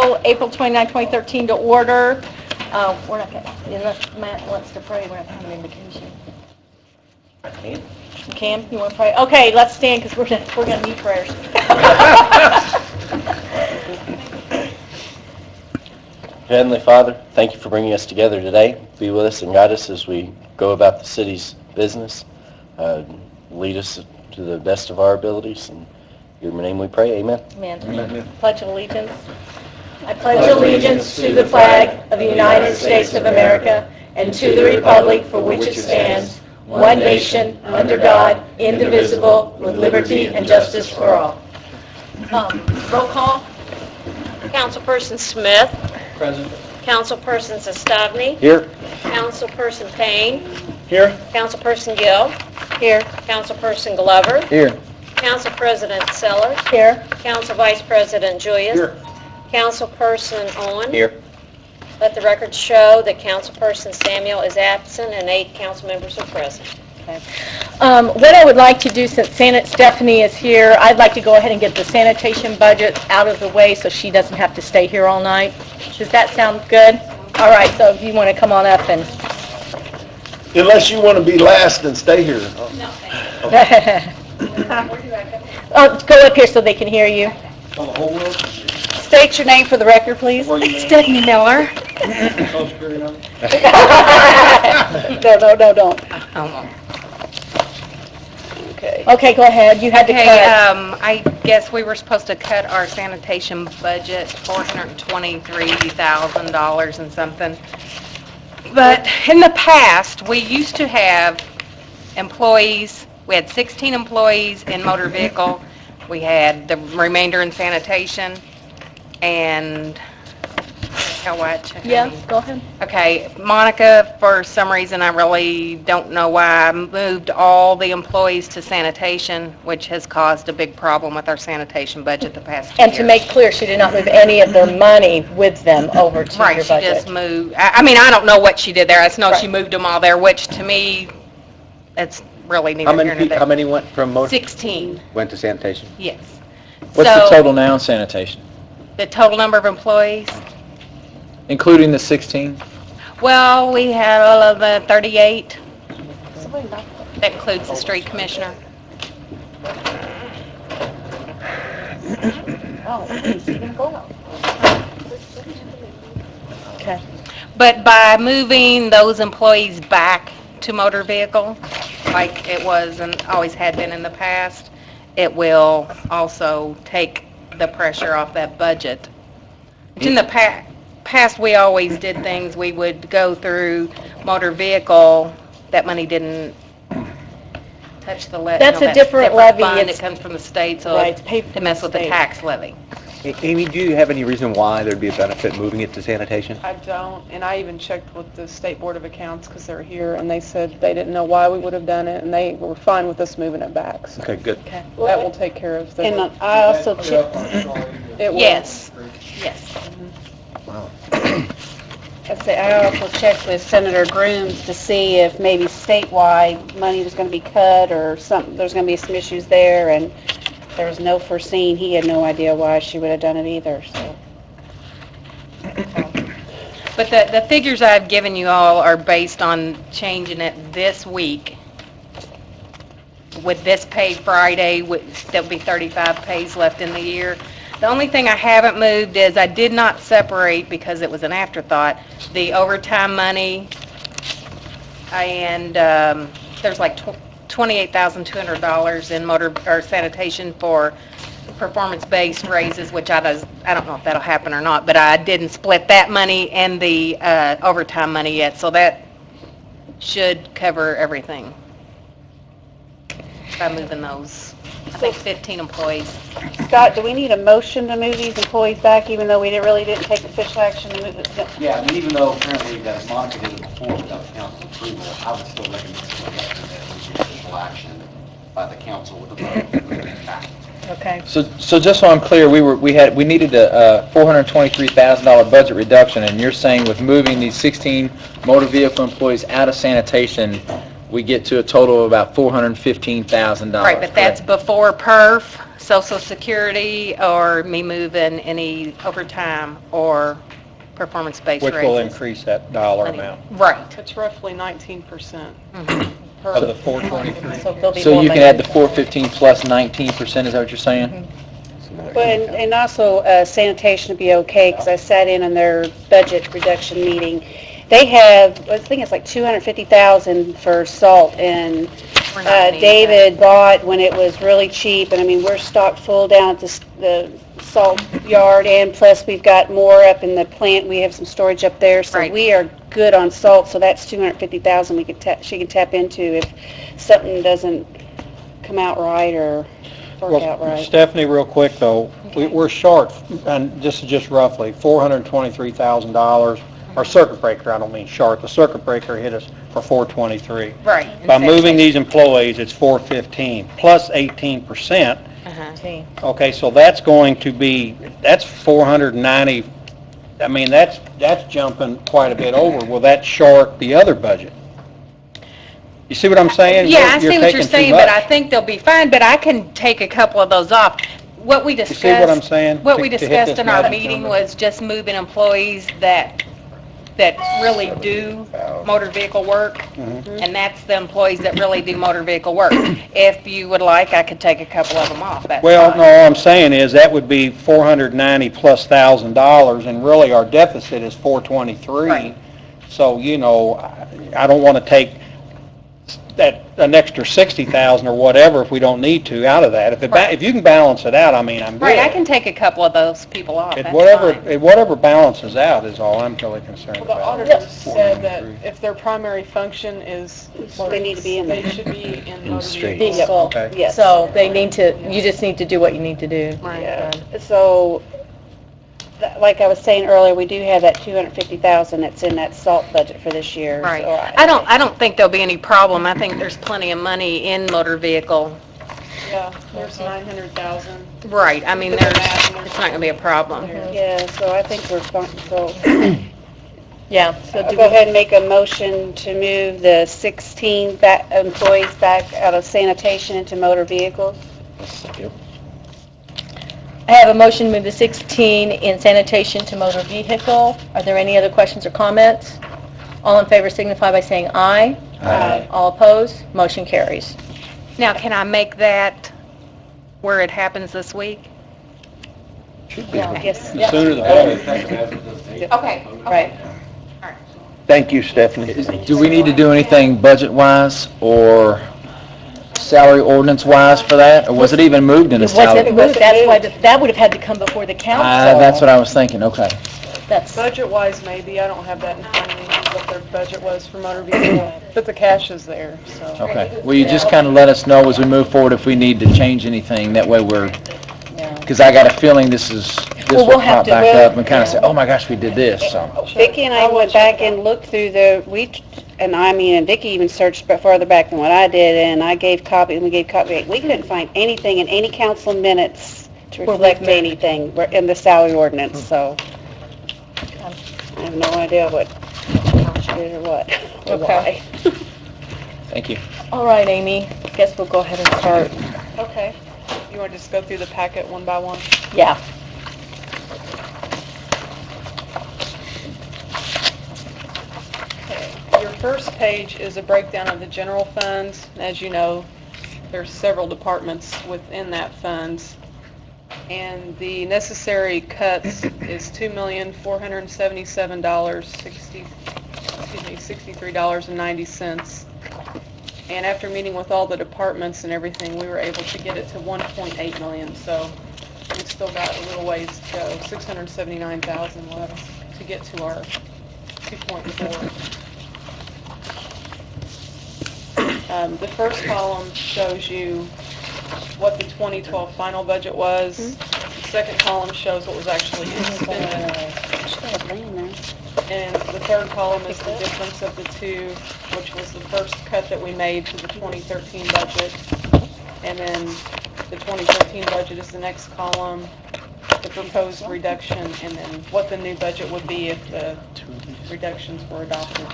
call April 29, 2013 to order. We're not going to, unless Matt wants to pray, we're not having an invocation. I can. You can? You want to pray? Okay, let's stand because we're going to need prayers. Heavenly Father, thank you for bringing us together today. Be with us and guide us as we go about the city's business. Lead us to the best of our abilities. In your name we pray. Amen. Amen. Amen. Pledge of allegiance. I pledge allegiance to the flag of the United States of America and to the republic for which it stands, one nation, under God, indivisible, with liberty and justice for all. Roll call. Councilperson Smith. Present. Councilperson Zastavny. Here. Councilperson Payne. Here. Councilperson Gill. Here. Councilperson Glover. Here. Council President Sellers. Here. Council Vice President Julius. Here. Councilperson Owen. Here. Let the record show that Councilperson Samuel is absent and 8 council members are present. Okay. What I would like to do, since Stephanie is here, I'd like to go ahead and get the sanitation budget out of the way so she doesn't have to stay here all night. Does that sound good? All right, so if you want to come on up and... Unless you want to be last and stay here. No, Oh, go up here so they can hear you. On the whole world? State your name for the record, please. Stephanie Miller. No, don't. Okay, go ahead. You had to cut. I guess we were supposed to cut our sanitation budget $423,000 and something. But in the past, we used to have employees. We had 16 employees in motor vehicle. We had the remainder in sanitation. And Yeah, go ahead. Okay, Monica, for some reason, I really don't know why, moved all the employees to sanitation, which has caused a big problem with our sanitation budget the past 2 years. And to make clear, she did not move any of their money with them over to Right, your she budget. just moved, I mean, I don't know what she did there, I just know she Right. moved them all there, which to me, it's really neither here nor there. How many went from motor, 16, went to sanitation? yes. What's the So, total now in sanitation, the total number of employees? including the 16? Well, we had all of the 38. That includes the street commissioner. Okay. But by moving those employees back to motor vehicle, like it was and always had been in the past, it will also take the pressure off that budget. Which in the past, we always did things, we would go through motor vehicle, that money didn't touch the levy. That's a different levy. Fund, It's- it comes from the state, so Right, it's it's paid from to mess the with the state. tax levy. Amy, do you have any reason why there'd be a benefit moving it to sanitation? I don't, and I even checked with the State Board of Accounts because they're here, and they said they didn't know why we would have done it, and they were fine with us moving it back. So Okay, good. Okay. that will take care of the... And I also checked, It will. Yes, yes. I also checked with Senator Grooms to see if maybe statewide money was going to be cut or something, there's going to be some issues there, and there was no foreseen, he had no idea why she would have done it either, so. But the figures I've given you all are based on changing it this week. With this pay Friday, there'll be 35 pays left in the year. The only thing I haven't moved is I did not separate, because it was an afterthought, the overtime money, and there's like $28,200 in motor or sanitation for performance-based raises, which I don't know if that'll happen or not, but I didn't split that money and the overtime money yet, so that should cover everything by moving those, I think 15 employees. Scott, do we need a motion to move these employees back, even though we really didn't take official action to move it? Yeah, I mean, even though apparently that Monica did it before without council approval, I would still recommend that we get official action by the council with a vote to move it back. okay. So just so I'm clear, we needed a $423,000 budget reduction, and you're saying with moving these 16 motor vehicle employees out of sanitation, we get to a total of about $415,000. Right, but that's correct? before perf, Social Security, or me moving any overtime or performance-based Which raises. will increase that dollar amount Right. It's roughly 19%. of the 423. So there'll be So more you can money. add the 415 plus 19%, is that what you're saying? But, and also sanitation would be okay, because I sat in on their budget reduction meeting. They have, I think it's like 250,000 for salt, and We're not needing David bought when it was really cheap, and I mean, we're stocked full down at the salt yard, and plus we've got more up in the plant, we have some storage up there, so Right. we are good on salt, so that's 250,000 we could she can tap into if something doesn't come out right or work out Well, right. Stephanie, real quick though, we're short, and this is just roughly, $423,000. Our circuit breaker, I don't mean short, the circuit breaker hit us for 423. Right. By moving these employees, it's 415, plus 18%. Uh-huh. Okay, so that's going to be, that's 490, I mean, that's jumping quite a bit over. Will that short the other budget? You see what I'm saying? Yeah, I see what you're taking too saying, but I much. think they'll be fine, but I can take a couple of those off. What we You discussed... see what I'm saying? What we To hit discussed this in our magic meeting number? was just moving employees that really do motor vehicle work, Mhm. and that's the employees that really do motor vehicle work. If you would like, I could take a couple of them off, that's Well, fine. no, all I'm saying is that would be $490,000+, and really our deficit is 423. Right. So, you know, I don't want to take an extra 60,000 or whatever if we don't need to out of that. If you can balance it out, I mean, I'm good. Right, I can take a couple of those people off, It that's whatever, fine. it whatever balances out is all I'm really concerned Well, the about. auditors said that if their primary function is... They need to be in They there. should be in motor streets. vehicles. Vehicle. Okay. Yes. So they need to, you just need to do what you need to do. Yeah, so, like I was saying earlier, we do have that 250,000 that's in that salt budget for this year. Right. So I don't think there'll be any problem. I think there's plenty of money in motor vehicle. Yeah, there's 900,000. Right, I mean, it's not gonna be a problem. Yeah, so I think we're fine, so Yeah, so I'll do go we, ahead and make a motion to move the 16 employees back out of sanitation into motor vehicles. I have a motion to move the 16 in sanitation to motor vehicle. Are there any other questions or comments? All in favor signify by saying aye. Aye. All opposed, motion carries. Now, can I make that where it happens this week? Yes. The sooner the better. Okay, Right. Thank you, Stephanie. Do we need to do anything budget-wise or salary ordinance-wise for that? Or was it even moved in the It wasn't salary? moved, that's why, that would have had to come before the council. That's what I was thinking, okay. That's, Budget-wise, maybe, I don't have that in front of me, what their budget was for motor vehicle, but the cash is there, so. Okay. Will you just kind of let us know as we move forward if we need to change anything? That way we're, because I got a feeling this Well, will we'll have pop to- back well- up and kind of say, oh my gosh, we did this, so. Vicki and I went back and looked through and Vicki even searched further back than what I did, and we gave copy. We couldn't find anything in any council minutes to Where we've reflect moved. anything in the salary ordinance, so I have no idea what she did or what, or Okay. why. Thank you. all right, Amy, guess we'll go ahead and start. Okay. You want to just go through the packet one by one? Yeah. Okay. Your first page is a breakdown of the general funds. As you know, there's several departments within that funds. And the necessary cuts is $2,477.63.90. And after meeting with all the departments and everything, we were able to get it to 1.8 million. So we've still got a little ways to go, 679,000 left to get to our 2.4. The first column shows you what the 2012 final budget was. The second column shows what was actually expended. And the third column is the difference of the two, which was the first cut that we made to the 2013 budget. And then the 2013 budget is the next column, the proposed reduction, and then what the new budget would be if the reductions were adopted.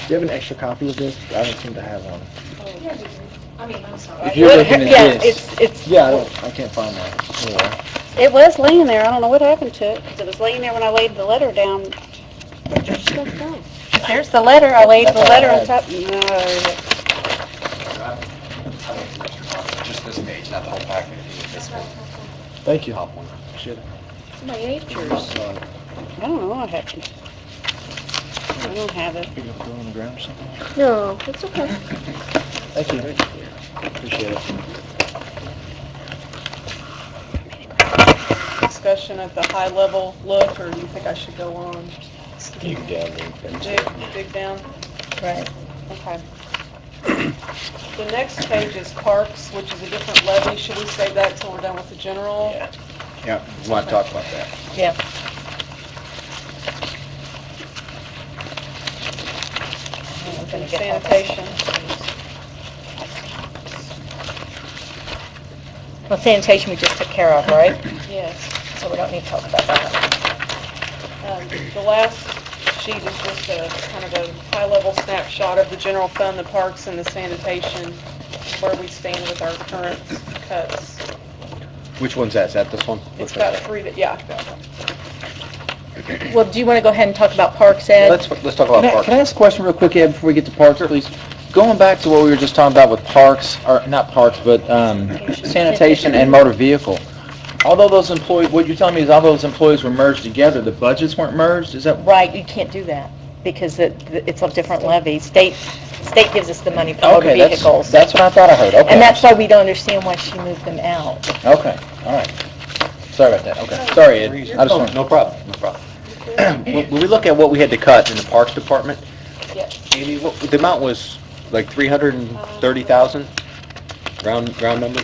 you have an extra copy of this? I don't seem to have one. If If you're looking at this. it's, Yeah, I can't find that. Anywhere. It was laying there, I don't know what happened to it, 'cause it was laying there when I laid the letter down. There's the letter, I laid the letter on top. No, Just this page, not the whole packet, this one, Thank you. top one. Appreciate it. somebody ate yours. I don't know what happened. I don't have it. Pick up on the ground or something? No, it's okay. Thank you. Appreciate it. Discussion at the high level look, or do you think I should go on? Dig down there. Dig down? Right. Okay. The next page is parks, which is a different levy. Should we save that till we're done with the general? Yeah. Yeah, we want to talk about that. Yeah. I'm gonna get that. Sanitation. Well, sanitation we just took care of, right? Yes. So we don't need to talk about that. The last sheet is just a kind of a high-level snapshot of the general fund, the parks, and the sanitation, where we stand with our current cuts. Which one's that? Is that this one? It's got three, yeah. Well, do you want to go ahead and talk about parks, Ed? Let's talk about parks. Can I ask a question real quick, Ed, before we get to parks, please? Going back to what we were just talking about with parks, or not parks, but sanitation and motor vehicle. Although those employees, what you're telling me is all those employees were merged together, the budgets weren't merged? Is that? Right, you can't do that because it's a different levy. State gives us the money for motor Okay, vehicles. that's what I thought I heard. Okay. And that's why we don't understand why she moved them out. Okay, all right. Sorry about that. Okay. Sorry, Ed. I just want. No problem, no problem. When we look at what we had to cut in the Parks Department, Yes. Amy, the amount was like 330,000? Round numbers?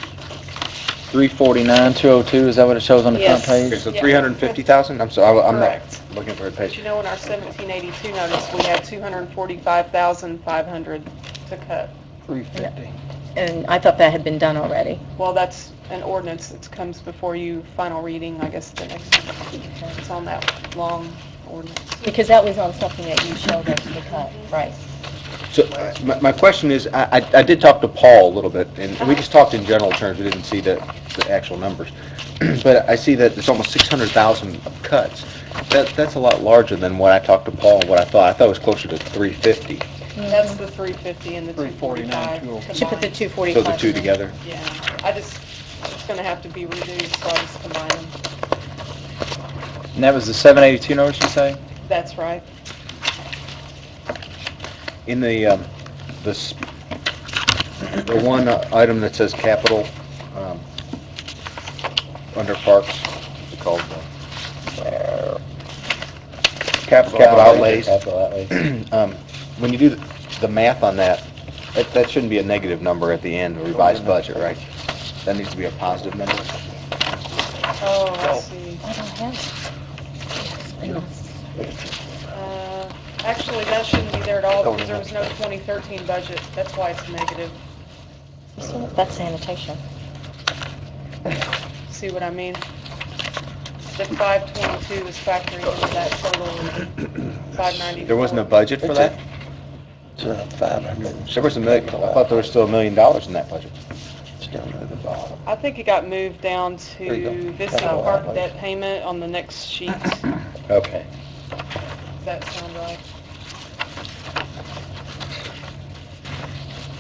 349,202, is that what it shows on the front Yes. Okay, page? so 350,000? I'm sorry, I'm not Correct. looking for a But page. you know, in our 1782 notice, we had 245,500 to cut. 350. And I thought that had been done already. Well, that's an ordinance that comes before you, final reading, I guess, the next, it's on that long ordinance. Because that was on something that you showed us to cut, right? So my question is, I did talk to Paul a little bit, and we just talked in general terms, we didn't see the actual numbers. But I see that there's almost 600,000 of cuts. That's a lot larger than what I talked to Paul and what I thought. I thought it was closer to 350. That's the 350 and the 245 She put the combined. 245. So the two together. Yeah, it's gonna have to be reduced, so I just combine them. And that was the 782 notice you say? That's right. In the one item that says capital, under parks, it's called capital outlays. Capital outlays. When you do the math on that shouldn't be a negative number at the end of a revised budget, right? That needs to be a positive number. Oh, I see. I don't have it. Actually, that shouldn't be there at all because there was no 2013 budget. That's why it's negative. That's sanitation. See what I mean? The 522 is factoring into that total 594. There wasn't a budget for that? There was a million, I thought there was still $1 million in that budget. I think it got moved down There you to go. this park debt payment on the next sheet. Okay. Does that sound right?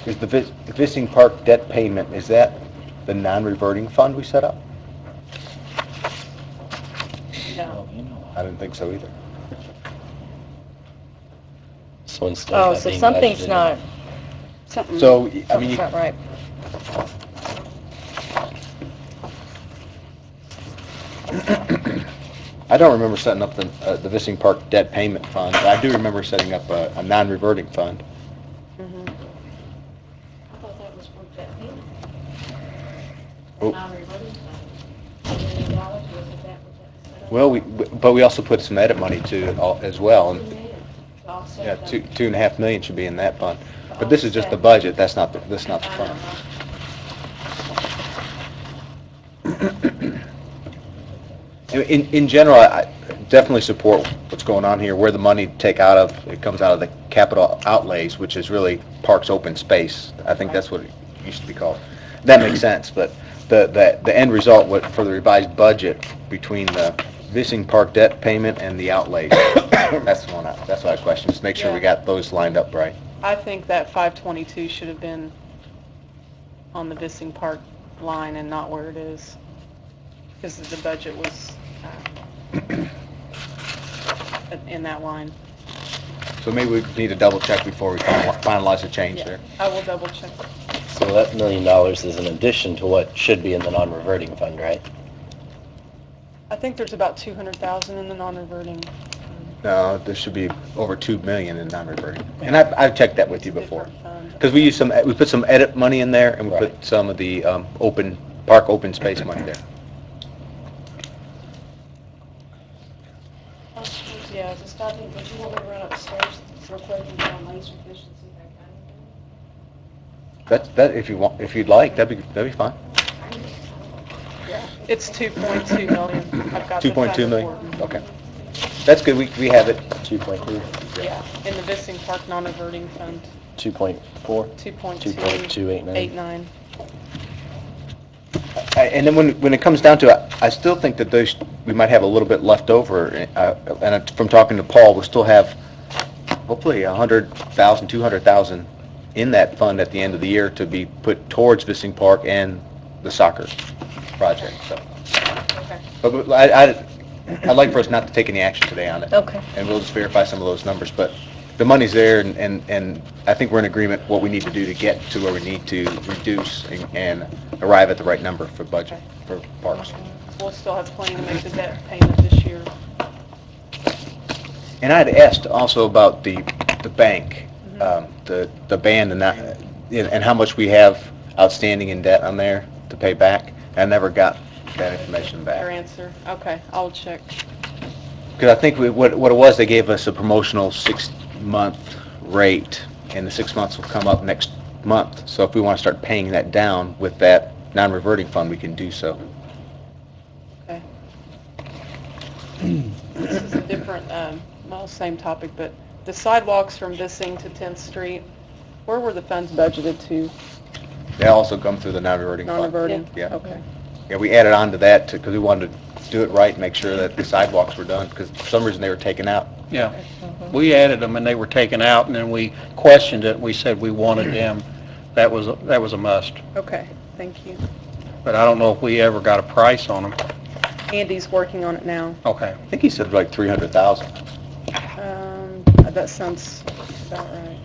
Is the Vissing Park debt payment, is that the non-reverting fund we set up? No. I didn't think so either. This one's still Oh, not so being something's budgeted. not, Something. So, I something's mean, not right. I don't remember setting up the Vissing Park debt payment fund. But I do remember setting up a non-reverting fund. Mhm. I thought that was for debt payment. Oh. Non-reverting fund. $1 million, was it that? Well, but we also put some edit money to it as well. And yeah, Offset two and a half million should be in that fund. But this is just the budget. That's not the fund. In general, I definitely support what's going on here, where the money take out of, it comes out of the capital outlays, which is really parks open space. I think that's what it used to be called. That makes sense, but the end result for the revised budget between the Vissing Park debt payment and the outlays, that's what I question, just make sure we got those lined up right. I think that 522 should have been on the Vissing Park line and not where it is, because the budget was in that line. So maybe we need to double check before we finalize the change there. I will double check. So that $1 million is in addition to what should be in the non-reverting fund, right? I think there's about 200,000 in the non-reverting. No, there should be over 2 million in non-reverting. And I've checked that with you before. Different fund. Because we put some edit money in there, and we put some of the park open space money there. Yeah, just stopping, but you want me to run upstairs real quick and get on laser efficiency, that kind of thing? That if you'd like, that'd be fine. It's 2.2 million. I've got the 2.2 million. report. Okay, that's good. We have it. 2.2, Yeah, in the Vissing Park non-reverting fund, 2.4, 2.289. 2.289. And then when it comes down to it, I still think that we might have a little bit left over. And from talking to Paul, we'll still have hopefully 100,000, 200,000 in that fund at the end of the year to be put towards Vissing Park and the soccer project. So, but I'd like for us not to take any action today on it. Okay. And we'll just verify some of those numbers. But the money's there, and I think we're in agreement what we need to do to get to where we need to reduce and arrive at the right number for budget for parks. We'll still have plenty to make the debt payment this year. And I'd asked also about the bank, the band, and how much we have outstanding in debt on there to pay back. I never got that information Your back. answer. Okay, I'll check. Because I think what it was, they gave us a promotional 6-month rate, and the 6 months will come up next month. So if we want to start paying that down with that non-reverting fund, we can do so. Okay. This is a different, well, same topic, but the sidewalks from Vissing to 10th Street, where were the funds budgeted to? They also come through the non-reverting fund. Non-reverting? Yeah. Okay. Yeah, we added on to that because we wanted to do it right and make sure that the sidewalks were done, because for some reason they were taken out. Yeah. We added them and they were taken out, and then we questioned it. We said we wanted them. That was a must. Okay, thank you. But I don't know if we ever got a price on them. Andy's working on it now. Okay. I think he said like 300,000. That sounds about right.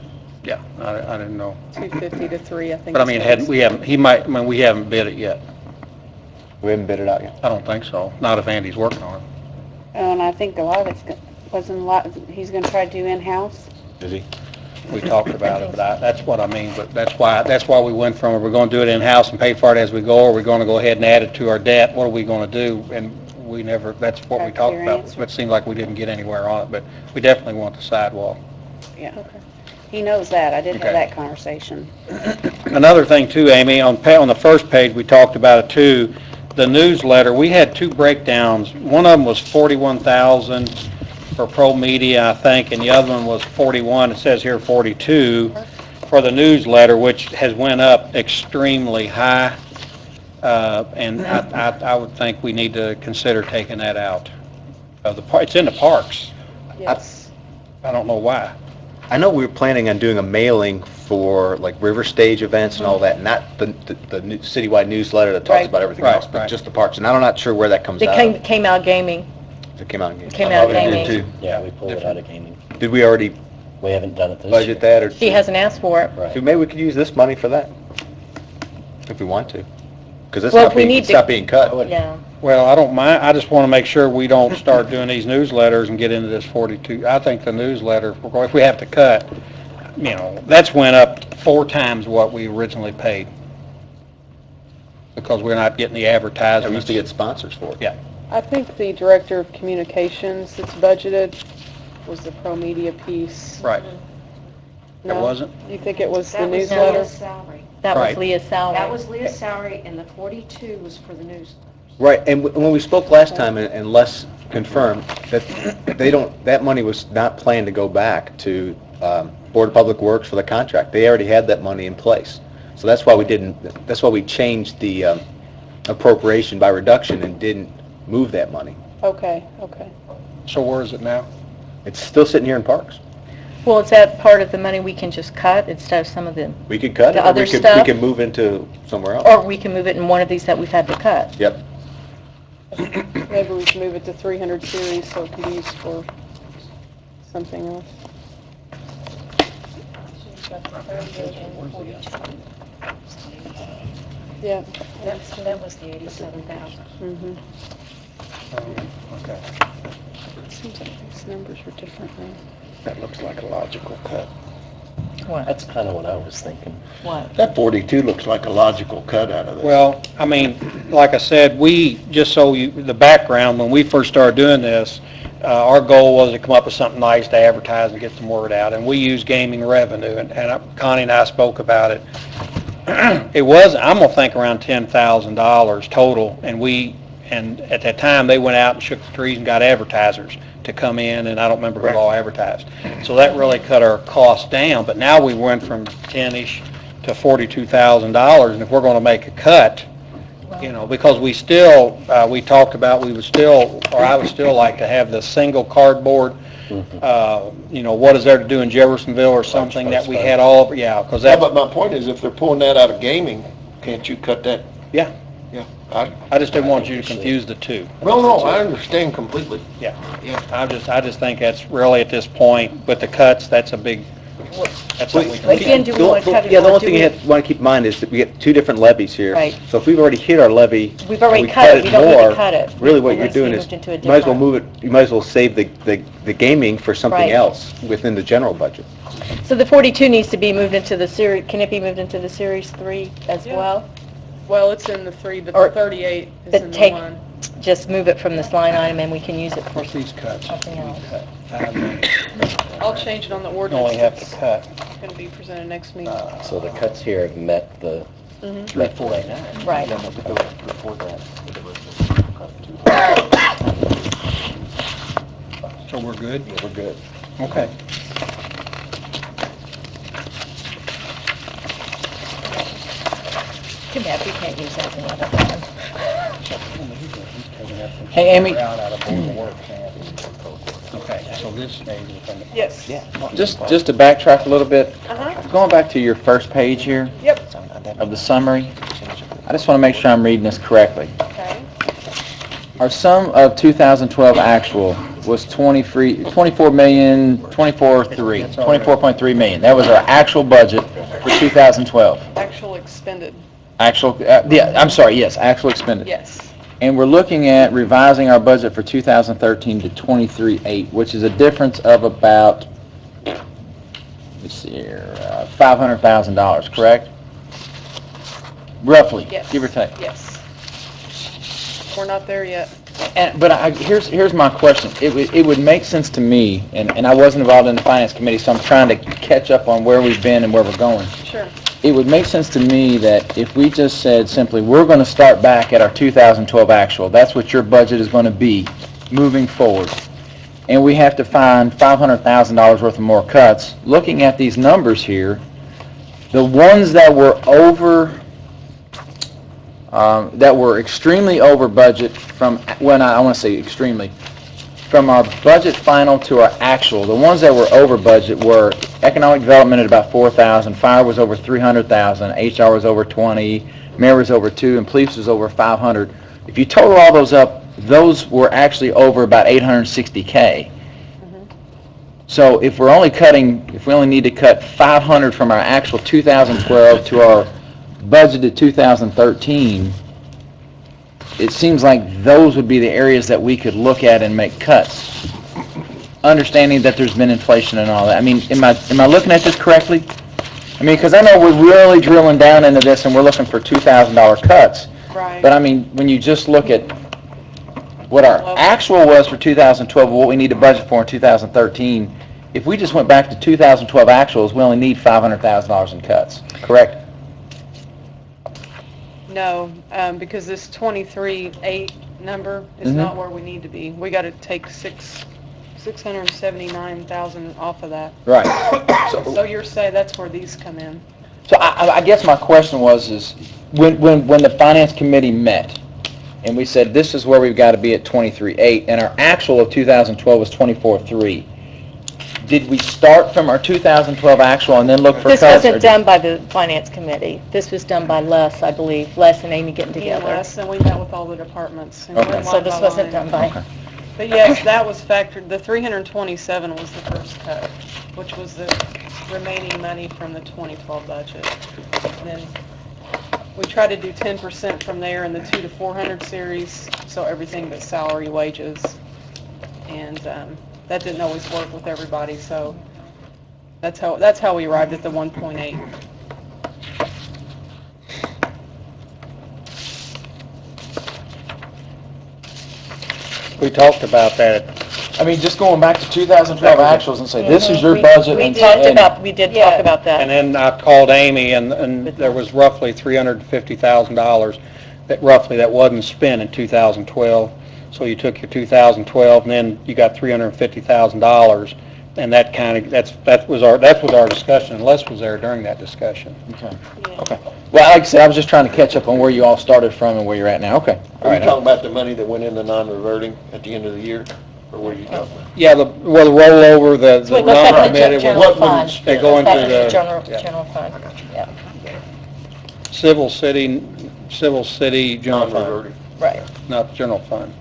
Yeah, I didn't know. 250 to 3, I think. But I mean, we haven't bid it yet. We haven't bid it out yet. I don't think so. Not if Andy's working on it. And I think a lot of he's gonna try to do in-house. Is he? We talked about it, but that's what I mean. But that's why we went from, we're going to do it in-house and pay for it as we go, or we're going to go ahead and add it to our debt. What are we going to do? And we never, that's what we That's talked your about. answer. It seemed like we didn't get anywhere on it, but we definitely want the sidewalk. Yeah. He knows that. I did have Okay. that conversation. Another thing too, Amy, on the first page, we talked about it too, the newsletter, we had two breakdowns. One of them was 41,000 for Pro Media, I think, and the other one was 41, it says here 42, for the newsletter, which has went up extremely high. And I would think we need to consider taking that out of it's in the parks. Yes. I don't know why. I know we were planning on doing a mailing for like river stage events and all that, not the citywide newsletter that talks Right. about everything Right, else, but right. just the parks. And I'm not sure where that comes It out. came out gaming. It came out. Came out Oh, it did gaming. too. Yeah, we pulled it out of gaming. Did we already We haven't done it this year. budget that, or? She hasn't asked for it. Right. So maybe we could use this money for that, if we want to. Because it's Well, not if we being, need it's to- not being cut. Yeah. Well, I don't mind, I just want to make sure we don't start doing these newsletters and get into this 42. I think the newsletter, if we have to cut, that's went up 4 times what we originally paid. Because we're not getting the We advertisements. used to get sponsors for it. Yeah. I think the Director of Communications that's budgeted was the Pro Media piece. Right. It No? wasn't? You think it was the That was newsletter? Leah's salary. That was Right. Leah's salary. That was Leah's salary, and the 42 was for the newsletters. Right, and when we spoke last time, and Les confirmed, that that money was not planned to go back to Board of Public Works for the contract. They already had that money in place. So that's why we changed the appropriation by reduction and didn't move that money. Okay. So where is it now? It's still sitting here in Parks. Well, is that part of the money we can just cut instead of some of them? We could cut The it, or other we stuff? could move into somewhere else. Or we can move it in one of these that we've had to cut? Yep. Maybe we can move it to 300 series so it can be used for something else. Yeah. That was the 87,000. Mm-hmm. Okay. Seems like these numbers are different now. That looks like a logical cut. What? That's kind of what I was thinking. What? That 42 looks like a logical cut out of this. Well, I mean, like I said, the background, when we first started doing this, our goal was to come up with something nice to advertise and get some word out, and we used gaming revenue, and Connie and I spoke about it. It was, I'm gonna think around $10,000 total, and at that time, they went out and shook the trees and got advertisers to come in, and I don't remember who all advertised. So that really cut our costs down, but now we went from 10-ish to $42,000, and if we're gonna make a cut, because we still, we talked about, I would still like to have the single cardboard, what is there to do in Jeffersonville or something that we had all, because Yeah, that, but my point is, if they're pulling that out of gaming, can't you cut that? Yeah. Yeah. I just didn't want you to confuse the two. No, I understand completely. I just think that's really, at this point, with the cuts, that's something we can Again, do we want to cut it? Yeah, the or only do thing we- you want to keep in mind is that we get two different levies here. Right. So if we've already hit our levy, We've already we cut it, we don't need more, to cut it. really what you're Unless we doing is, moved into a you might as well different- move it, you might as well save the gaming for something Right. else within the general budget. So the 42 needs to be moved into the series, can it be moved into the Series 3 as Yeah. well? Well, it's in the 3, but Or- the 38 is but in the take- 1. Just move it from this line item and we can use it for What's these cuts? something else. $5 million. I'll change it on the You ordinance only have that's to cut going to be presented next meeting. So the cuts here have met the, Mhm. met the rate. Right. So we're good? We're good. Okay. Too bad we can't use that another time. Hey, Amy, Okay, so this stays within the... Yes. just to backtrack a little bit, Uh-huh. going back to your first page here Yep. of the summary, I just want to make sure I'm reading this correctly. Okay. Our sum of 2012 actual was 24.3 million. That was our actual budget for 2012. Actual expended. Actual expended. Yes. And we're looking at revising our budget for 2013 to 23.8, which is a difference of about, let's see here, $500,000, correct? Roughly, Yes. give or take. Yes. We're not there yet. But here's my question. It would make sense to me, and I wasn't involved in the finance committee, so I'm trying to catch up on where we've been and where we're going. Sure. It would make sense to me that if we just said simply, we're going to start back at our 2012 actual, that's what your budget is going to be moving forward, and we have to find $500,000 worth of more cuts. Looking at these numbers here, the ones that were extremely over budget from, I want to say extremely, from our budget final to our actual, the ones that were over budget were economic development at about 4,000, fire was over 300,000, HR was over 20, mayor was over 2, and police was over 500. If you total all those up, those were actually over about 860K. So if we only need to cut 500 from our actual 2012 to our budgeted 2013, it seems like those would be the areas that we could look at and make cuts, understanding that there's been inflation and all that. I mean, am I looking at this correctly? I mean, because I know we're really drilling down into this and we're looking for $2,000 cuts. Right. But I mean, when you just look at what our actual was for 2012 and what we need to budget for in 2013, if we just went back to 2012 actuals, we only need $500,000 in cuts, correct? No, because this 23.8 number is not where we need to be. We got to take 6 679,000 off of that. Right. So you're saying that's where these come in? So I guess my question is when the finance committee met, and we said this is where we've got to be at 23.8, and our actual of 2012 was 24.3, did we start from our 2012 actual and then look for This cuts? wasn't done by the finance committee. This was done by Les, I believe. Les and Amy getting together. Yes, and we met with all the departments. And Okay. went So line this by wasn't line. done by, Okay. But yes, that was factored, the 327 was the first cut, which was the remaining money from the 2012 budget. And then we try to do 10% from there in the 2 to 400 series, so everything but salary wages. And that didn't always work with everybody, so that's how we arrived at the 1.8. We talked about that. I mean, just going back to 2012 actuals and say, this is your budget. we and- talked and- about, we did talk about that. And then I called Amy, and there was roughly $350,000 that wasn't spent in 2012. So you took your 2012, and then you got $350,000, and that kind of, that was our discussion, and Les was there during that discussion. Okay. Okay. Well, like I said, I was just trying to catch up on where you all started from and where you're at now. Okay. All Are you right. talking about the money that went into non-reverting at the end of the year? Or what are you talking about? Yeah, the rollover, the So it goes back to the non-committed, general what fund. money they go into Back to the the general fund, yeah, civil city general fund, Non-reverting. right. not general fund.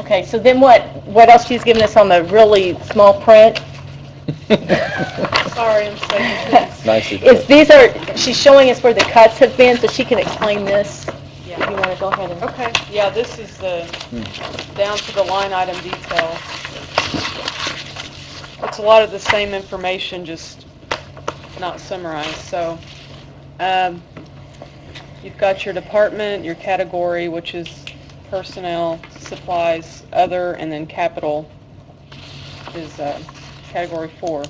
Okay, so then what else she's given us on the really small print? Sorry, I'm saying Nicely Is put. these are, she's showing us where the cuts have been, so she can explain this. If you want to go ahead and... Okay, yeah, this is the, down to the line item detail. It's a lot of the same information, just not summarized. So, you've got your department, your category, which is personnel, supplies, other, and then capital is category 4.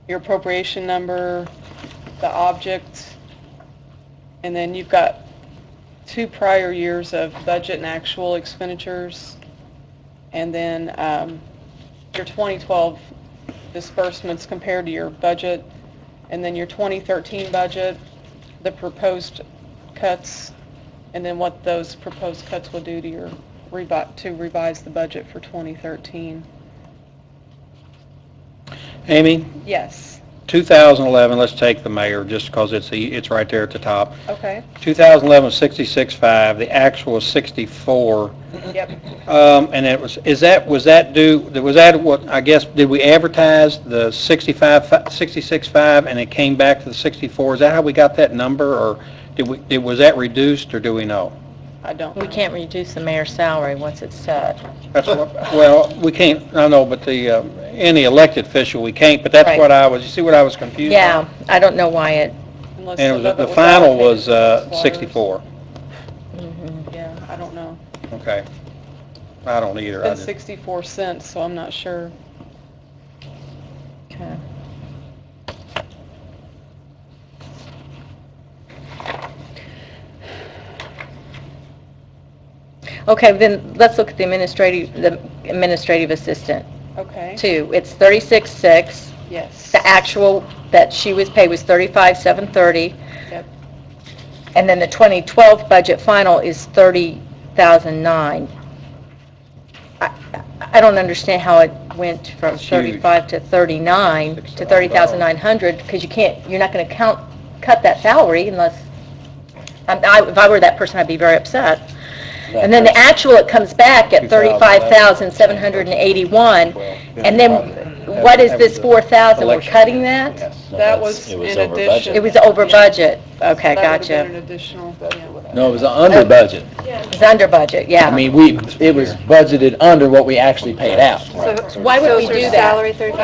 Your appropriation number, the object, and then you've got 2 prior years of budget and actual expenditures, and then your 2012 disbursements compared to your budget, and then your 2013 budget, the proposed cuts, and then what those proposed cuts will do to your revise the budget for 2013. Amy, Yes. 2011, let's take the mayor, just because it's right there at the top. Okay. 2011 was 66.5, the actual was 64. Yep. And was that what, I guess, did we advertise the 66.5 and it came back to the 64? Is that how we got that number, or was that reduced, or do we know? I don't. We can't reduce the mayor's salary once it's set. That's what, well, we can't, I know, but any elected official, we can't, but that's Right. you see what I was confused on? Yeah, I don't know why it... Unless And some of the it final allocated was to suppliers. 64. Yeah, I don't know. Okay. I don't either. I It's just- been 64 cents, so I'm not sure. Okay. Okay, then let's look at the administrative assistant, Okay. too. It's 36,600. Yes. The actual that she was paid was 35,730. Yep. And then the 2012 budget final is 30,009. I don't understand how it went from That's huge. 35 to 39 to 30,900, because you're not going to cut that salary unless, if I were that person, I'd be very upset. And then the actual, it comes back at 35,781. And then what is this 4,000? We're cutting that? No, That that's- was it was in over addition. budget. It was over budget. Okay, That would've been an gotcha. additional, No, it was under budget. It's under budget, yeah. I mean, it was budgeted under what we actually paid out. So why would we do that? That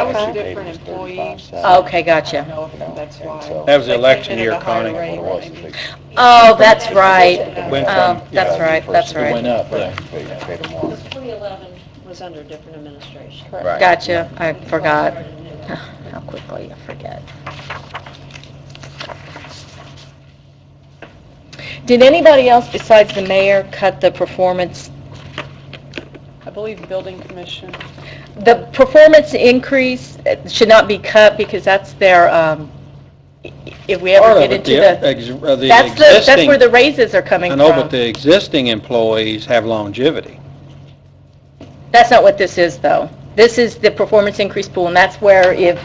was a different employee. Okay, gotcha. I don't know if that's why. That was the They election came in year, at a higher Connie. rate. Oh, that's right. Went Oh, from- that's right, that's It went right. up, yeah. 2011 was under different administration. Right. Gotcha, I forgot. How quickly I forget. Did anybody else besides the mayor cut the performance? I believe building commission. The performance increase should not be cut because that's their, if we ever get into the, that's where the raises are coming I from. know, but the existing employees have longevity. That's not what this is, though. This is the performance increase pool, and that's where if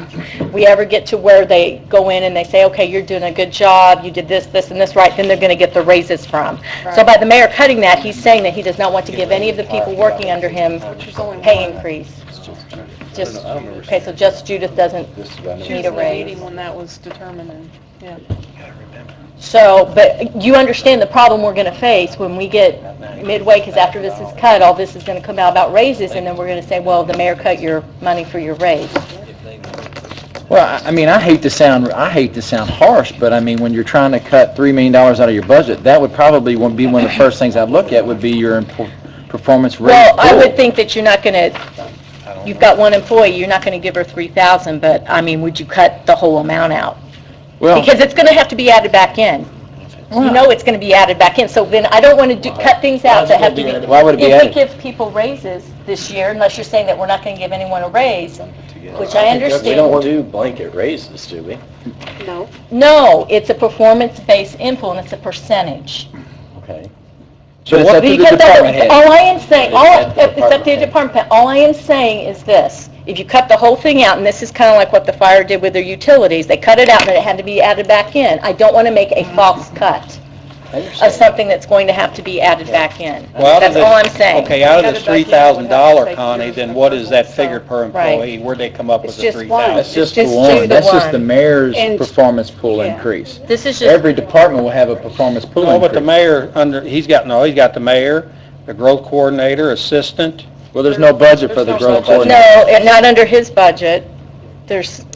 we ever get to where they go in and they say, okay, you're doing a good job, you did this, this, and this right, then they're going to get the raises from. So by the mayor cutting that, he's saying that he does not want to give any of the people working under him pay increase. Just, okay, so just Judith doesn't She need was a in the raise. meeting when that was determined, and, yeah. So, but you understand the problem we're going to face when we get midway, because after this is cut, all this is going to come out about raises, and then we're going to say, well, the mayor cut your money for your raise. Well, I mean, I hate to sound harsh, but I mean, when you're trying to cut $3 million out of your budget, that would probably be one of the first things I'd look at would be your performance raise. Well, I pool. would think that you're not going to, you've got one employee, you're not going to give her $3,000, but, I mean, would you cut the whole amount out? Well, Because it's going to have to be added back in. You know it's going to be added back in, so then I don't want to cut things out that have to be... Why would it be If we added? give people raises this year, unless you're saying that we're not going to give anyone a raise, which I We understand. don't do blanket raises, do we? No. No, it's a performance-based input, and it's a percentage. Okay. So it's up to the Because department head. all I am saying, It's at the it's up to the department head. department, all I am saying is this, if you cut the whole thing out, and this is kind of like what the fire did with their utilities, they cut it out and it had to be added back in. I don't want to make a false cut I of understand. something that's going to have to be added back in. Well, out of That's the- all I'm saying. Okay, out of Cut this it back in, it would have to $3,000, take Connie, years then of what is that approval, figure so- per employee? Where'd they come up with It's the just 3,000? one. That's just It's the just one. That's just one. the mayor's And- performance pool Yeah. increase. This is just, Every department will have a performance pool No, but the increase. mayor, he's got the mayor, the growth coordinator, assistant. Well, there's no budget for the There's growth no budget. coordinator. no, and not under his budget. There's,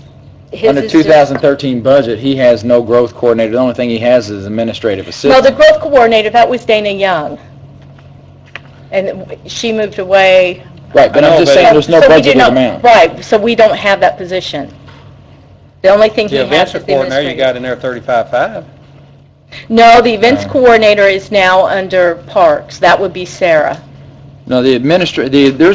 his Under is just... 2013 budget, he has no growth coordinator. The only thing he has is administrative No, assistant. the growth coordinator, that was Dana Young. And she moved away. Right, but I I'm know, just but- saying there's no So we do budgeted not- amount. Right, so we don't have that position. The only thing he The has events is the coordinator, you got administrative. in there 35.5. No, the events No. coordinator is now under Parks. That would be Sarah. No, there's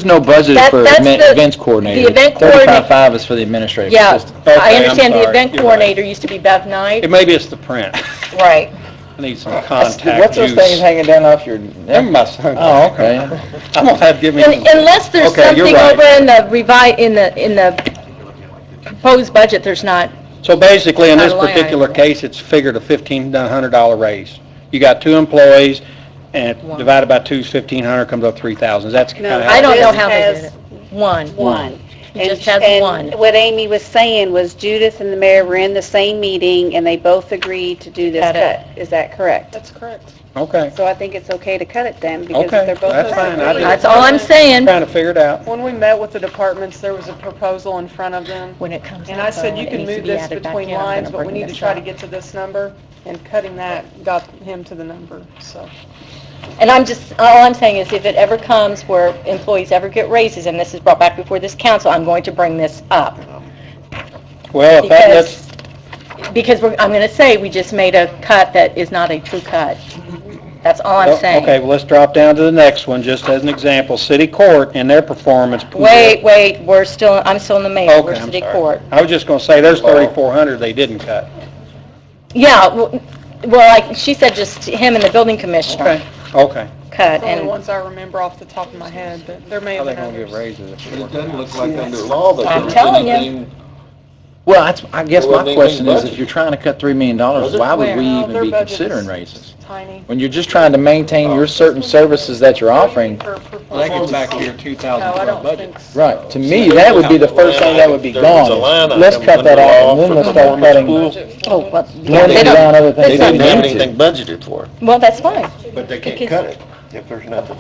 no budget That- for that's the- events coordinator. the event coordinator- 35.5 is for the administrative Yeah, assistant. Okay, I I'm understand the sorry. event You're right. coordinator used to be Bev Knight. Maybe it's the print. Right. I need some contact What's those things juice. hanging down off your They're neck? my son. Oh, okay. I'm gonna have to give me. Unless there's Okay, you're something right. over in the in the proposed budget, there's not. So basically, in Not this a line particular item. case, it's figured a $1,500 raise. You got 2 employees, and One. divided by 2 is 1,500, comes up 3,000. That's kind No, of I don't know This how they has did it. One. One. It just has one. And what Amy was saying was Judith and the mayor were in the same meeting, and they both agreed to do this Cut it. cut. Is that correct? That's correct. Okay, So I think it's okay to cut it then, because Okay, they're both... that's fine. I That's all I'm saying. trying to figure it out. When we met with the departments, there was a proposal in front of them, When it comes and out, I said, though, you it can needs to move be this added back between in. I'm gonna lines, but we bring need to this try to up. get to this number, and cutting that got him to the number, so. And all I'm saying is if it ever comes where employees ever get raises, and this is brought back before this council, I'm going to bring this up. Well, if that lets, Because I'm going to say, we just made a cut that is not a true cut. That's all I'm saying. okay, well, let's drop down to the next one, just as an example. City Court and their performance pool. Wait, I'm still in the mayor, we're Okay, I'm city sorry. court. I was just gonna say, there's 3,400 they didn't cut. Yeah, well, like she said, just him and the building commissioner Okay. cut. The only And ones I remember off the top of my head, but there may How have they been gonna give others. raises? But it doesn't look like under law that I'm there was telling you. anything. Well, I guess There wasn't my question anything is, if you're trying to cut $3 million, why would we Well, even their be budget's considering raises? Tiny. When you're just trying to maintain your certain services that you're offering, For That gets back to your No, I 2012 don't budget. think so. right, to me, that would be the first thing that would be There was a line gone. Let's item cut that under out, law and then for let's start cutting, performance oh, well, blending down other They things didn't have that we anything need budgeted for it, well, that's fine. but they can't Because- cut it if there's nothing.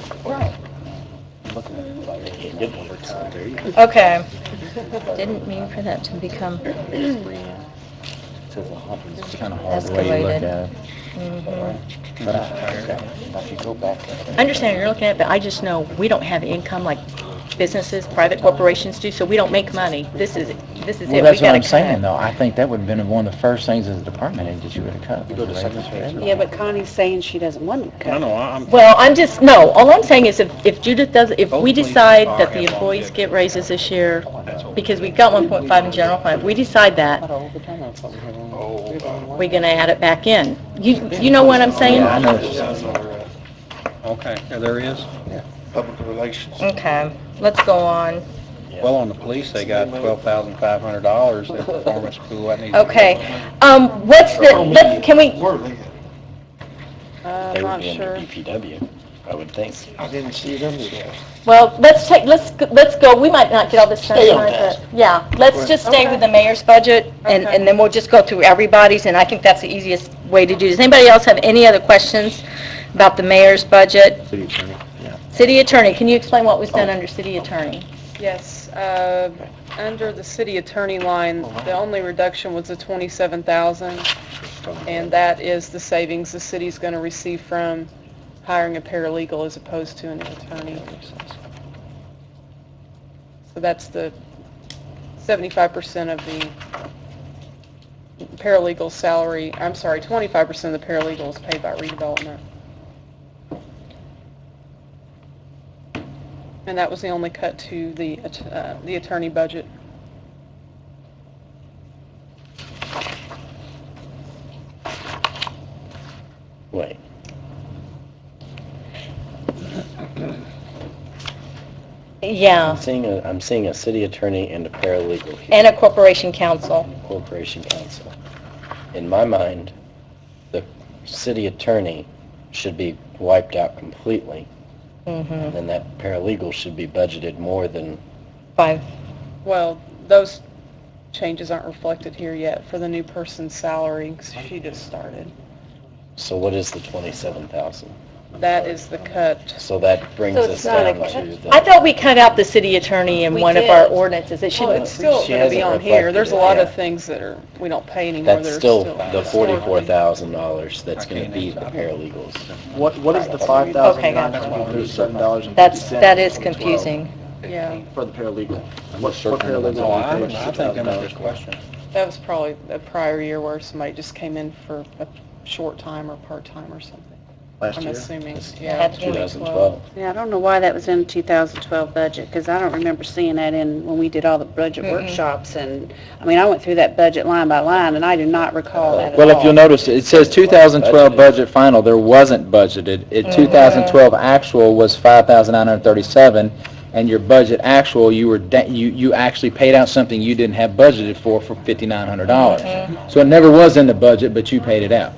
Okay. Didn't mean for that to become to. It's kind of hard the way you look at it. But if you go back. I understand you're looking at it, but I just know we don't have income like businesses, private corporations do, so we don't make money. This is it. Well, We that's what gotta I'm saying, cut. though. I think that would have been one of the first things as a department head that you would have cut. Go to second page. Yeah, but Connie's saying she doesn't want to cut. I'm... Well, all I'm saying is if Judith does, if we Both decide places that are the at employees longevity. get raises this year, because we've got 1.5 in general fund, if we decide that, we're gonna add it back in. You know what I'm saying? Yeah, I know what you're saying. Okay, yeah, there is. Public relations. Okay, let's go on. Well, on the police, they got $12,500 in performance pool. That needs to be- Okay, can we, Where are they at? I'm They would not be under sure. DPW, I would think. I didn't see them there. well, let's go, we might not get all this done Stay on tonight, task. but, yeah, let's just stay with the mayor's budget, and Okay. then we'll just go through everybody's, and I think that's the easiest way to do. Does anybody else have any other questions about the mayor's budget? City attorney. City attorney, can you explain what was done under city attorney? Yes, under the city attorney line, the only reduction was the 27,000, and that is the savings the city's going to receive from hiring a paralegal as opposed to an attorney. So that's the 75% of the paralegal salary, 25% of the paralegal is paid by redevelopment. And that was the only cut to the attorney budget. Wait. Yeah, I'm seeing a city attorney and a paralegal here. and a corporation counsel. Corporation counsel. In my mind, the city attorney should be wiped out completely, Mm-hmm. and that paralegal should be budgeted more than, 5. Well, those changes aren't reflected here yet for the new person's salary, 'cause she just started. so what is the 27,000? That is the cut. So that brings So us it's not a down cut. to the... I thought we cut out the city attorney in We one of our did. ordinances. It Well, shouldn't, it's still She going to be hasn't on here. There's a lot reflected it, of things that we don't pay anymore. That's that are still the historically. $44,000 that's going to be the paralegals. What is the Okay, gotcha. $5,937.50? that is confusing. Yeah, For the paralegal? What paralegal? Oh, I think that was a question. that was probably a prior year where somebody just came in for a short time or part-time or something. Last I'm year? assuming, Had yeah. 2012. Yeah, I don't know why that was in the 2012 budget, because I don't remember seeing that in, when we did all the budget workshops, and, I mean, I went through that budget line by line, and I do not recall that at all. Well, if you'll notice, it says 2012 budget final, there wasn't budgeted. In 2012 actual was 5,937, and your budget actual, you actually paid out something you didn't have budgeted for $5,900. So it never was in the budget, but you paid it out.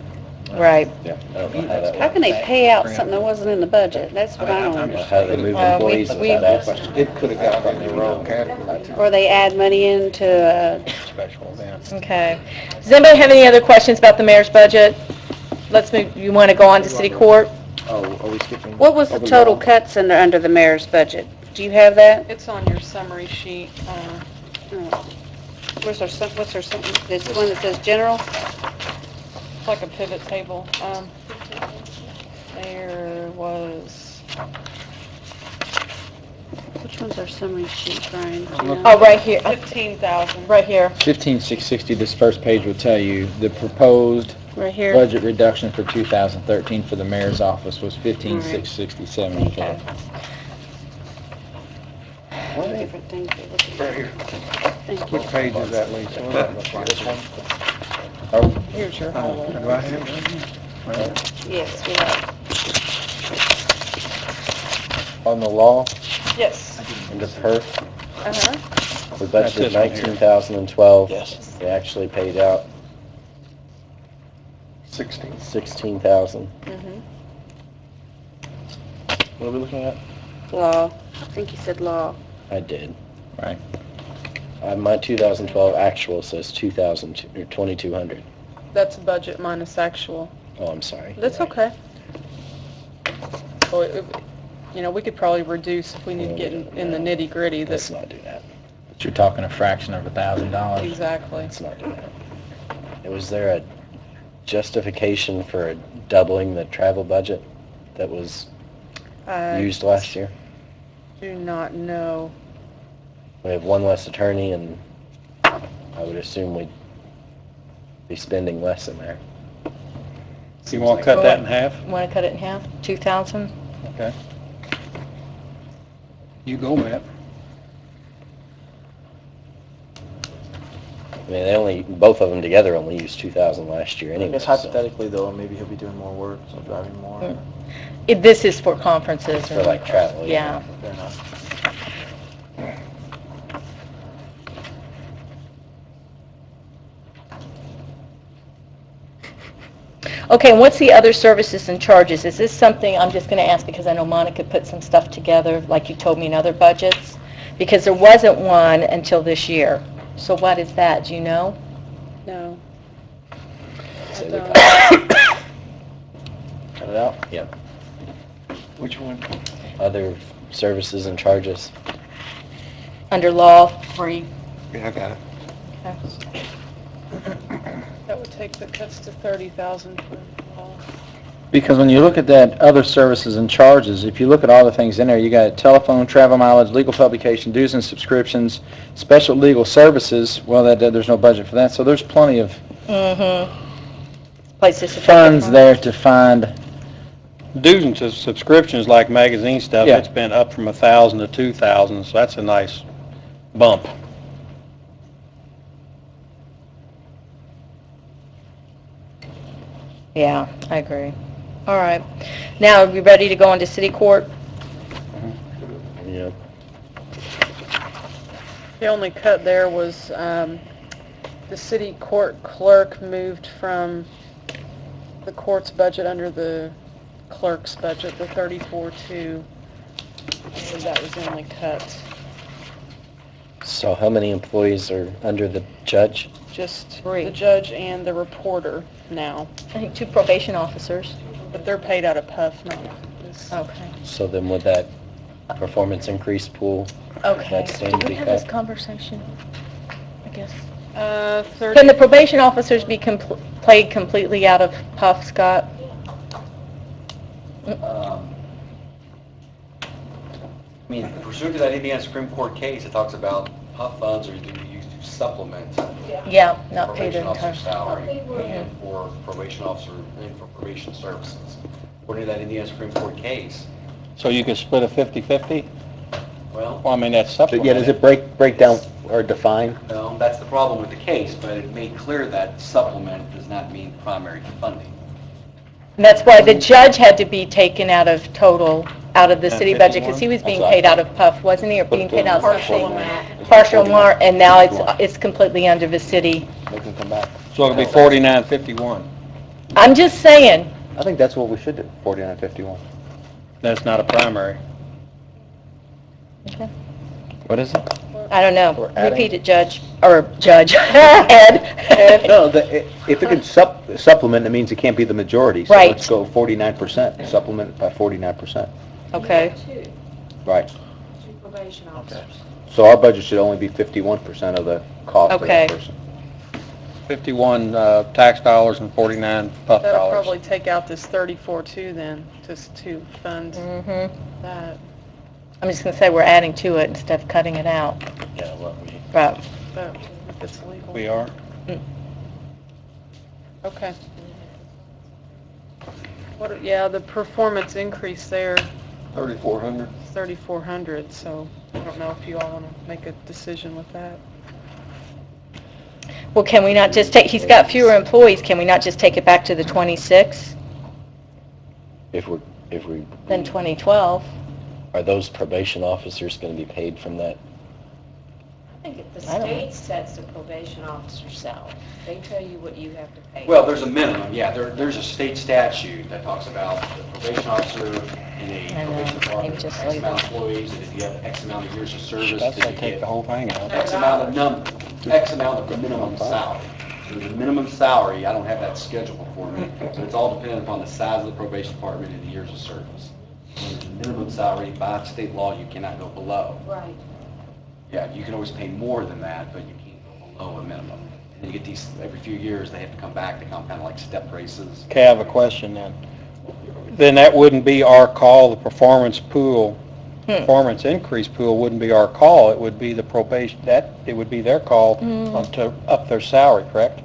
Right. Yeah, I don't know how that How works. can they pay out something that wasn't in the budget? That's what I don't I don't know understand. how they move Well, employees we- without asking. It could have got from the wrong category. Or they add money into, Special events. Okay. Does anybody have any other questions about the mayor's budget? Let's move, you want to go on to city court? Oh, are we skipping? what was the total cuts under the mayor's budget? Do you have that? It's on your summary sheet. What's our, this one that says general? It's like a pivot table. There was, Which one's our summary sheet, Brian? Do you know? Oh, right here, 15,000. right here. 15,660, this first page will tell you, the proposed Right here? budget reduction for 2013 for the mayor's office was 15,660.74. Different things we're looking Right here. at. Thank you. What page is that, Lisa? This one? Here's your highway. Do I have it? Yes, we have. On the law, Yes. and the perf, Uh-huh. we That's budgeted it on here. 19,012. Yes. We actually paid out 16. 16,000. Mhm. What are we looking at? Law. I think you said law. I did. Right. My 2012 actual says 2,200. That's budget minus actual. Oh, I'm sorry. That's okay. Well, we could probably reduce if we need to get in the nitty-gritty. Let's not do that. But you're talking a fraction of $1,000. Exactly. Let's not do that. Was there a justification for doubling the travel budget that was used last year? Do not know. We have one less attorney, and I would assume we'd be spending less in there. You want to cut that in half? Want to cut it in half? 2,000? Okay. You go, Matt. I mean, both of them together only used 2,000 last year I anyway. guess so- hypothetically though, maybe he'll be doing more work, so driving more. This is for conferences. For like travel. Yeah. Fair enough. Okay, and what's the other services and charges? Is this something, I'm just going to ask because I know Monica put some stuff together, like you told me in other budgets? Because there wasn't one until this year. So what is that, do you know? No. So I we don't. cut it out? Yep. Which one? Other services and charges. Under law, free? Yeah, I got it. Okay. That would take the cuts to 30,000 for law. Because when you look at that other services and charges, if you look at all the things in there, you got telephone, travel mileage, legal publication, dues and subscriptions, special legal services, well, there's no budget for that, so there's plenty of Places to take it funds from. there to find. Dues and subscriptions like magazine stuff, Yeah. it's been up from 1,000 to 2,000, so that's a nice bump. Yeah, I agree. All right. Now, are we ready to go into city court? Yep. The only cut there was the city court clerk moved from the court's budget under the clerk's budget, the 34.2. I believe that was the only cut. So how many employees are under the judge? Just Three. the judge and the reporter now, I think 2 probation officers. but they're paid out of PUF, not this. Okay. So then would that performance increase pool, Okay. That's going Did to we be have this cut. conversation? I guess. 30. Can the probation officers be paid completely out of PUF, Scott? I mean, pursuant to that Indiana Supreme Court case, it talks about PUF funds are to be used to supplement Yeah, not paid probation officer entirely. salary and for probation officer and for probation services. According to that Indiana Supreme Court case, So you could split a 50/50? well, Well, I mean, that's So, supplemental. yeah, does it break down or define? no, that's the problem with the case, but it made clear that supplement does not mean primary funding. And that's why the judge had to be taken out of the city budget, because he was being paid out of PUF, wasn't he, or being paid out of Partial something? amount. Partial amount, and now it's completely under the city. They can come back. So it'll be 49.51. I'm just saying, I think that's what we should do, 49.51. That's not a primary. What is it? I don't know, We're adding- repeat it, Judge, Ed. No, if it can supplement, it means it can't be the majority. So Right. let's go 49%, supplement by 49%. Okay, Right. Two probation officers. So our budget should only be 51% of the cost of Okay. that person. 51 tax dollars and 49 PUF That'll dollars. probably take out this 34.2 then, just to fund mhm. that. I'm just gonna say we're adding to it instead of cutting it out. Yeah, what we, But, But if it's legal. We are? Okay. Yeah, the performance increase there, 3,400. 3,400, so I don't know if you all want to make a decision with that. well, can we not just take, he's got fewer employees, can we not just take it back to the 26 if we, than 2012? are those probation officers going to be paid from that? I think if the I don't know. state sets the probation officer's salary, they tell you what you have to pay. Well, there's a minimum, yeah, there's a state statute that talks about the probation officer in a I know, probation maybe department, just X leave amount it. of employees, and if you have X amount of years of service, That's then like you take get the whole thing out. X amount of minimum salary. So there's a minimum salary, I don't have that schedule before me, so it's all dependent upon the size of the probation department and the years of service. So there's a minimum salary, by state law, you cannot go below. Right. Yeah, you can always pay more than that, but you can't go below a minimum. And then you get these, every few years, they have to come back, they come kind of like step raises. Okay, I have a question then. Then that wouldn't be our call, the performance pool performance increase pool wouldn't be our call, it would be the probation, it would be their call to up their salary, correct?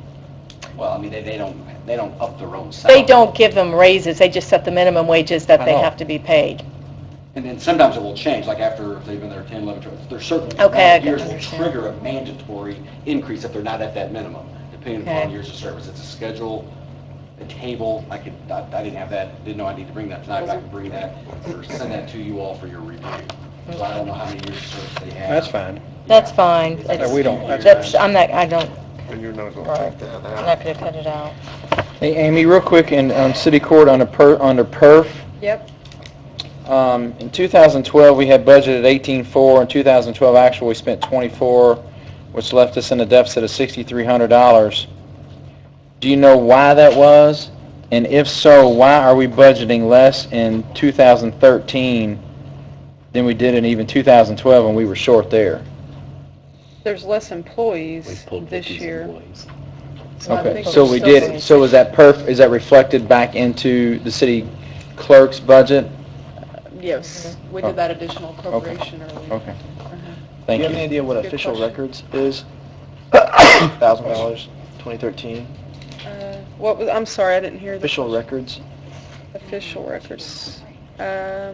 Well, I mean, they don't up their own salary. They don't give them raises, they just set the minimum wages that they I know. have to be paid. And then sometimes it will change, like after, if they've been there 10, 11, 12, there's certain Okay, I amount of years can will understand. trigger a mandatory increase if they're not at that minimum, depending Okay. upon years of service. It's a schedule, a table, I didn't have that, didn't know I need to bring that tonight, but I can bring that, or send that to you all for your review. So I don't know how many years of service they have. That's fine. That's fine. We don't, That's, I don't, And you're not Right. gonna take that I'm out. not gonna cut it out. Hey, Amy, real quick, on city court under perf, Yep. in 2012, we had budgeted 18.4, in 2012 actual, we spent 24, which left us in a deficit of $6,300. Do you know why that was? And if so, why are we budgeting less in 2013 than we did in even 2012 when we were short there? There's less We employees pulled this Vicky's year. employees. So I Okay, think so we're we still did, so is that reflected back into the city clerk's budget? Yes, we did that additional appropriation earlier. Okay, Uh-huh. thank Do you have any you. idea what Good official question. records is? $1,000, 2013. What was, I'm sorry, I didn't hear the Official records. official records.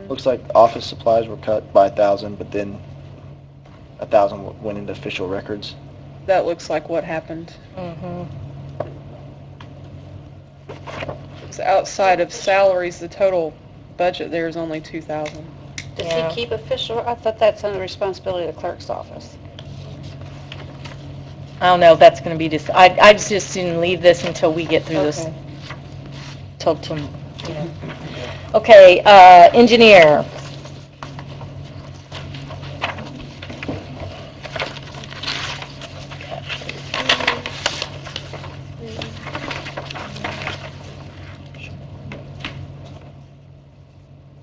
Looks like office supplies were cut by 1,000, but then 1,000 went into official records. That looks like what happened. Mm-hmm. So outside of salaries, the total budget there is only 2,000. Does Yeah. he keep official, I thought that's under the responsibility of the clerk's office. I don't know if that's gonna be just, I just didn't leave this until we get through this, Okay. till, you know. Okay, engineer.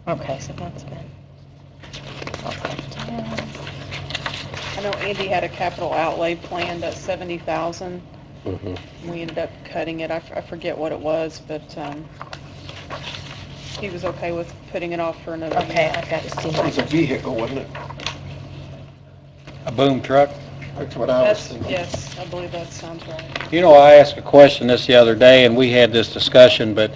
Okay, so that's been. I know Andy had a capital outlay planned at 70,000. Mhm. We ended up cutting it. I forget what it was, but he was okay with putting it off for another year. Okay, I've got to see It was a my, vehicle, wasn't it? A boom truck? That's what I was That's, thinking. yes, I believe that sounds right. You know, I asked a question this the other day, and we had this discussion, but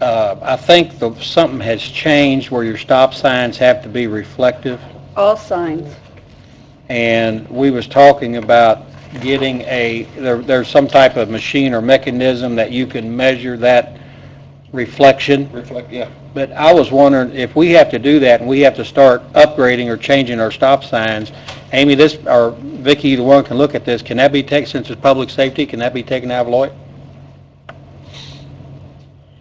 I think something has changed where your stop signs have to be reflective. All signs. And we was talking about getting there's some type of machine or mechanism that you can measure that reflection. Reflect, yeah. But I was wondering, if we have to do that and we have to start upgrading or changing our stop signs, Amy, or Vicki, either one can look at this, can that be taken, since it's public safety, can that be taken out of Lloyd?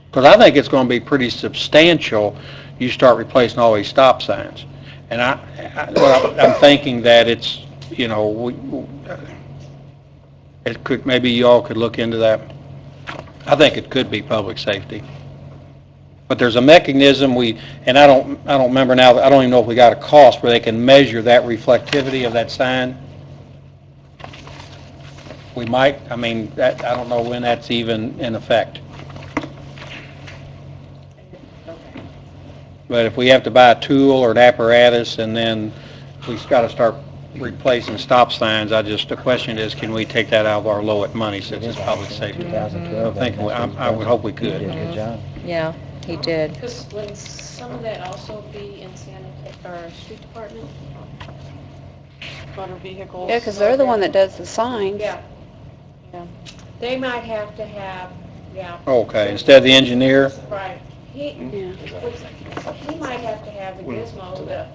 Because I think it's going to be pretty substantial, you start replacing all these stop signs. And I'm thinking that it's, you know, it could, maybe y'all could look into that. I think it could be public safety. But there's a mechanism and I don't remember now, I don't even know if we got a cost where they can measure that reflectivity of that sign. We might, I mean, I don't know when that's even in effect. But if we have to buy a tool or an apparatus and then we've got to start replacing stop signs, the question is, can we take that out of our Lowett money since it's public safety? 2012. I would hope we could. Good job. yeah, he did. Because would some of that also be in or street department? Motor vehicles. Yeah, because they're the one that does the signs. Yeah. Yeah. They might have to have, yeah. Okay, instead of the engineer? Right. He Yeah. might have to have the gizmo,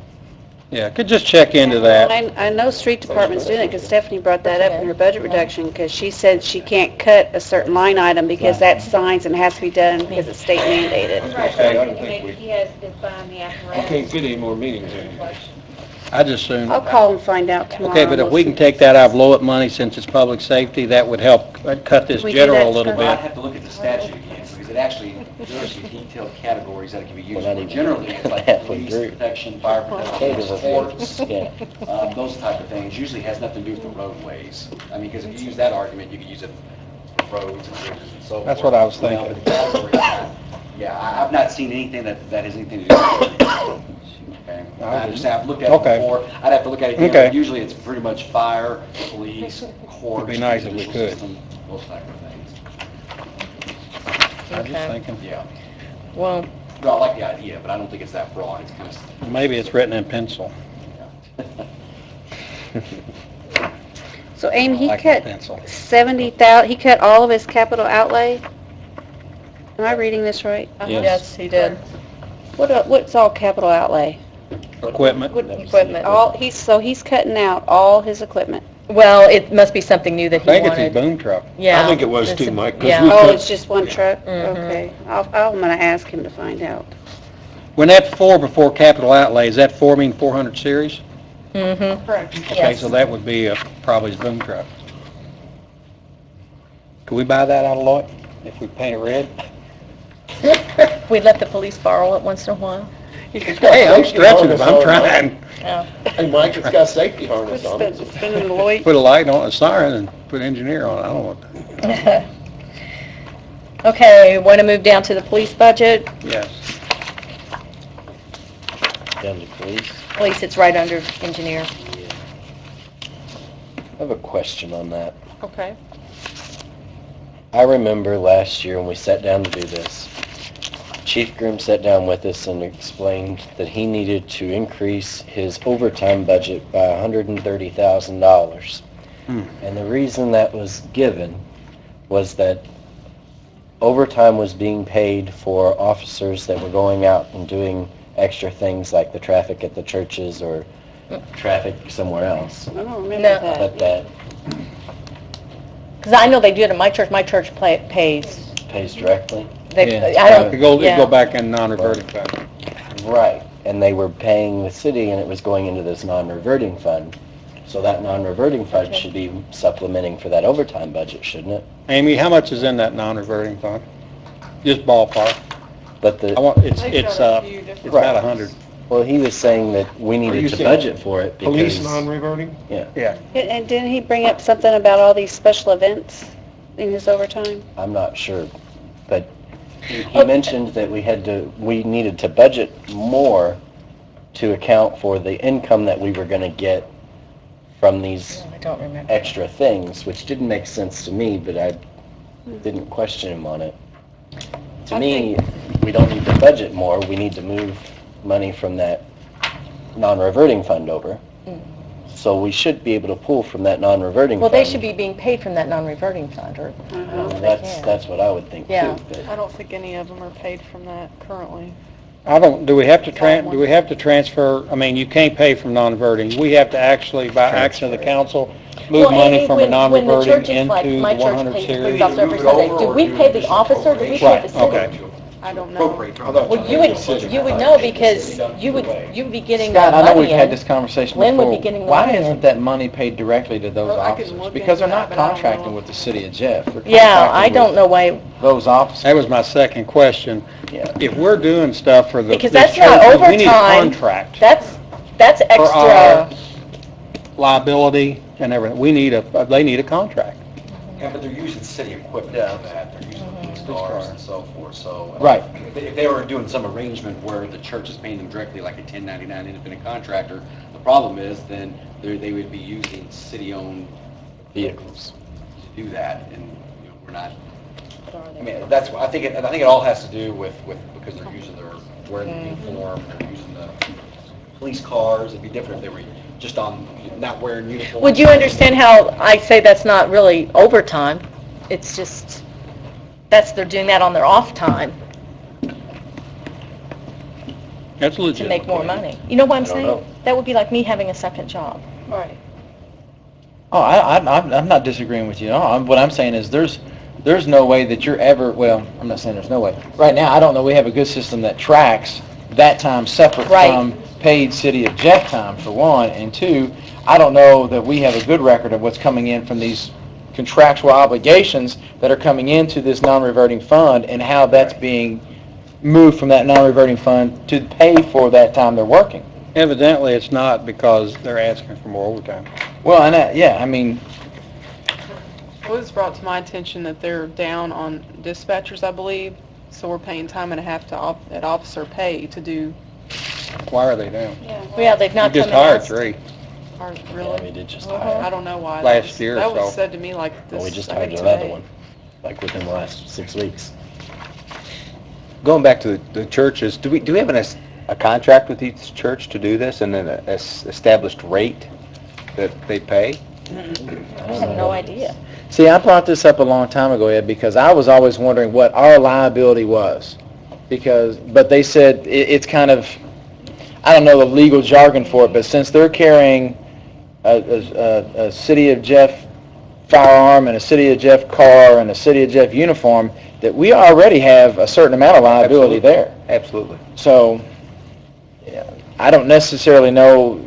Yeah, could just check into that. I know street department's doing it, because Stephanie brought that up in her budget reduction, because she said she can't cut a certain line item because that's signs and it has to be done because it's state mandated. Right, Okay, I so don't think we- he has to find the I apparatus. can't fit any more meetings in. I just assume. I'll call and find out tomorrow. Okay, but if we can take that out of Lowett money since it's public safety, that would help cut this We do general that, a little Scott? Well, I'd bit. have to look at the statute again, because it actually, there are some detailed categories that it can be used We're not for. even Generally, it's like halfway police through. protection, fire Okay, protection, does it- sports, Yeah. those type of things. Usually has nothing to do with the roadways. I mean, because if you use that argument, you could use it for roads and bridges and so forth. That's what I was You know, thinking. but the category is not- Yeah, I've not seen anything that has anything to do with it. Okay? I I just have looked at it Okay. before. I'd have to look at it again. Okay. Usually it's pretty much fire, police, court. It'd be nice if we judicial could. system, those type of things. I was just Okay. thinking, Yeah. Well, No, I like the idea, but I don't think it's that broad. It's kind of. maybe it's written in pencil. So Amy, he Like my cut pencil. 70,000, he cut all of his capital outlay? Am I reading this right? Yes, he did. What's all capital outlay? Equipment. Equipment. So he's cutting out all his equipment? Well, it must be something new that I he think it's his wanted. boom truck. Yeah. I think it was too, Mike, 'cause Yeah. we Oh, cut- it's just one truck? Mhm. Okay. I'm gonna ask him to find out. When that 4 before capital outlay, is that 4 mean 400 series? Mm-hmm. Correct. Okay, Yes. so that would be probably his boom truck. Could we buy that out of Lloyd if we paint it red? We let the police borrow it once in a while. Hey, I'm stretching it, I'm trying. Yeah. Hey, Mike, it's got safety harness on it. Spending the Lloyd. Put a light on, a siren, and put engineer on it, I don't want that. Okay, want to move down to the police budget? Yes. Down to police. Police, it's right under engineer. I have a question on that. Okay. I remember last year when we sat down to do this, Chief Grimm sat down with us and explained that he needed to increase his overtime budget by $130,000. And the reason that was given was that overtime was being paid for officers that were going out and doing extra things like the traffic at the churches or traffic somewhere else. I don't remember No. that. But that Because I know they do it at my church. My church pays. pays directly. They, Yeah. I don't, It go yeah. back in non-reverting fund. Right, and they were paying the city and it was going into this non-reverting fund. So that non-reverting fund should be supplementing for that overtime budget, shouldn't it? Amy, how much is in that non-reverting fund? Just ballpark. But the, I want, it's They've got a few it's different- about 100. well, he was saying that we you needed to saying budget for it Police because, non-reverting? Yeah. And didn't he bring up something about all these special events in his overtime? I'm not sure, but he mentioned that we needed to budget more to account for the income that we were gonna get from these I don't remember. extra things, which didn't make sense to me, but I didn't question him on it. To me, we don't need to budget more, we need to move money from that non-reverting fund over. So we should be able to pull from that non-reverting Well, fund. they should be being paid from that non-reverting fund, or, That's what I would think too. Yeah. but- I don't think any of them are paid from that currently. Do we have to transfer, I mean, you can't pay from non-reverting. We have to actually, by action of the council, move Well, money Amy, from a when the non-reverting churches, like into my the church 100 pays the series. police officer every Move it Sunday, over, do or we do pay the just officer, or do we pay Right, the city? okay. I don't know. Appropriate. Well, you would know because you would be getting Scott, that I know money we've had in. this conversation Lynn would before. be getting the Why money. isn't that money paid directly to those Well, I can officers? look Because they're into not that, but I don't contracting know. with the city of Jeff. They're Yeah, I contracting don't with know why, those officers. That was my second question. Yeah. If we're doing stuff for the Because the that's not churches, we need a overtime. contract that's for our extra. liability and everything. They need a contract. Yeah, but they're using city equipment for that. They're using police cars and so forth, so. Right. If they were doing some arrangement where the church is paying them directly like a 1099 independent contractor, the problem is then they would be using city-owned Vehicles. to do that, and, we're not, I mean, that's, I think it all has to do with, because they're using wearing the uniform, they're using the police cars, it'd be different if they were just not wearing uniform. Would you understand how I say that's not really overtime? It's just, they're doing that on their off time That's to legit. make more money. You know what I'm I don't saying? know. That would be like me having a second job. Right. Oh, I'm not disagreeing with you at all. What I'm saying is there's no way that you're ever, well, I'm not saying there's no way. Right now, I don't know we have a good system that tracks that time separate Right. from paid City of Jeff time, for one, and two, I don't know that we have a good record of what's coming in from these contractual obligations that are coming into this non-reverting fund and how that's being moved from that non-reverting fund to pay for that time they're working. Evidently, it's not because they're asking for more overtime. Well, and yeah, I mean, It was brought to my attention that they're down on dispatchers, I believe, so we're paying time and a half at officer pay to do Why are they down? Yeah, they've You not just come and hired asked. 3 Or Yeah, really? we did just Uh-huh. hire. I don't know why. Last year or That was so. said to me like this. Well, we just I hired think another today. one, like within the last 6 weeks. Going back to the churches, do we have a contract with each church to do this and then a established rate that they pay? I have no idea. See, I brought this up a long time ago, Ed, because I was always wondering what our liability was. But they said it's kind of, I don't know the legal jargon for it, but since they're carrying a City of Jeff firearm and a City of Jeff car and a City of Jeff uniform, that we already have a certain amount of liability there. Absolutely. So, yeah, I don't necessarily know,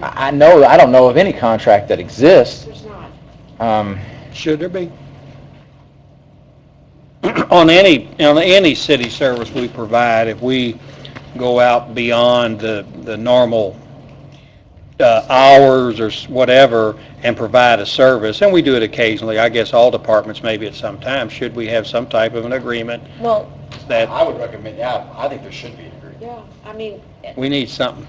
I don't know of any contract that exists. There's not. Should there be? On any city service we provide, if we go out beyond the normal hours or whatever and provide a service, and we do it occasionally, I guess all departments maybe at some time, should we have some type of an agreement Well, that I would recommend, yeah, I think there should be an agreement. Yeah, I mean, we need something?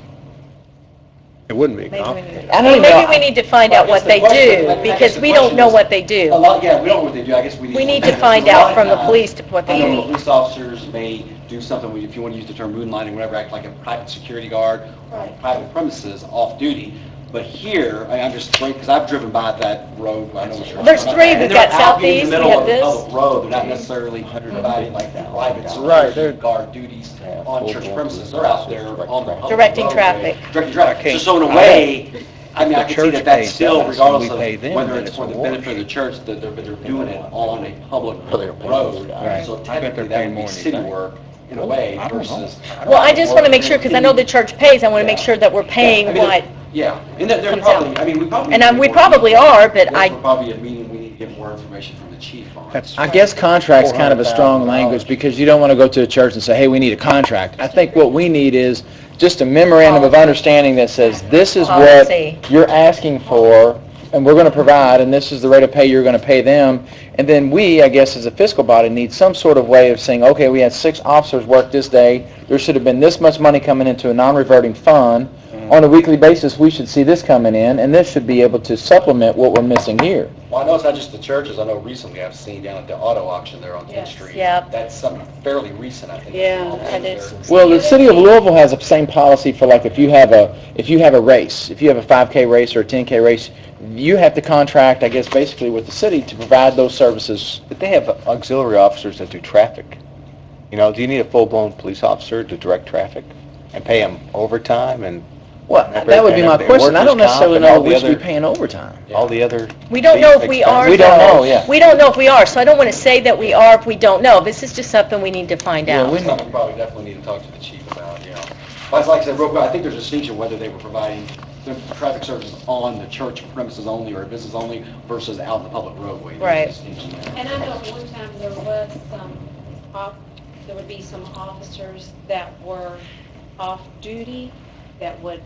It wouldn't be maybe we complicated. need, I don't maybe know. we need to find out what they do, because we don't know what they do. A lot, yeah, we don't know what they do, I guess we need. We need to find out from the police what I they know do. police officers may do something, if you want to use the term moonlighting, whatever, act like a private security guard on private premises, off-duty. But here, I'm just, because I've driven by that road, I know what you're. There's 3, And we've they're got out in Southeast, the we middle have of the this. public road, they're not necessarily providing like private security guard duties on church premises, they're out there on the public Directing roadway, traffic. Directing traffic, so in a way, I mean, I can see that that's still, regardless of whether it's for the benefit of the church, that they're doing it on a public road. Right. So technically, that would be city work in a way versus. Well, I just want to make sure, because I know the church pays, I want to make sure that we're paying I mean, what, Yeah, and they're comes probably, out. I mean, we probably. and need we more- probably are, but We're I, probably a meeting, we need to get more information from the chief on. I guess contract's kind of a strong language, because you don't want to go to a church and say, hey, we need a contract. I think what we need is just a memorandum of understanding that says, this is what Policy. you're asking for, and we're going to provide, and this is the rate of pay you're going to pay them. And then we, I guess, as a fiscal body, need some sort of way of saying, okay, we had 6 officers work this day, there should have been this much money coming into a non-reverting fund. On a weekly basis, we should see this coming in, and this should be able to supplement what we're missing here. Well, I know it's not just the churches, I know recently I've seen down at the auto auction there on 10th Yes. Street. Yeah. That's something fairly recent, I think. Yeah, that is. Well, the city of Louisville has the same policy for like if you have a race, if you have a 5K race or a 10K race, you have to contract, I guess, basically with the city to provide those services. But they have auxiliary officers that do traffic. You know, do you need a full-blown police officer to direct traffic and pay them overtime and Well, that would be my question. I don't necessarily know we should be other- paying overtime. all the other? we don't know if we are, We don't though. know, yeah. We don't know if we are, so I don't want to say that we are if we don't know. This is just something we need to find Yeah, out. we- That's something we probably definitely need to talk to the chief about, you know. But like I said, real quick, I think there's a distinction whether they were providing the traffic services on the church premises only or business only versus out in the public roadway. There's a Right. distinction there. and I know at one time there was there would be some officers that were off-duty that would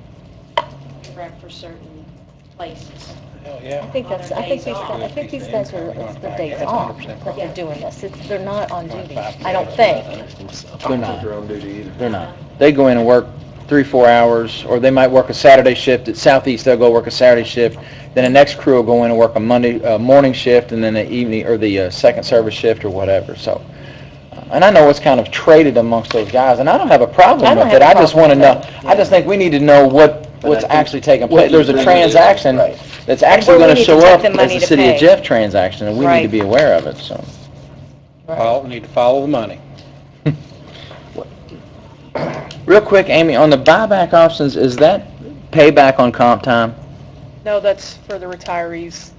direct for certain places. I think that's, I think these guys are, it's their days off that they're doing this. They're not on duty, I don't think. They're not. They're not. They go in and work 3-4 hours, or they might work a Saturday shift at Southeast, they'll go work a Saturday shift, then the next crew will go in and work a Monday, morning shift, and then the evening, or the second service shift or whatever, so. And I know it's kind of traded amongst those guys, and I don't have a I problem don't with have it, a I just problem want to with know, that. I just think we need to know what's actually taking place. There's a transaction Right. that's actually where we going to need to show take up the money as to a City of pay. Jeff transaction, and we need to Right. be aware of it, so. Well, we need to follow the money. Real quick, Amy, on the buyback options, is that payback on comp time? No, that's for the retirees.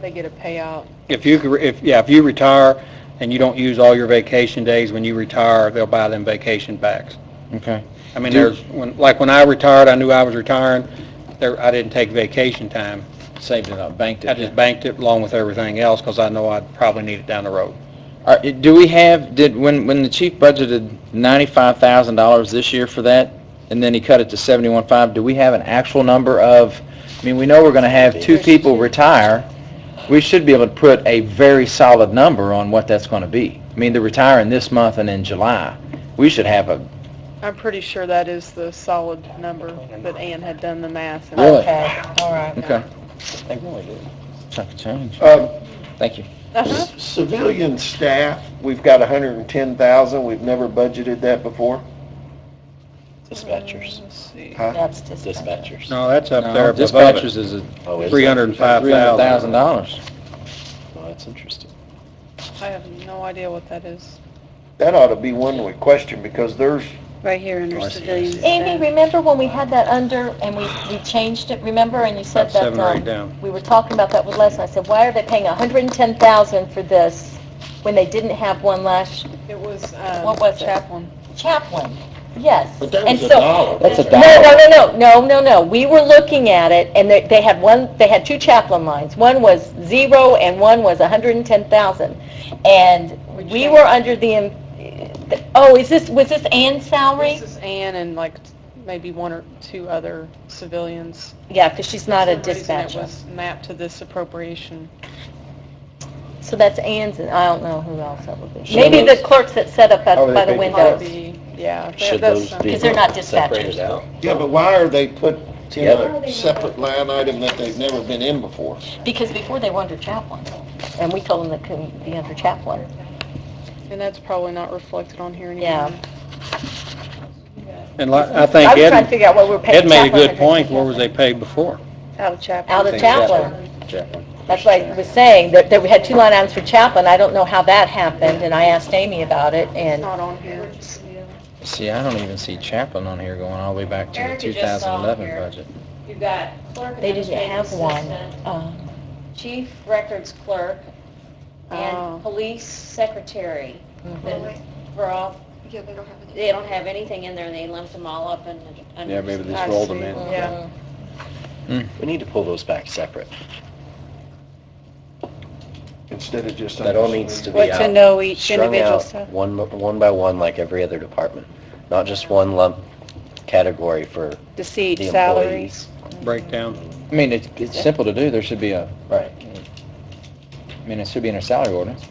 They get a payout. If you retire and you don't use all your vacation days when you retire, they'll buy them vacation backs. Okay. I mean, when I retired, I knew I was retiring, I didn't take vacation time. Saved it up, banked it. I just banked it along with everything else because I know I'd probably need it down the road. Do we have, when the chief budgeted $95,000 this year for that, and then he cut it to 71.5, do we have an actual number of, I mean, we know we're going to have 2 people retire, we should be able to put a very solid number on what that's going to be. I mean, they're retiring this month and in July. We should have I'm pretty sure that is the solid number that Ann had done the math. and- Really? Okay, all right. Okay. They really do. Chunk of change. Thank you. Uh-huh. Civilian staff, we've got 110,000, we've never budgeted that before. Dispatchers. Let's see. Huh? That's just. Dispatchers. No, that's up No, there above dispatchers it. is Oh, is it? $305,000. $300,000. Oh, that's interesting. I have no idea what that is. That ought to be one we question, because there's, Right here under civilians. Amy, remember when we had that under, and we changed it, remember, and you said About that, 7 or 8 down. we were talking about that with Les, and I said, why are they paying $110,000 for this when they didn't have one last It was, What was it? Chaplain. chaplain? Yes. but that And was a so- dollar. That's a No. We were looking at it, and they had two chaplain lines. One was 0 and one was 110,000. And we were under the, was this Ann's salary? This is Ann and like maybe 1 or 2 other civilians. Yeah, because she's not a For some reason dispatcher. It was mapped to this appropriation. So that's Ann's, and I don't know who else that would be. Should Maybe the those- clerks that set up Oh, by the they pay Might windows. be, yeah. Should that's those some- be 'Cause they're not separated dispatchers. out? Yeah, but why are they put in Together. a separate line item that they've never been in before? Because before they were under chaplain, and we told them they couldn't be under chaplain. And that's probably not reflected on here anymore. Yeah. And I I think was trying to Ed, figure out what we were paying Ed made a chaplain good point, where was under they paid before? Out of chaplain. Out of chaplain. Chaplain. That's why I was saying, that we had 2 line items for chaplain. I don't know how that happened, and I asked Amy about it, It's and not on here. See, I don't even see chaplain on here going all the way back to the Erica just saw 2011 here. budget. You've got clerk they didn't administrative have one. assistant, chief records clerk, Oh. and police secretary. Mhm. For all, they don't have anything in there, and they lumped them all up under. Yeah, maybe they I just rolled them see. in. Yeah. We need to pull those back separate. Instead of just. That all needs to be What to out. know each Strung individual out stuff. one by one, like every other department. Not just one lump category for To see each the salary. employees. Breakdown. I mean, it's simple to do. There should be Right. it should be in our salary ordinance.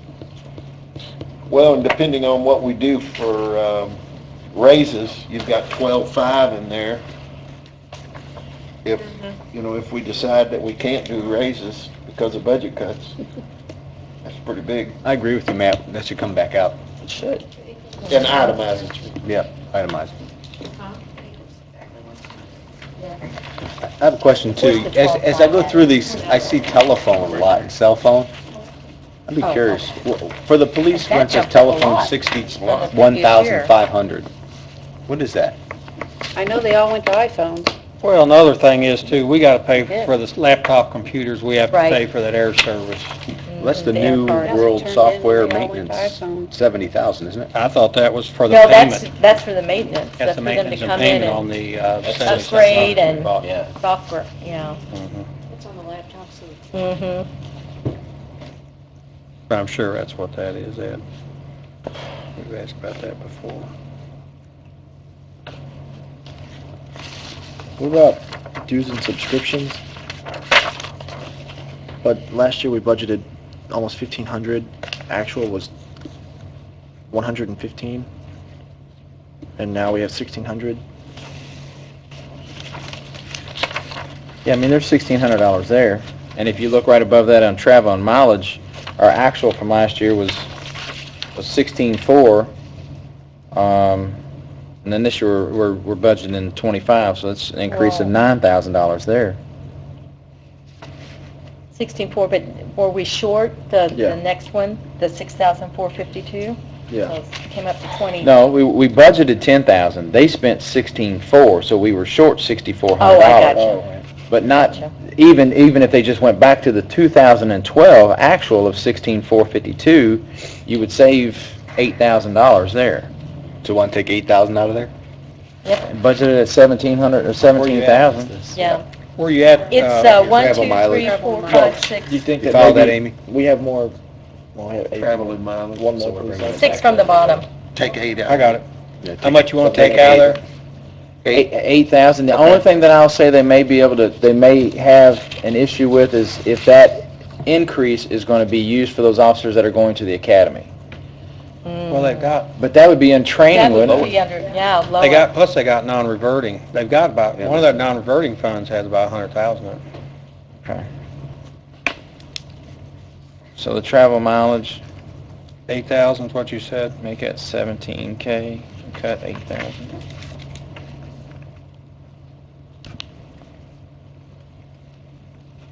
Well, and depending on what we do for raises, you've got 12.5 in there. If, if we decide that we can't do raises because of budget cuts, that's pretty big. I agree with you, Matt. That should come back out. It should. And itemize it. Yeah, itemize. I have a question too. Where's the As I go through these, I see telephone a lot and cell phone. I'd be curious. For the police, for That instance, jumped up a telephone lot. 61,500. What is that? I know they all went to iPhones. Well, another thing is too, we gotta pay for the laptop computers, we have to Right. pay for that air service. Well, that's the The air new card. world Turned in, software they all went to maintenance, iPhones. 70,000, isn't it? I thought that was for the No, payment. that's for the maintenance. That's the for them maintenance to and come in payment on and the, upgrade and Yeah. software, yeah. It's on the laptop, so. Mm-hmm. But I'm sure that's what that is, Ed. We've asked about that before. What about dues and subscriptions? But last year we budgeted almost 1,500. Actual was 115. And now we have 1,600. Yeah, I mean, there's $1,600 there. And if you look right above that on travel and mileage, our actual from last year was 16.4. And then this year we're budgeting in 25, so that's an increase of $9,000 there. 16.4, but were we short the Yeah. next one, the 6,452? Yeah. So it came up to 20. No, we budgeted 10,000. They spent 16.4, so we were short $6,400. Oh, I got you. But not, Gotcha. even if they just went back to the 2012 actual of 16,452, you would save $8,000 there. So want to take 8,000 out of there? Yep, And budgeted at 1,700 or 17,000. yeah. Where you at? It's 1, travel 2, mileage. 3, 4, 5, 6. Do you think You that follow that, maybe Amy? We have more, well, we have 8. Travel and mileage. One So more, we're please. bringing it 6 back from the bottom. Take 8 out. I got it. Yeah, How much you wanna so take out of there? 8,000. The only thing that I'll say they may have an issue with is if that increase is going to be used for those officers that are going to the academy. Well, they've got, But that would be in training, That would wouldn't be it? under, yeah, lower. they got, plus they got non-reverting. They've got about, one of their non-reverting funds has about 100,000 in it. Okay. So the travel mileage, 8,000 is what you said? make it 17K, cut 8,000.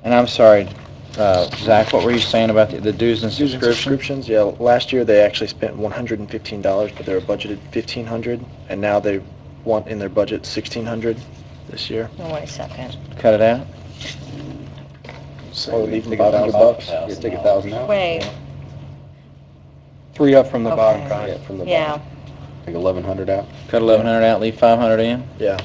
And I'm sorry, Zach, what were you saying about the dues and Dues and subscriptions? subscriptions, yeah, last year they actually spent $115, but they were budgeted $1,500, and now they want in their budget $1,600 this year. Oh, wait a second. Cut it out? So leave them Take $500. Yeah, take 1,000 out. Wait, 3 up from the bottom, Okay. Connie. Yeah, from the yeah. bottom. Take 1,100 out. Cut 1,100 out, leave 500 in? Yeah.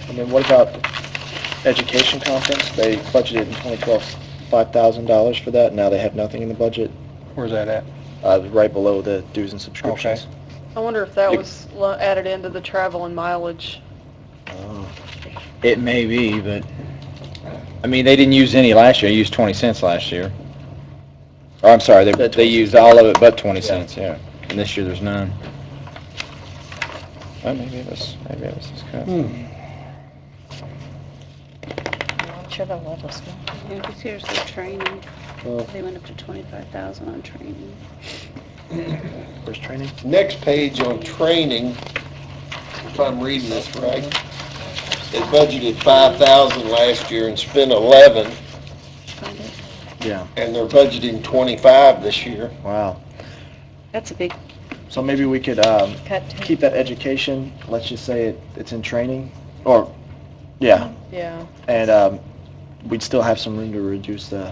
And then what about education conference? They budgeted in 2012 $5,000 for that. Now they have nothing in the budget, Where's that at? right below the dues and subscriptions. I wonder if that was added into the travel and mileage. Oh. It may be, but, I mean, they didn't use any last year, they used 20 cents last year. Oh, I'm sorry, That they 20 used all of it but 20 cents, yeah. And this year there's none. Well, maybe it was this cut. I'm sure the level's small. Yeah, because here's the training. Well- They went up to 25,000 on training. Where's training? Next page on training, if I'm reading this right, they budgeted 5,000 last year and spent 11, Find it. Yeah. and they're budgeting 25 this year. Wow. That's a big, So maybe we could Cut 10. keep that education, let's just say it's in training, or, yeah, Yeah. and we'd still have some room to reduce the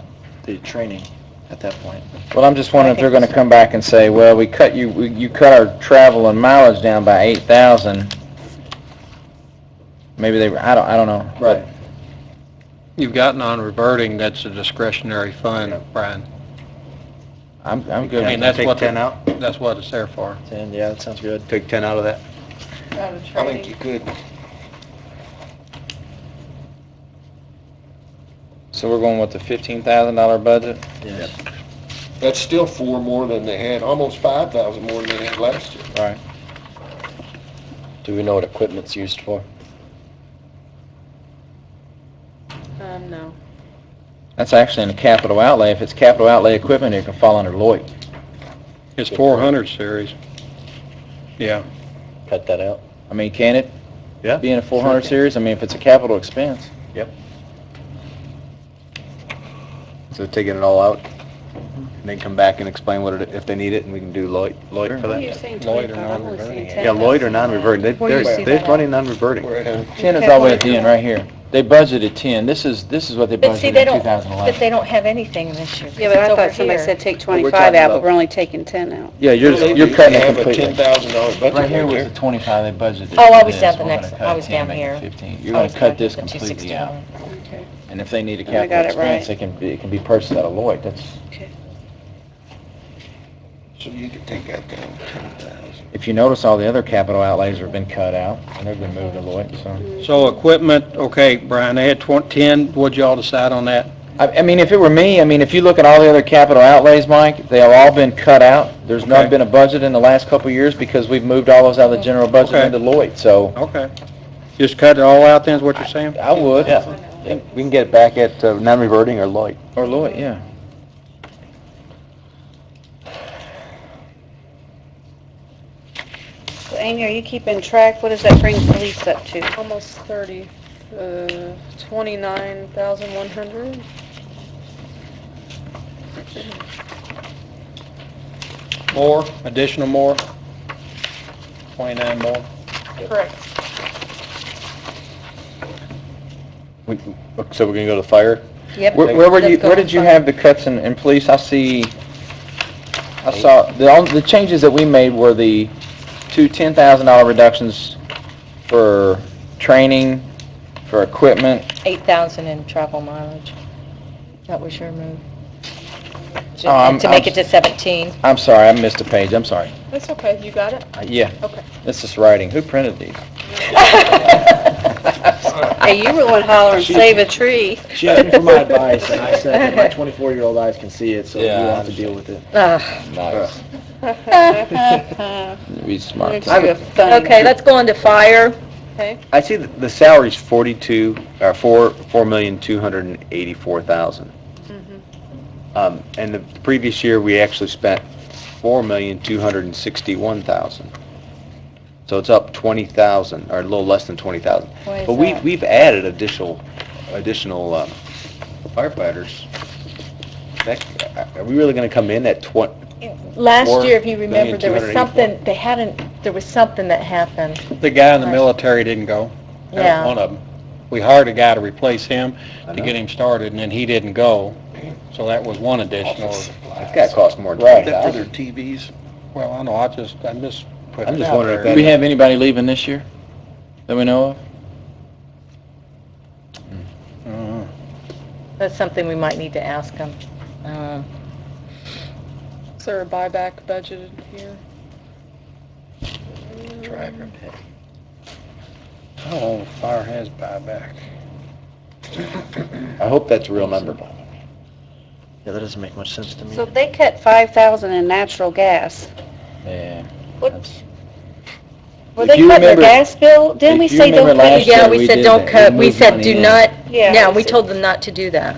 training at that point. Well, I'm just wondering if they're gonna come back and say, well, you cut our travel and mileage down by 8,000. Maybe I don't know. Right. You've got non-reverting, that's a discretionary fund, Brian. I'm good. I mean, that's Take what, 10 out? that's what it's there for. And, yeah, that sounds good. Take 10 out of that. Out of I training. think you could. So we're going with the $15,000 budget? Yes. That's still 4 more than they had, almost 5,000 more than they had last year. Right. Do we know what equipment's used for? No. That's actually in the capital outlay. If it's capital outlay equipment, it can fall under Lloyd. It's 400 series. Yeah. Cut that out? I mean, can it Yeah. be in a 400 series? I mean, if it's a capital expense. So taking it all out, and then come back and explain what it, if they need it, and we can do Lloyd for you're that. saying Lloyd or 25, I'm only non-reverting, saying yeah. 10,000. Yeah, Lloyd or non-reverting, Where do you see they're that running at? non-reverting. 10 is all the way at the end, right here. They budgeted 10. This is what they But see, budgeted they in don't, 2011. but they don't have anything this year. 'cause Yeah, but I it's over thought somebody here. said take we're 25 talking out, but about- we're only taking 10 out. Yeah, you're They cutting it have a completely. $10,000 budget Right here was there. the 25 they budgeted. Oh, I for was this. down the We're next- gonna cut I was 10, down make it here. 15. You're I gonna was cut this talking about the completely out. 261. Okay. And if they need a I capital got it expense, right. it can be purchased out of Lloyd. That's, So you could take that down to 10,000. if you notice, all the other capital outlays have been cut out, and they've been moved to Lloyd, so. So equipment, okay, Brian, they had 10, what'd y'all decide on that? I mean, if it were me, I mean, if you look at all the other capital outlays, Mike, they have all been cut out. There's not Okay. been a budget in the last couple of years because we've moved all those out of the general budget Okay. into Lloyd, so Okay. Just cut it all out then, is what you're saying? I would. Yeah, we can get it back at non-reverting or Lloyd. Or Lloyd, yeah. So Amy, are you keeping track? What does that bring police up to? Almost 30, 29,100. More, additional more? 29 more? Correct. So we're gonna go to fire? Yep. Where did you have the cuts in police? I saw, the changes that we made were the two $10,000 reductions for training, for equipment. 8,000 in travel mileage. That was your move. to make it to 17. I'm sorry, I missed a page, I'm sorry. That's okay, you got it? Yeah, Okay. this is writing. Who printed these? Hey, you were the one hollering, save a tree. She asked me for my advice, and I said that my 24-year-old eyes can see it, so you Yeah, will have to deal with it. Nice. Be smart. It's a funny- Okay, let's go on to fire. Okay, I see the salary's 4,284,000. And the previous year, we actually spent 4,261,000. So it's up 20,000, or a little less than 20,000. Why is But that? we've added additional firefighters. Are we really gonna come in at Last year, if you 4,284,000? remember, there was something, there was something that happened. The guy in the military didn't go. That Yeah. was one of them. We hired a guy to replace him I to know. get him started, and then he didn't go. So that was one additional. That guy cost more than Is that for 20,000. their TVs? Well, I know, I'm just putting I'm it just out wondering if there. Do we have anybody leaving this year that we know of? That's something we might need to ask them. is there a buyback budgeted here? Driver pay. Oh, fire has buyback. I hope that's a real number. Yeah, that doesn't make much sense to me. So they cut 5,000 in natural gas. Yeah. What? That's- Were If they you cutting their remember- cut? Didn't we if you say don't remember cut? last Yeah, year, we we said did don't that. cut. We We moved said money do in. not, Yeah, yeah, we we said- told them not to do that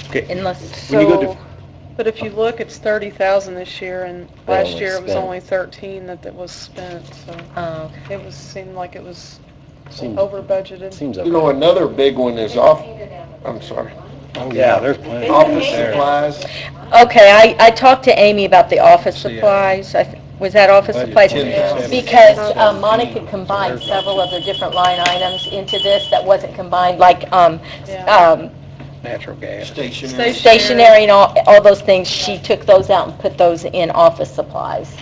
Okay. unless, When you go to- So, but if you look, it's 30,000 this year, and They last only year it was spent- only 13 that was spent, so seemed like it was Seems, over budgeted. seems You know, okay. another big one is I'm sorry, Oh, yeah, there's plenty. office there. supplies. okay, I talked to Amy about the office See, supplies. Was that office Budget supplies? 10,000. Because Monica combined several of their different line items into this that wasn't combined, like Yeah. Natural gas. Stationery. stationery and all those things. She took those out and put those in office supplies.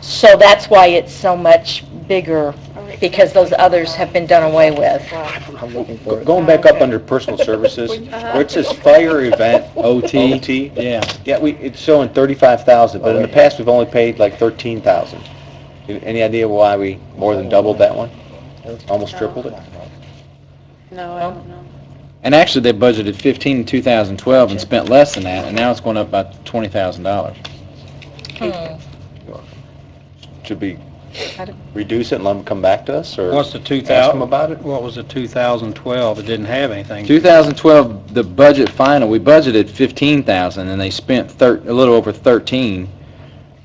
So that's why it's so much bigger, because those others have been done away with. I'm looking for it. Going back up under personal services, where it says fire event, OT. Yeah. Yeah, it's showing 35,000, but in the past, we've only paid like 13,000. Any idea why we more than doubled that one? Almost tripled it? No, I don't know. And actually, they budgeted 15 in 2012 and spent less than that, and now it's going up by $20,000. Should we reduce it and let them come back to us, or What's the ask 2000? them about it? What was the 2012? It didn't have anything. 2012, the budget final, we budgeted 15,000 and they spent a little over 13.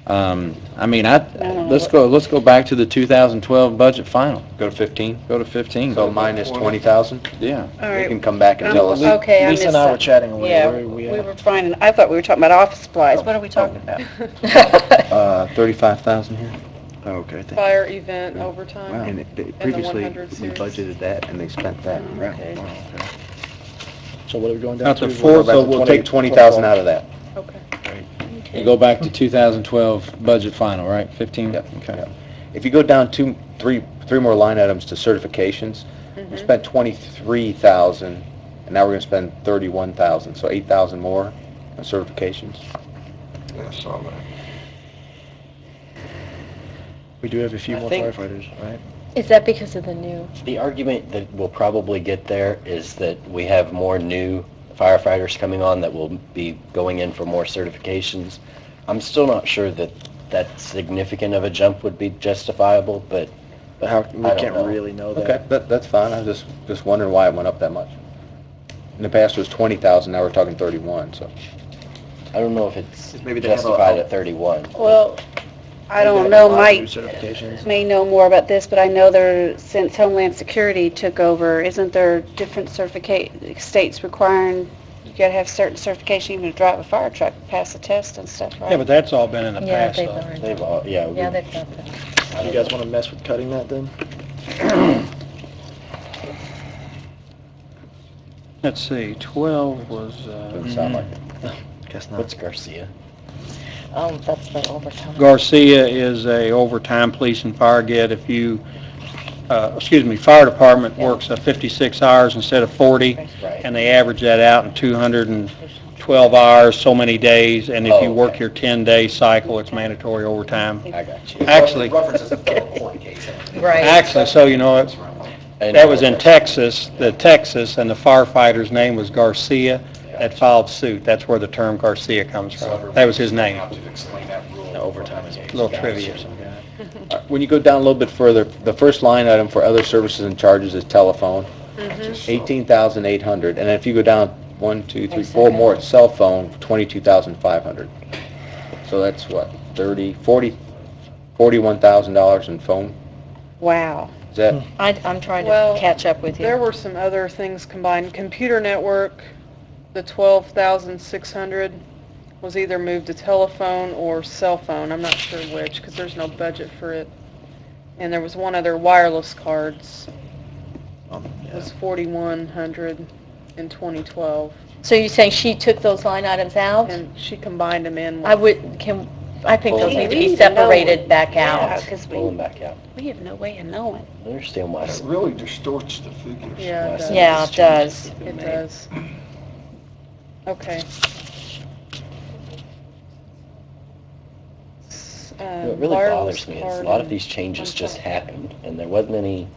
I mean, let's go back to the 2012 budget final. Go to 15? Go to 15. So minus 20,000? Yeah. All They right. can come back and tell us. Okay, I missed Lisa and I were that. chatting away. Yeah, Where we we at? were finding, I thought we were talking about office supplies. What are we talking about? 35,000 here. Oh, okay, thank you. Fire event overtime. And previously, 100 we series. budgeted that, and they spent that. Okay. So what are we going down Not to? the fourth, So we'll take 20,000 out of that. Okay. You go back to 2012 budget final, right? 15? Yep. Okay. Yep. If you go down three more line items to certifications, we spent 23,000, and now we're gonna spend 31,000, so 8,000 more on certifications. I saw that. We do have a few I more think- firefighters, right? Is that because of the new? The argument that we'll probably get there is that we have more new firefighters coming on that will be going in for more certifications. I'm still not sure that significant of a jump would be justifiable, but But how, we I don't can't know. really know that. Okay, that's fine, I was just wondering why it went up that much. In the past, it was 20,000, now we're talking 31, so. I don't know if it's Maybe they have a- justified at 31. Well, I don't Maybe know, a lot of Mike new certifications. may know more about this, but I know since Homeland Security took over, isn't there different states requiring, you gotta have certain certification even to drive a fire truck, pass the test and stuff, right? Yeah, but that's all been in the Yeah, past, they've though. already. They've all, yeah. Yeah, they've got that. You guys want to mess with cutting that then? Let's see, 12 was, Doesn't sound like it. Guess not. What's Garcia? Oh, that's the overtime. Garcia is a overtime police and fire get. If you, fire department works 56 hours instead of 40, Right. and they average that out in 220 12 hours, so many days, and if you Oh, work okay. your 10-day cycle, it's mandatory overtime. I got you. Actually, References a federal court case. Right. actually, so you know, And- that was in Texas, and the firefighter's name was Garcia, that filed suit. That's where the term Garcia comes from. That was his name. To explain that rule. Overtime is. Little trivia. When you go down a little bit further, the first line item for other services and charges is telephone, Mhm. 18,800. And if you go down 1, 2, 3, 4 more, it's cell phone, 22,500. So that's what, $41,000 in phone? Wow. Is that, I'm trying to Well, catch up with There you. were some other things combined. Computer network, the 12,600 was either moved to telephone or cell phone. I'm not sure which, because there's no budget for it. And there was one other, wireless cards, was 4,100 in 2012. So you're saying she took those line items out? And she combined them in I with, I think those need to We be need to know. separated back Yeah, out. because Pull them back out. we have no way of knowing. I understand why. It really distorts the figures. yeah, it does. Yeah, it does. It does. Okay. What really bothers me is a lot of these changes just happened, and there wasn't any,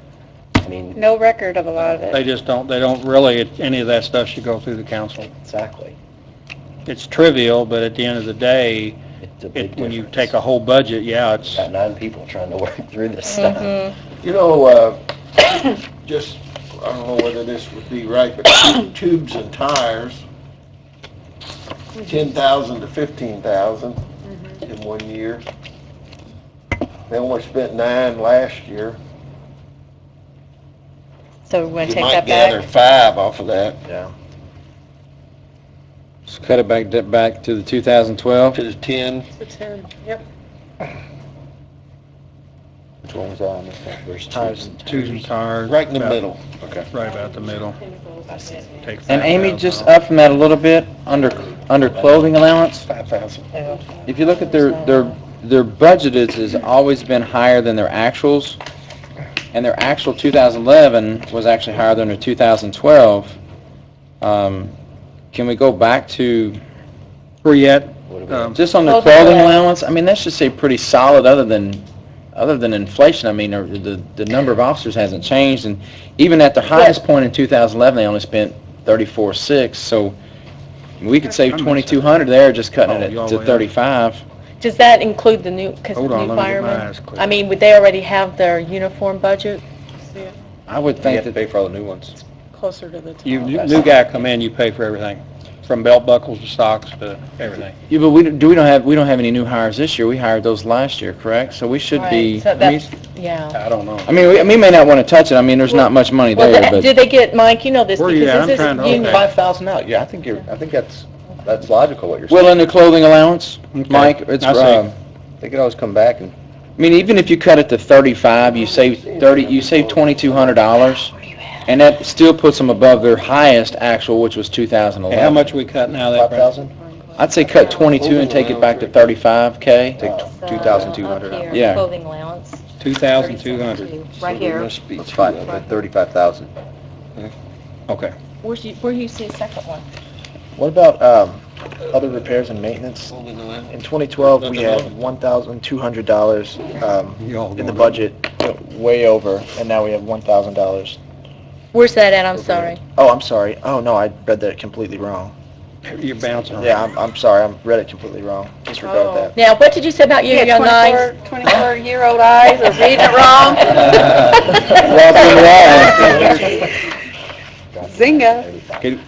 I mean, No record of a lot of They it. just don't, really, any of that stuff should go through the council. exactly. It's trivial, but at the end of the day, It's a big when you difference. take a whole budget, yeah, it's, Got 9 people trying to work through this stuff. Mm-hmm. You know, just, I don't know whether this would be right, but tubes and tires, 10,000 to 15,000 in 1 year. They only spent 9 last year. So we want You to take might that gather back? 5 off of that Yeah. just cut it back to the 2012? to the 10. The 10, yep. Which one was that? I missed that. There's Tires. twos and tires. Right in the about- middle. Right about the middle. Take And Amy, 5,000 just off. up from that a little bit, under clothing allowance, 5,000. if you look at their budget has always been higher than their actuals, and their actual 2011 was actually higher than their 2012. Can we go back to, Where you at? What about- just on the Clothing clothing allowance. allowance, I mean, that should say pretty solid other than inflation. I mean, the number of officers hasn't changed, and even at the highest point in 2011, they only spent 34.6, so we could save 2,200 there, just cutting Oh, it you all to way up. 35. Does that include the new, because Hold on, new let me get my firemen? eyes clear. I mean, would they already have their uniform budget? I would You think have to that, pay for all the new ones. Closer to the top. You, new guy come in, you pay for everything, from belt buckles to socks to everything. yeah, but we don't have any new hires this year. We hired those last year, correct? So we should be, Right, so I mean, that's, yeah. I don't know. I mean, we may not want to touch it. I mean, there's not much money Well, there, but. did they get, Mike, you know this, Where you at? because this I'm trying is to- union. okay. 5,000 out, yeah, I think that's logical what you're saying. Well, in the clothing allowance, Okay. Mike, it's, I see. They could always come back and, I mean, even if you cut it to 35, you save $2,200, and that still puts them above their highest actual, which was Hey, 2011. how much we cut now that? 5,000? I'd say cut 22 and take it back to 35K. Take 2,200 Up out. here, Yeah. Clothing allowance. 2,200. Right here. Must be That's two fine, of but them. 35,000. Okay. Where you see the second one? What about other repairs and maintenance? In 2012, we had $1,200 You all in the going budget, way over, and now we have $1,000. Where's that at? I'm sorry. Oh, I'm sorry. Oh, no, I read that completely wrong. You're bouncing around. Yeah, I'm sorry, I read it completely wrong. Disregard Oh. that. Now, what did you say about you, Yeah, your nines? 24-year-old eyes are reading it wrong. Zinga. Okay,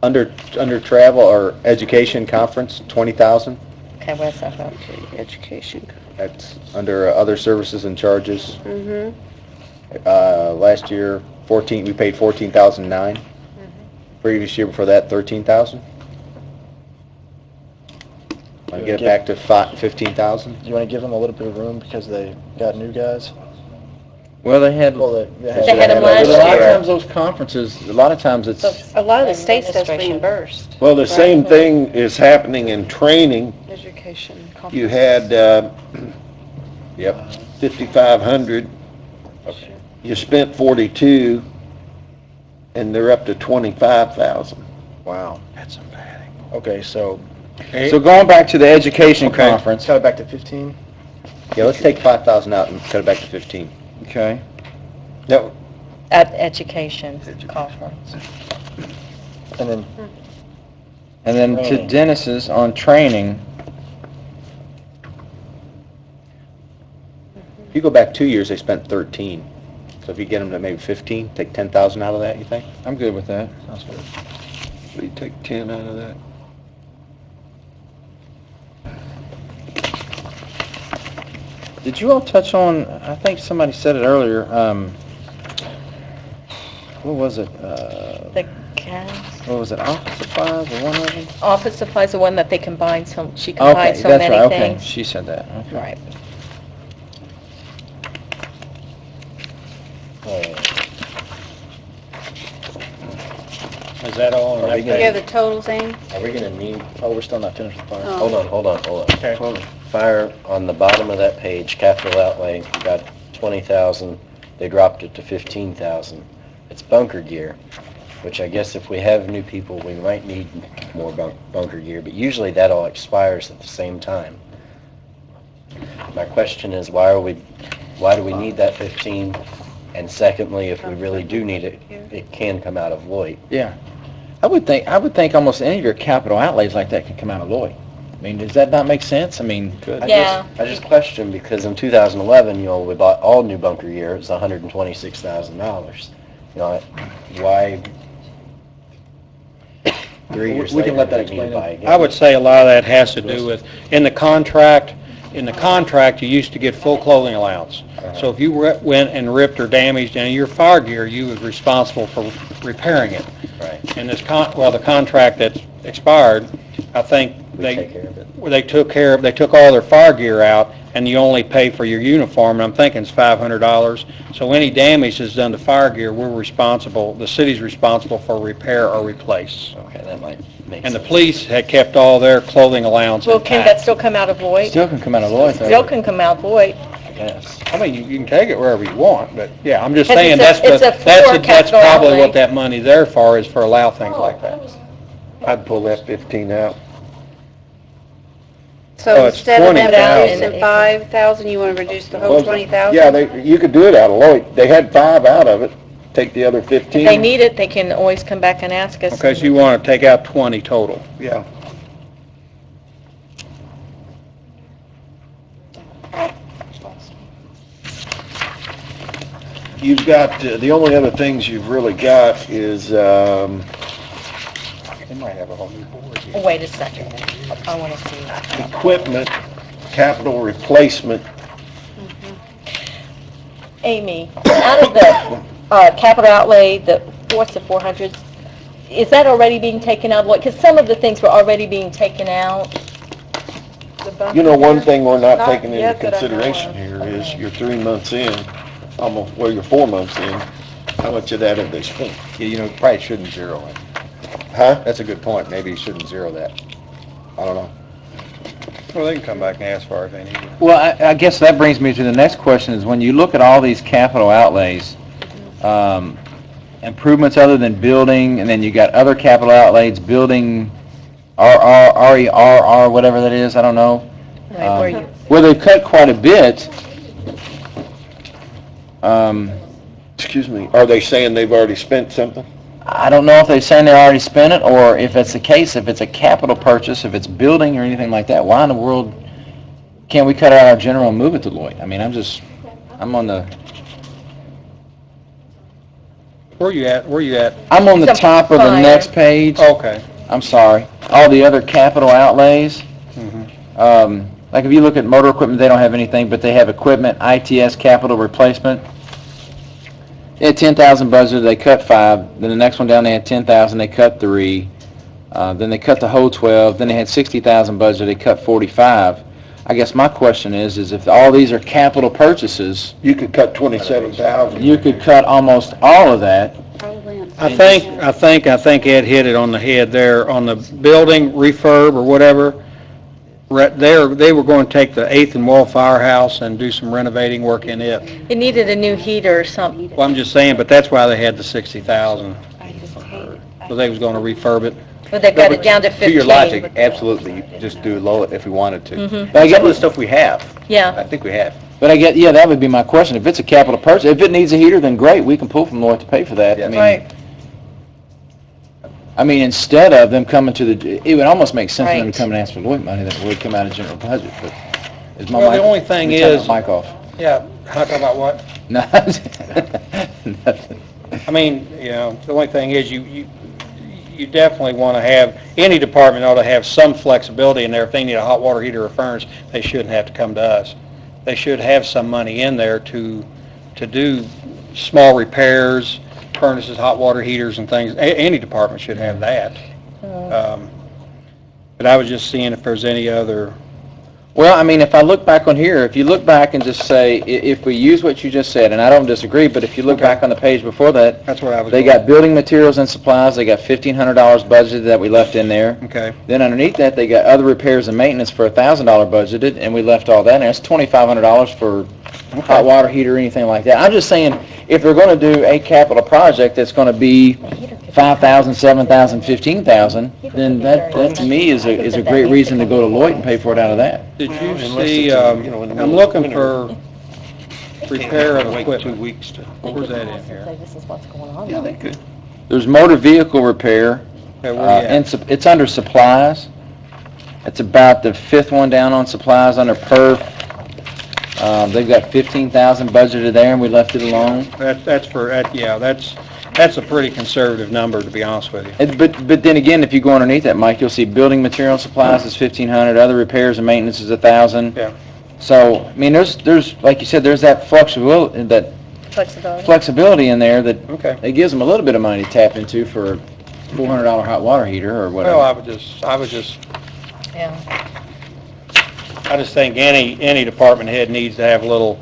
under travel or education conference, 20,000. Okay, where's that from? Education. That's under other services and charges. Mm-hmm. Last year, we paid 14,009. Previous year before that, 13,000. Want to get it back to 15,000? Do you want to give them a little bit of room because they got new guys? Well, they had, Well, They had them a last lot of year. times those conferences, a lot of times it's, A lot of the state stuff's Administration. reimbursed. Well, the same thing is happening in training. Education. You conferences. had, Yep. 5,500. You spent 42, and they're up to 25,000. wow. That's some padding. Okay, so So going back to the education Okay. conference, cut it back to 15? Yeah, let's take 5,000 out and cut it back to 15. okay? No, At education conference. And then, to Dennis's on training, if you go back 2 years, they spent 13. So if you get them to maybe 15, take 10,000 out of that, you think? I'm good with that. So you take 10 out of that. Did you all touch on, I think somebody said it earlier, what was it? The cast. What was it, office supplies or one of them? Office supplies are one that they combine she Okay, combines so that's many right, okay, things. she said that, okay. Right. Is that all? Are we Do you have the totals, Amy? Are we gonna need, oh, we're still not finished with fire. Oh. Hold on. Fire, on the bottom of that page, capital outlay, we got 20,000, they dropped it to 15,000. It's bunker gear, which I guess if we have new people, we might need more bunker gear, but usually that all expires at the same time. My question is, why do we need that 15? And secondly, if we really do need it, it can come out of Lloyd. Yeah. I would think almost any of your capital outlays like that could come out of Lloyd. I mean, does that not make sense? I mean, Yeah. I just question, because in 2011, we bought all new bunker gear, it was $126,000. Why 3 years We can let that later, we need to explain buy it. again? I would say a lot of that has to do with, in the contract, you used to get full clothing allowance. So if you went and ripped or damaged any of your fire gear, you was responsible for repairing it. Right. And the contract that expired, I think We take care of it. they took all their fire gear out, and you only pay for your uniform, and I'm thinking it's $500. So any damage that's done to fire gear, the city's responsible for repair or replace. Okay, that might make And sense. the police had kept all their clothing allowance Well, can that intact. still come out of Lloyd? still can come out of Lloyd. though. Still can come out of Lloyd. Yes. I mean, you can take it wherever you want, but, yeah, I'm just Because saying, it's a floor that's capital probably outlay. what that money's there for, is for allow things like that. I'd pull that 15 out. Oh, So it's instead of them 20,000. reducing 5,000, you want to reduce the whole Well, 20,000? Yeah, you could do it out of Lloyd. They had 5 out of it. Take the other 15. If they need it, they can always come back and ask us. Okay, so you want to take out 20 total. Yeah. You've got, the only other things you've really got is, They might have a whole new board here. Oh, wait a second. I want to see. equipment, capital replacement. Amy, out of the capital outlay, what's the 400, is that already being taken out? Because some of the things were already being taken out. You know, one thing we're not Not taking into yet that I know consideration of. here is you're 3 months in, you're 4 months in, how much of that have they spent? Yeah, probably shouldn't zero it. Huh? That's a good point. Maybe you shouldn't zero that. I don't know. Well, they can come back and ask for it if they need it. Well, I guess that brings me to the next question, is when you look at all these capital outlays, improvements other than building, and then you got other capital outlays, building, RERR, whatever that is, I don't know. Wait, where are you? Where they've cut quite a bit. Excuse me, are they saying they've already spent something? I don't know if they're saying they already spent it, or if it's the case, if it's a capital purchase, if it's building or anything like that, why in the world can't we cut out our general and move it to Lloyd? I mean, I'm on the... Where you at? I'm on the Some top of the fire. next page. Okay. I'm sorry. All the other capital outlays. Like if you look at motor equipment, they don't have anything, but they have equipment, ITS capital replacement. They had 10,000 budgeted, they cut 5. Then the next one down, they had 10,000, they cut 3. Then they cut the whole 12. Then they had 60,000 budgeted, they cut 45. I guess my question is if all these are capital purchases, You could cut 27,000. you could cut almost all of that. Probably on I think Ed hit it on the head there, on the building refurb or whatever. Right there, they were going to take the 8th and Wall Firehouse and do some renovating work in it. It needed a new heater or something. Well, I'm just saying, but that's why they had the 60,000. I just hate it. So they was going to refurb it, But they've got it down to 15. To your logic, absolutely, you could just do low if we wanted to. Mhm. But I Some get of the stuff we have, I Yeah, think we have. But I get, yeah, that would be my question. If it's a capital purchase, if it needs a heater, then great, we can pull from Lloyd to pay for that. Yeah. right. I mean, instead of them coming to the, it would almost make sense for them Right. to come and ask for Lloyd money that would come out of general budget, but is my Well, the mic- only thing let me turn is- my mic off. Yeah, talk about what? No, nothing. I mean, you know, the only thing is you definitely want to have, any department ought to have some flexibility in there. If they need a hot water heater or furnace, they shouldn't have to come to us. They should have some money in there to do small repairs, furnaces, hot water heaters and things. Any department should have that. But I was just seeing if there's any other, Well, I mean, if I look back on here, if you look back and just say, if we use what you just said, and I don't disagree, but if you look Okay. back on the page before that, that's what I was. they got building materials and supplies, they got $1,500 budgeted that we left in there. Okay, Then underneath that, they got other repairs and maintenance for $1,000 budgeted, and we left all that in there. It's $2,500 for hot water heater or anything like that. I'm just saying, if they're gonna do a capital project that's gonna be $5,000, $7,000, $15,000, then that to me is a great reason to go to Lloyd and pay for it out of that. did you Unless see, it's a, you know, in the I'm middle of looking winter. for repair of Wait equipment. 2 weeks to. Where's that in here? This is what's going on. Yeah, they could. There's motor vehicle repair, Okay, where you at? and it's under supplies. It's about the fifth one down on supplies under perf. They've got 15,000 budgeted there, and we left it alone. That's a pretty conservative number, to be honest with you. But then again, if you go underneath that, Mike, you'll see building material and supplies is 1,500, other repairs and maintenance is 1,000. Yeah. So, I mean, there's, like you said, there's that flexibility in there that Okay. it gives them a little bit of money to tap into for a $400 hot water heater or whatever. Well, I just think any department head needs to have a little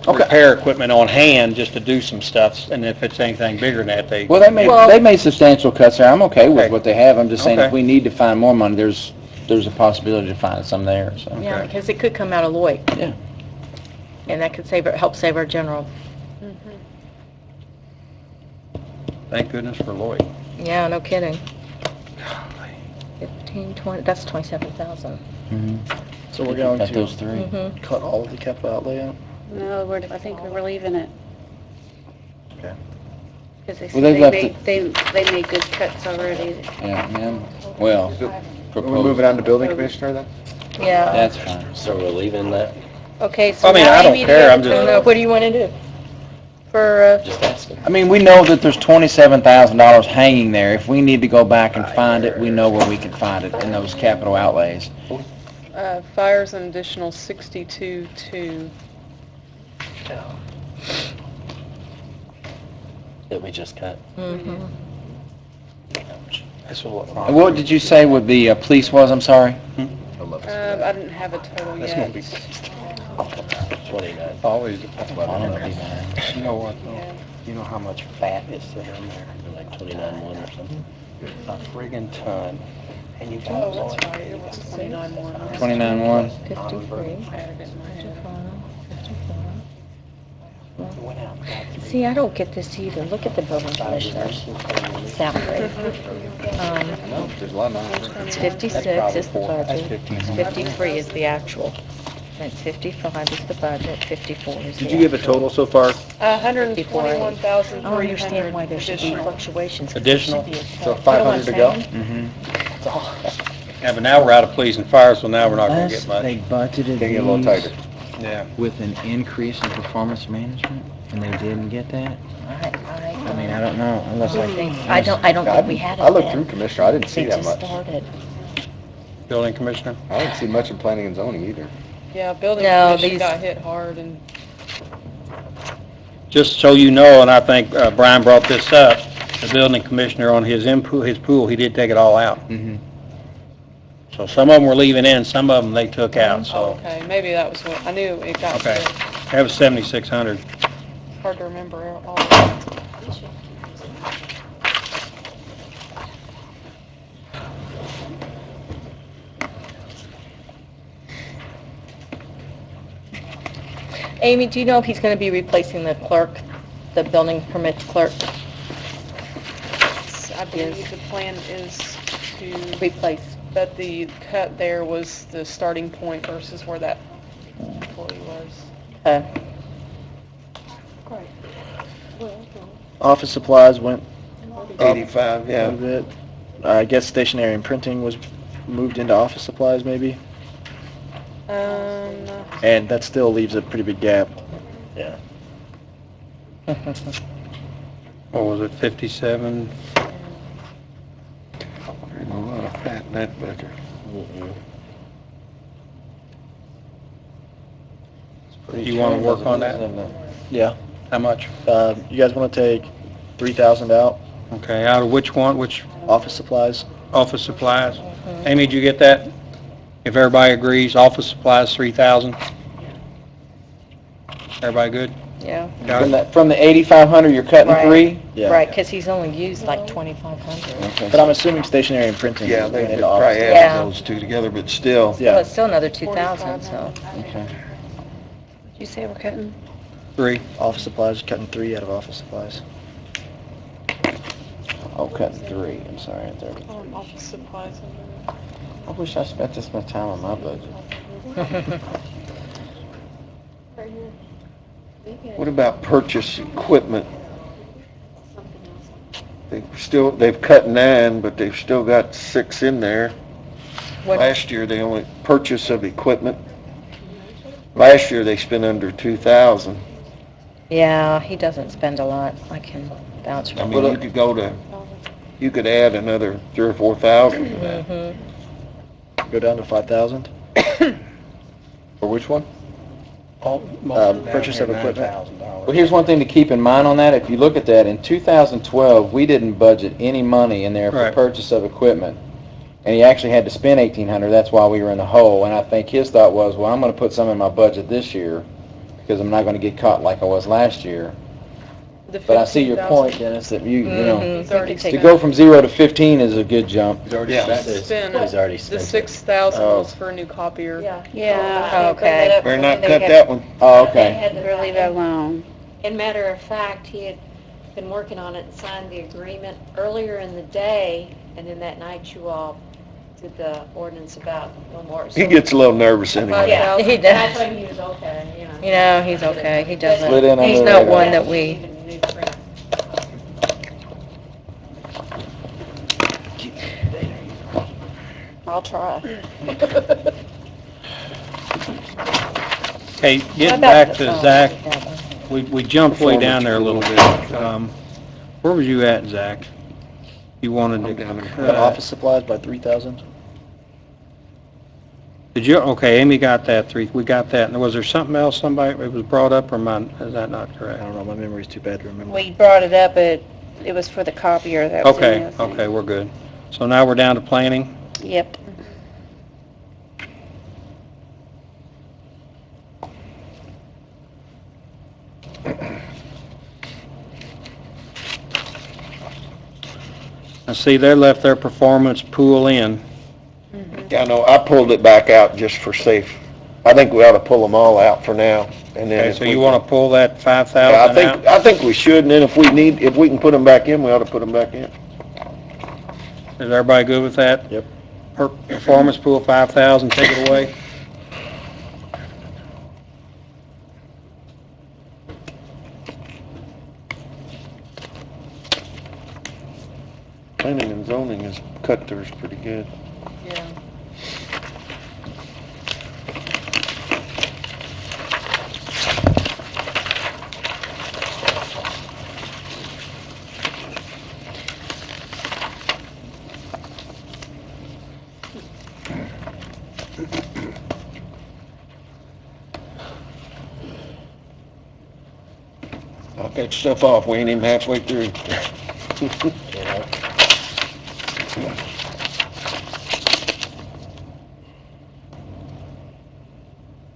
Okay. repair equipment on hand just to do some stuff, and if it's anything bigger than that, they... Well, they made substantial cuts there. I'm okay with Okay. what they have. I'm just saying if Okay. we need to find more money, there's a possibility to find some there, so. Yeah, because it could come out of Lloyd. Yeah. And that could help save our general. Thank goodness for Lloyd. Yeah, no kidding. 15, 20, that's 27,000. Mhm. So we're going Got to those three. Mm-hmm. cut all of the capital outlay out? No, I think we're leaving it. Okay. Because they Well, they've said left they made good cuts already. Yeah, well, We're moving on to building commissioner then? Yeah. that's fine. So we're leaving that? Okay, so I mean, now I don't Amy, care, I'm just- I don't know, what do you want to do? For, Just asking. I mean, we know that there's $27,000 hanging there. If we need to go back and find it, we know where we can find it in those capital outlays. Fire's an additional 62.2. That we just cut. mhm. That's what... And what did you say would the police was, I'm sorry? I didn't have a total That's yet. gonna be 29. Always, You you know what, though? You know how much fat is there in there? Like 29.1 or something. A friggin' ton. And you got Oh, that's right, it was 29.1. 29.1. 53. I added it in my head. Went out, got See, I don't get this either. Look at the building commissioner's salary. There's a lot of numbers. It's 56 is the budget, 53 is the actual. And 55 is the budget, 54 is the Did you give a actual. total so far? 121,300 I don't understand why there should be additional. fluctuations. 'cause there Additional? should be a So cap. You know what 500 to go? I'm saying? Mm-hmm. Yeah, but now we're out of police and fire, so now we're not gonna get much. They budgeted Can get a little these tighter. Yeah. with an increase in performance management, and they didn't get that? I mean, I don't know, unless I don't think we had it I looked then. through commissioner, I didn't see They that just much. started. Building commissioner? I didn't see much in planning and zoning either. Yeah, building No, commission these- got hit hard and Just so you know, and I think Brian brought this up, the building commissioner on his pool, he did take it all out. Mm-hmm. So some of them were leaving in, some of them they took out, oh, so, okay, maybe that was what, I knew it got okay. hit. That was 7,600. Hard to remember all of that. Amy, do you know if he's going to be replacing the clerk, the building permit clerk? I believe the plan is to, Replace. that the cut there was the starting point versus where that employee was. Office supplies went up 85, a yeah. little bit. I guess stationery and printing was moved into office supplies maybe, and that still leaves a pretty big gap. Yeah. What was it, 57? There's a lot of fat in that budget. You want to work on that? Yeah. How much? You guys want to take 3,000 out, Okay, out of which one, which office supplies? office supplies? Amy, did you get that? If everybody agrees, office supplies, 3,000? Everybody good? Yeah. Got it? From the 8,500, you're cutting Right. 3? Yeah. Right, because he's only used like 2,500. Okay. But I'm assuming stationery and printing. Yeah, is they going could into probably office. add Yeah. those two together, but still. Well, Yeah. it's still another 2,000, so. Okay. You say we're cutting? 3. Office supplies, cutting 3 out of office supplies. Oh, cutting 3, I'm sorry, at 30. Office supplies under. I wish I spent this much time on my budget. What about purchase equipment? They've cut 9, but they've still got 6 in there. What- Last year, they only, purchase of equipment. Last year, they spent under 2,000. Yeah, he doesn't spend a lot. I can vouch for I him. mean, you could add another 3,000 or 4,000 to that. Go down to 5,000. For which one? Purchase of equipment. Well, here's one thing to keep in mind on that. If you look at that, in 2012, we didn't budget any money in there for Right. purchase of equipment. And he actually had to spend 1,800, that's why we were in the hole. And I think his thought was, well, I'm gonna put some in my budget this year, because I'm not gonna get caught like I was last year. The But I see your 15,000 point, Dennis, that you know, He's already to spent. go from 0 to 15 is a good jump. He's already Yeah. spent. Spent. He's already The spent it. 6,000 Oh. was for a new copier. Yeah. Okay. Better not cut that one. Oh, They okay. had the Better leave it alone. And matter of fact, he had been working on it and signed the agreement earlier in the day, and then that night you all did the ordinance about no more. He gets a little nervous anyway. Yeah, he And I does. told him he was okay, you know. You know, he's okay. He doesn't. Slid in He's under not the one radar. that we. Even new print. I'll try. Okay, How getting about back the- to oh, Zach, that one. we jumped way down there a little bit. Where was you at, Zach? You wanted I'm to down there. Cut office supplies by 3,000. Did you, okay, Amy got that, 3, we got that. And was there something else, somebody, it was brought up, or is that not I correct? don't know, my memory's too bad to remember. We brought it up, it was for the copier that was in Okay, the thing. okay, we're good. So now we're down to planning. Yep. I see they left their performance pool in. Yeah, I know, I pulled it back out just for safe. I think we ought to pull them all out for now, and then Okay, if so we you can- want to pull that Yeah, 5,000 out? I think we should, and then if we can put them back in, we ought to put them back in. Is everybody good with that? Yep. Performance pool, 5,000, take it away. Planning and zoning has cut theirs pretty good. Yeah. Knock that stuff off, we ain't even halfway through.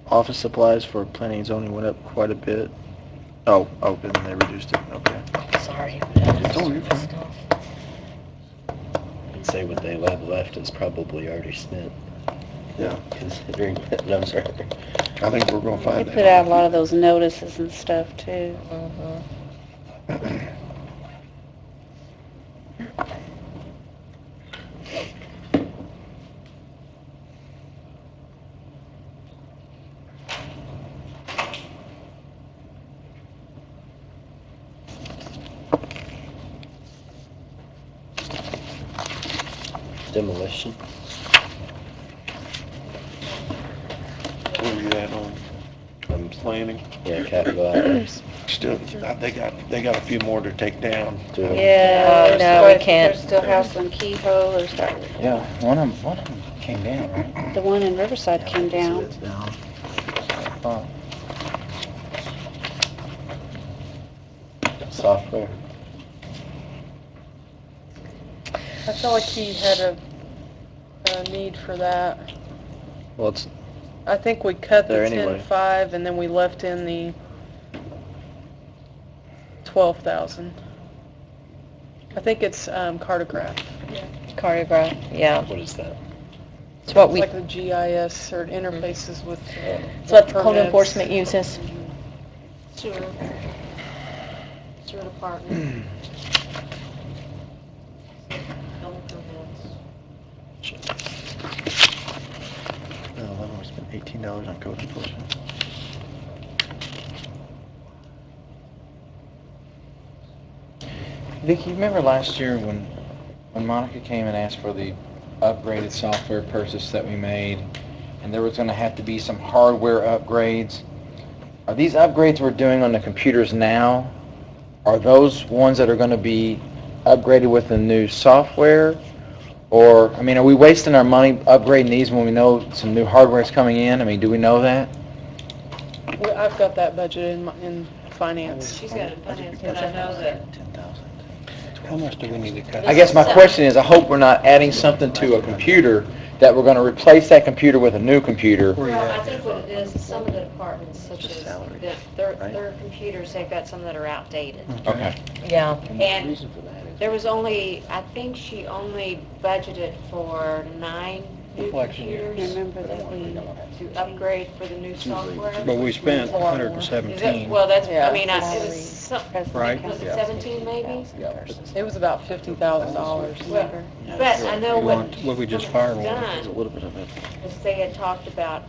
Office supplies for planning and zoning went up quite a bit. Oh, and then they reduced it, okay. Sorry. I'd say what they have left is probably already spent. Yeah. Considering that those are. I think we're gonna They find put that. out a lot of those notices and stuff too. Demolition. Where you at on planning? Yeah, capital outlays. Still, they got a few more to take down. Do it. Yeah, no, we can't. There's still House on Kehoe, there's that, Yeah, one of them came down, right? the one in Riverside came down. It's down. Oh, Software. I felt like he had a need for that. well, it's, I think we cut the There anyway. 10.5 and then we left in the 12,000. I think it's cartograph. Choreograph, yeah. What is that? It's what It's we, like the GIS or interfaces with. it's what the code permits. enforcement uses. Sewer department. Building permits. We spent $18 on code enforcement. Vicki, you remember last year when Monica came and asked for the upgraded software purchase that we made, and there was gonna have to be some hardware upgrades? Are these upgrades we're doing on the computers now, are those ones that are gonna be upgraded with the new software? Or, I mean, are we wasting our money upgrading these when we know some new hardware is coming in? I mean, do we know that? I've got that budget in finance. She's got it in finance, but I know that. How much do we need to cut? I guess my question is, I hope we're not adding something to a computer that we're gonna replace that computer with a new computer. Well, I think what it is, some of the departments, such as their computers, they've got some that are outdated. Okay. Yeah. And there was only, I think she only budgeted for 9 new Election year. computers Remember that we, to upgrade for the new software. But we spent Is that- 117. Well, that's, Yeah. I mean, it was, Right. was it 17 maybe? It was about $50,000. Well, but I know You what want- what we just fired on. done A little bit of it. is they had talked about,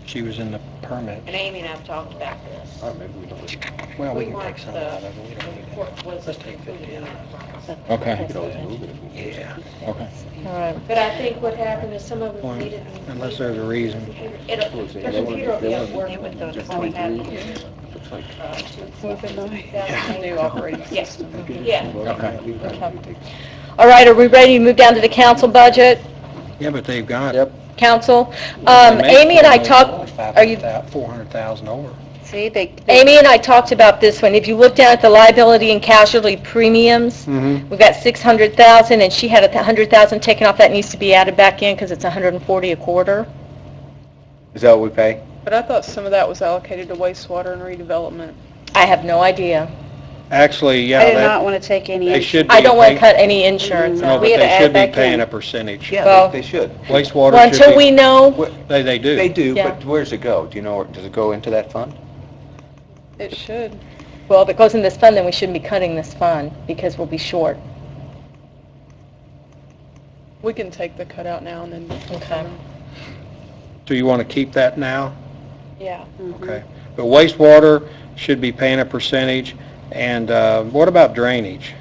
She was in the permit. and Amy and I've talked about this. Well, we can want take some the out of it. We don't need report it. was Let's take 50 out. Okay. Yeah. Okay. All right. But I think what happened is some of Well, them needed. unless there's a reason. It'll, the computer will be able to work with those we have here. New operating Yes, system. yeah. Okay. All right, are we ready to move down to the council budget? Yeah, but they've got. Yep. Council? they make Amy and I talked, are you, 400,000 over. see, they, Amy and I talked about this one. If you look down at the liability and casualty premiums, Mm-hmm. we've got 600,000, and she had 100,000 taken off. That needs to be added back in because it's 140 a quarter. Is that what we pay? But I thought some of that was allocated to wastewater and redevelopment. I have no idea. Actually, yeah, I did that, not want to take any. they should be. I don't want to pay- cut any insurance No, out. but We had to they add should be back paying in. a percentage. Well- They should. Wastewater Well, should until be- we know, They do. They do, Yeah. but where's it go? Do you know, does it go into that fund? It should. well, if it goes in this fund, then we shouldn't be cutting this fund because we'll be short. We can take the cutout now and then. Okay. Do you want to keep that now? Yeah. Okay. But wastewater should be paying a percentage. And what about drainage?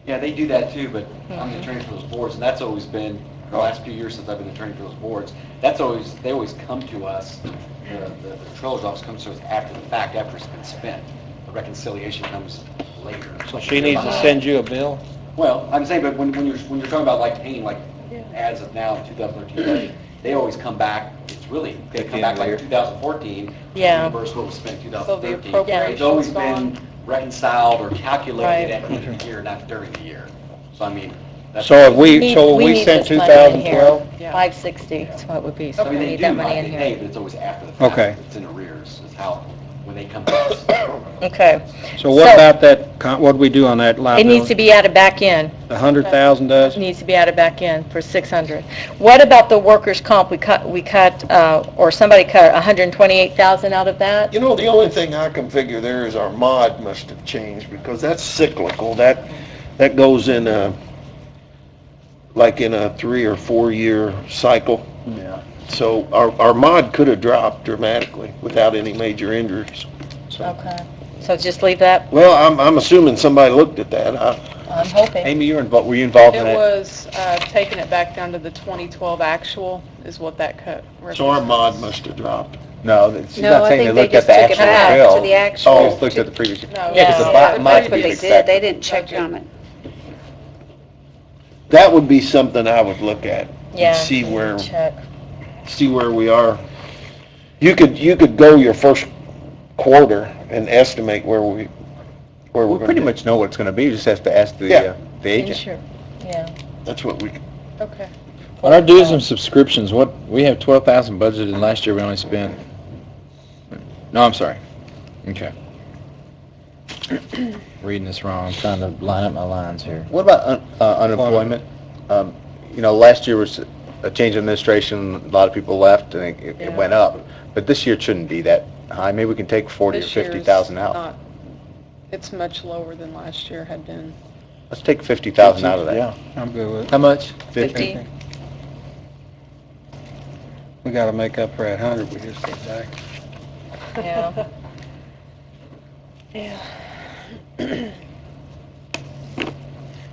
Yeah, they do that too, but I'm the attorney for those boards, and that's always been, the last few years since I've been attorney for those boards, that's always, they always come to us, the controller's office comes to us after the fact, after it's been spent. The reconciliation comes later. So she needs to send you a bill? Well, I'm saying, but when you're talking about like paying like as of now, 2013 budget, they always come back, it's really, they come back like 2014. Yeah. Reimburse what was spent in So the 2013. appropriation's It's always gone. been reconciled or calculated Right. at the end of the year, not during the year. So I mean, that's. So if we need sent this money in here. 2012? Yeah. 560 is what it would be, so I we mean, they need do, that money like, in they pay, here. but it's always after the fact. Okay. It's in arrears, is how, when they come to us. Okay. So what about that, what do we do on that It liability? needs to be added back in. The 100,000 does? It needs to be added back in for 600. What about the workers' comp? We cut, or somebody cut 128,000 out of that? You know, the only thing I can figure there is our mod must have changed, because that's cyclical. That goes in like in a 3 or 4 year cycle. Yeah. So our mod could have dropped dramatically without any major injuries. So, Okay. So just leave that? well, I'm assuming somebody looked at that. I'm hoping. Amy, were you involved in It that? was, taking it back down to the 2012 actual is what that cut. So our mod must have dropped. No, she's No, not I saying they think they looked at just the took it actual back bill. to the actual. Oh, just looked at the previous. No, Yeah. Because the Yeah. mod That's what they is did, they didn't check on it. That would be something I would look at. and Yeah. See where Check. we are. You could go your first quarter and estimate where we're We gonna pretty be. much know what it's gonna be, just has to ask Yeah. the agent. Sure. Yeah. That's what we, Okay. On our dues and subscriptions, we have 12,000 budgeted, and last year we only spent, no, I'm sorry. Okay. Reading this wrong, I'm trying to line up my lines here. What about unemployment? Last year was a change in administration, a lot of people left, and it Yeah. went up. But this year it shouldn't be that high, maybe we can take 40 or This year's 50,000 out. not- It's much lower than last year had been. Let's take 50,000 out of that. Yeah. I'm good with it. How much? 50. We gotta make up for that 100 we just get back. Yeah.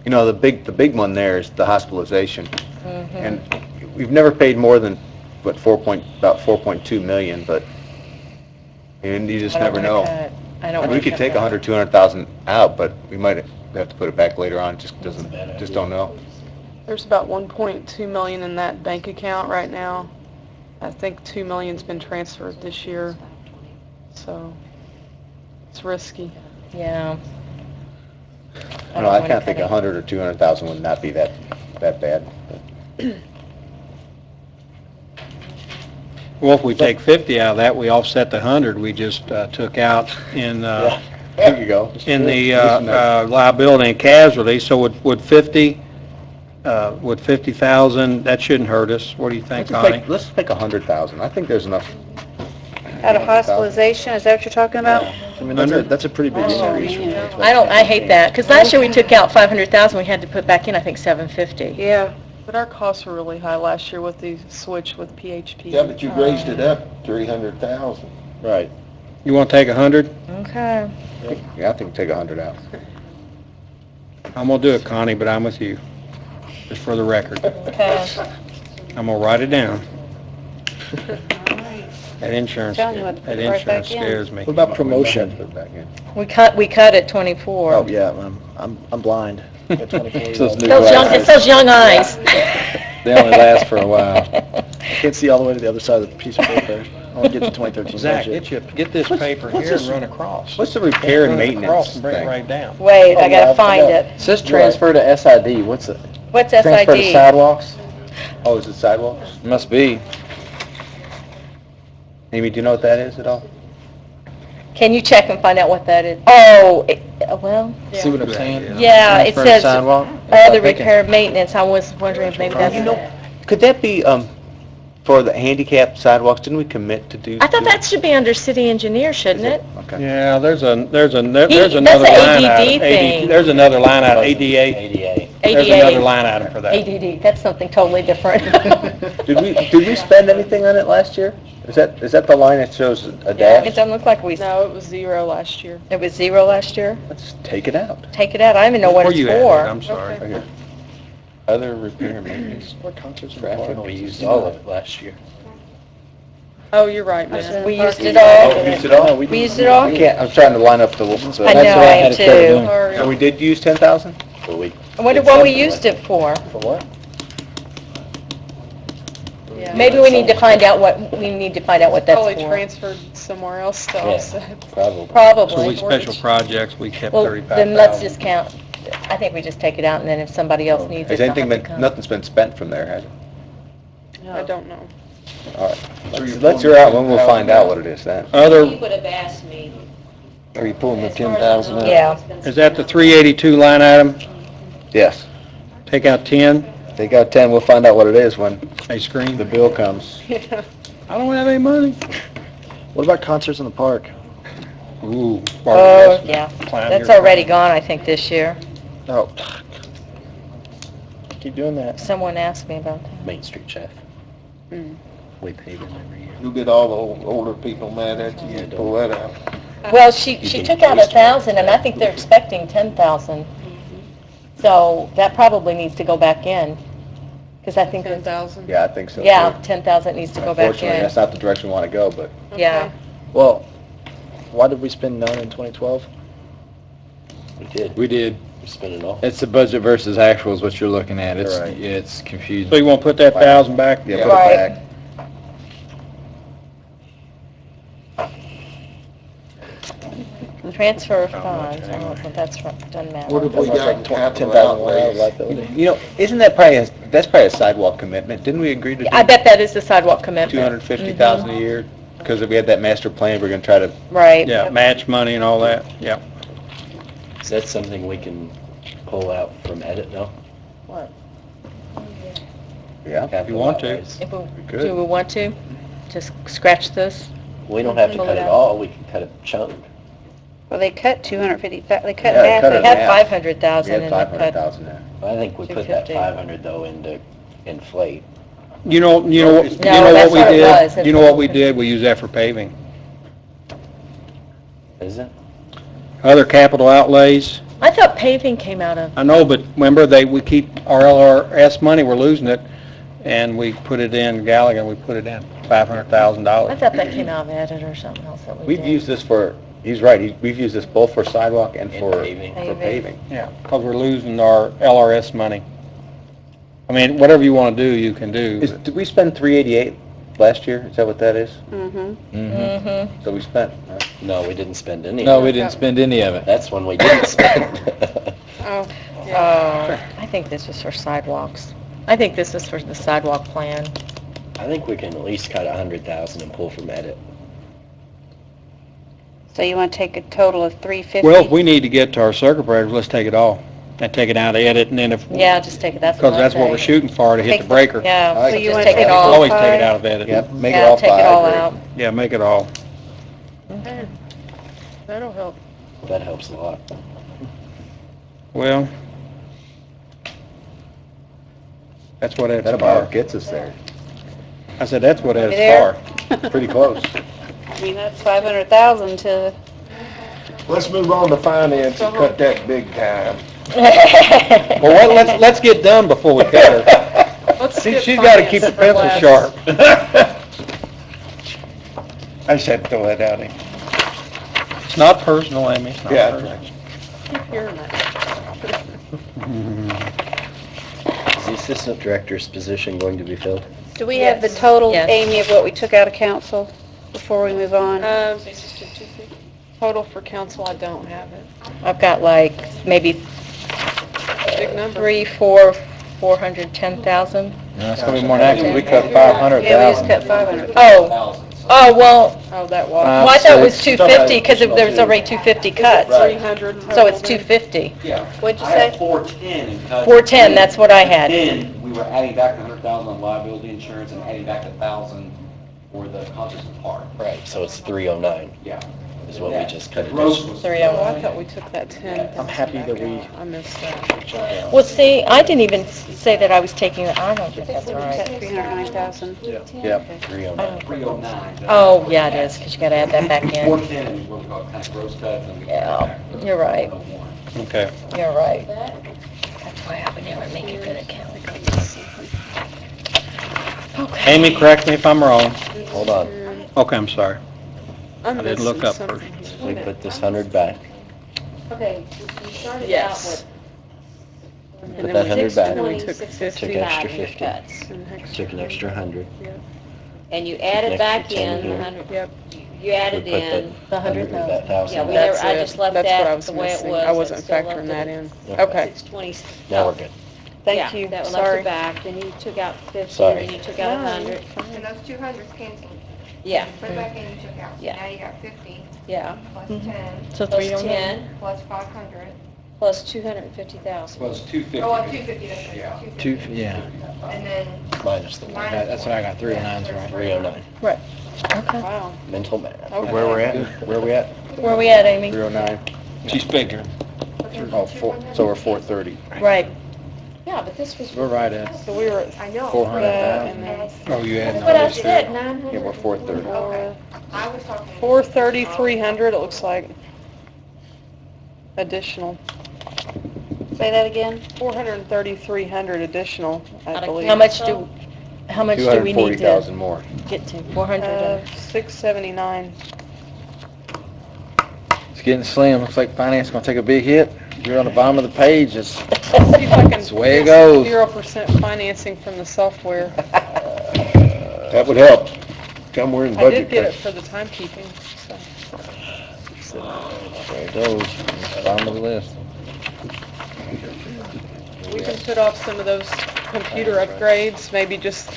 The big one there is the hospitalization. Mhm. And we've never paid more than, about 4.2 million, but, and you just I don't never wanna know. cut. I don't We wanna could cut take that. 100, 200,000 out, but we might have to put it back later on, just don't know. There's about 1.2 million in that bank account right now. I think 2 million's been transferred this year, so it's risky. Yeah. I don't know, I kind of think 100 or 200,000 would not be that bad. Well, if we take 50 out of that, we offset the 100 we just took out in, There you go. in the liability and casualty, so would 50,000, that shouldn't hurt us. What do you think, Connie? Let's take 100,000. I think there's enough. Out of hospitalization, is that what you're talking about? I mean, that's a pretty big increase. from man. 2012. I hate that, because last year we took out 500,000, we had to put back in, I think, 750. Yeah. But our costs were really high last year with the switch with PHP. yeah, but you raised it up 300,000. Right. You want to take 100? Okay. Yeah, I think take 100 out. I'm gonna do it, Connie, but I'm with you, just for the record. Okay. I'm gonna write it down. That insurance, Telling you what to that put right back insurance in. scares me. What about promotion? Put it back in. We cut at 24. Oh, yeah, I'm blind. At 24 years Those old. new Those young, it's those young eyes. They only last for a while. Can't see all the way to the other side of the piece of paper. I want to get to 2013 Zach, budget. get this paper what's here and this- run across. What's the repair and Run it across maintenance and bring it thing? right down. Wait, I Oh, yeah, gotta I find forgot. it. It says transfer to SID, what's it? What's Transfer to SID? sidewalks? Oh, is it sidewalks? Must be. Amy, do you know what that is at all? Can you check and find out what that is? Oh, well, See what I'm saying? yeah, it Transfer to says sidewalk? other repair maintenance. I was wondering if maybe that's it. Could that be, for the handicap sidewalks, didn't we commit to do? I thought that should be under city engineer, shouldn't it? Okay. Yeah, there's another that's line the item. ADD thing. There's another line item, ADA. ADA. There's another line item for that. ADD, that's something totally different. Did we spend anything on it last year? Is that the line that shows a It dash? doesn't look like we, No, it was 0 last year. it was 0 last year. Let's take it out. Take it out, I don't even know what Where it's you at? for. I'm sorry. Right here. Other repair and maintenance. What concerts in the Traffic, park? we used all of it last year. Oh, you're right, man. We used it Oh, all. used it all? We used it all? I can't, I'm trying to line up the. I That's know, what I I am had trouble too. doing. Sorry. And we did use 10,000? But we, I wonder what we used it for. For what? Yeah. Maybe we need to find out what that's Probably for. transferred somewhere else to Yeah. offset. probably. So we, Probably. special projects, we kept Well, 35,000. then let's just count, I think we just take it out, and then if somebody else needs it, Has they'll anything have to been, come. nothing's been spent from there, has it? I don't know. All right. Let's hear out when we'll find out what it is then. Other, You would have asked me. Are you pulling the As far as 10,000 out? Yeah. is that the 382 line item? Yes. Take out 10, They got 10, we'll find out what it is when a screen. the bill comes. I don't have any money. What about concerts in the park? Ooh. Oh, yeah, Clown that's here. already gone, I think, this year. Oh. Keep doing that. Someone asked me about that. Main Street Chef. Mm. We pay them every year. You'll get all the older people mad at you, you pull that out. Well, she took out 1,000, and I think they're expecting 10,000. So that probably needs to go back in, because I think, 10,000? Yeah, I think so. yeah, too. 10,000 needs to go back Unfortunately, in. that's not the direction we want to go, but Yeah. Well, why did we spend none in 2012? We did. We did. We spent it all. It's the budget versus actuals, what you're looking at. It's, Right. it's So confusing. you want to put that 1,000 back? yeah, put Right. it back. The transfer of funds, I don't know if that's, doesn't matter. What have we got in capital 10,000 outlays? liability. You know, isn't that probably, that's probably a sidewalk commitment? Didn't we agree to do I bet that is the sidewalk commitment. 250,000 a year? Because if we had that master plan, we're going to try to, Right. Yeah, match money and all that, yeah. Is that something we can pull out from edit now? yeah. If you want to. If we, Good. do we want to? Just scratch this? We don't have to Pull cut it it out. all, we can cut a chunk. Well, they cut 250, they cut Yeah, they half cut of it They it. had Yeah. 500,000 We and had they cut, 500,000 there. I think we put that 250. 500 though into inflate. You know what we that's what it was. did? You know what we did? We used that for paving. Is it? Other capital outlays, I thought paving came out of, I know, but remember, we keep our LRS money, we're losing it, and we put it in Gallagher, we put it in I $500,000. thought that came out of edit or something else that we We've did. used this for, he's right, we've used this both for sidewalk and And for paving. for paving. Yeah, because we're losing our LRS money. I mean, whatever you want to do, you can do. Did we spend 388 last year? Is that what that is? Mm-hmm. Mm-hmm. So we spent, No, we didn't spend any. No, we didn't spend any of it. That's when we didn't spend. Oh, yeah. I think this was for sidewalks. I think this is for the sidewalk plan. I think we can at least cut 100,000 and pull from edit. So you want to take a total of 350? Well, if we need to get to our circuit breakers, let's take it all. And take it out of edit, and then if, Yeah, just take it, that's what because I that's what we're say. shooting for, to hit the breaker. Yeah, So so you just want take to it take all. Always take it out of edit. yep, make it Yeah, all take it all five. out. Yeah, make it all. That'll help. That helps a lot. Well, that's what it's That about for. gets us there. I said, that's what it's There. for. Pretty close. I mean, that's 500,000 to, Let's move on to finance and cut that big time. Well, let's get done before we cut her. Let's See, skip she's got to keep finance the for pencil last. sharp. I just had to throw that out there. It's not personal, Amy, it's not Yeah, personal. Keep hearing that. Is the assistant director's position going to be filled? do we have the total, Yes. Amy, of what we took out of council before we move on? Total for council, I don't have it. I've got like maybe Big number. 410,000. No, it's gonna be more than that, 'cause we cut Yeah, we just 500,000. cut 500. Oh, well, Oh, that was. well, I thought it was so 250 because there was already 250 cuts. 300. So it's 250. Yeah. What'd you I had say? 410 and cut. 410, that's what I had. Then we were adding back 100,000 on liability insurance and adding back 1,000 for the conscious part. Right, so it's 309 Yeah. is what we just cut it. Gross was. 301. Oh, I thought we took that 10. I'm happy that we I missed that. Well, see, I didn't even say that I was taking, I don't think that's We right. cut 309,000. Yep. 309. 309. Oh, yeah, it is, because you gotta add that back in. 410 is what we call kind of gross cuts and we cut it Yeah, back. you're right, Okay. you're right. That's why I would never make a good account. Okay. Amy, correct me if I'm wrong. Hold on, Okay, I'm sorry. I'm didn't look missing up something. we put this 100 back. Okay, you started out Yes. with And Put then that we 100 back. And then we took 6 50. Took extra your 50. cuts. and extra Took an extra 100. And you added Next back to 10 in, here. 100 Yep. you added We put in, The 100 100,000. that 1,000. Yeah, we back. never- I That's just it. left That's that what I was the way it missing. was. I wasn't It still left factoring it that at in. Okay. Okay. 620. Now we're good. Thank you, That one left sorry. it back, then you took out 50, Sorry. then you took out 100. And those 200's canceled. Yeah, Put it back in, you took out. So Yeah. now you got 50 yeah. plus Mhm. 10 So Plus 309. 10, plus 500. plus 250,000. Plus 250. Oh, well, 250, that's right. Yeah. 250. Yeah, And then Minus the 1. minus that's what I got, 309's right. 309. Okay. Wow. Mental math. Okay. Where we're at? Where we at? Where are we at, Amy? 309? She's figuring. Oh, so we're 430. Right. Yeah, but this was. We're right at So we were at I know. 400,000. and then Oh, you That's added what all I this to said, it. 900. Yeah, we're 430. Okay. I was talking. 430, 300, it looks like. Additional. Say that again? 430,300 additional, I believe. How much do we need to 240,000 more. get to? 400? 679. It's getting slim. Looks like finance gonna take a big hit. You're on the bottom of the page. It's, See if I can That's the way it get goes. 0% financing from the software. That would help. Come, we're in I budget did get it crunch. for the timekeeping, so. there it goes. Bottom of the list. We can put off some of those computer upgrades, maybe just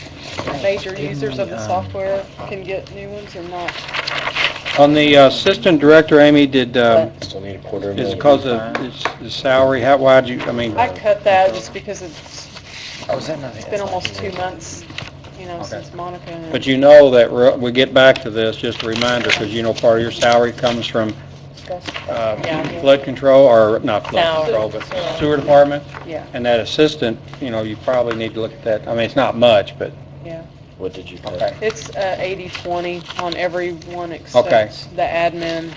major users of the software can get new ones or not. On the assistant director, Amy, did, Still need a quarter of a is million. it because of his salary, how, why'd you, I mean, I cut that just because it's Oh, is that nothing? been almost 2 months, since Monica. and- but you know that we get back to this, just a reminder, because you know part of your salary comes from flood control, or not No. flood control, but sewer department, Yeah, and that assistant, you probably need to look at that. I mean, it's not much, but, yeah. What did you cut? okay. It's 80/20 on every one Okay. except the admin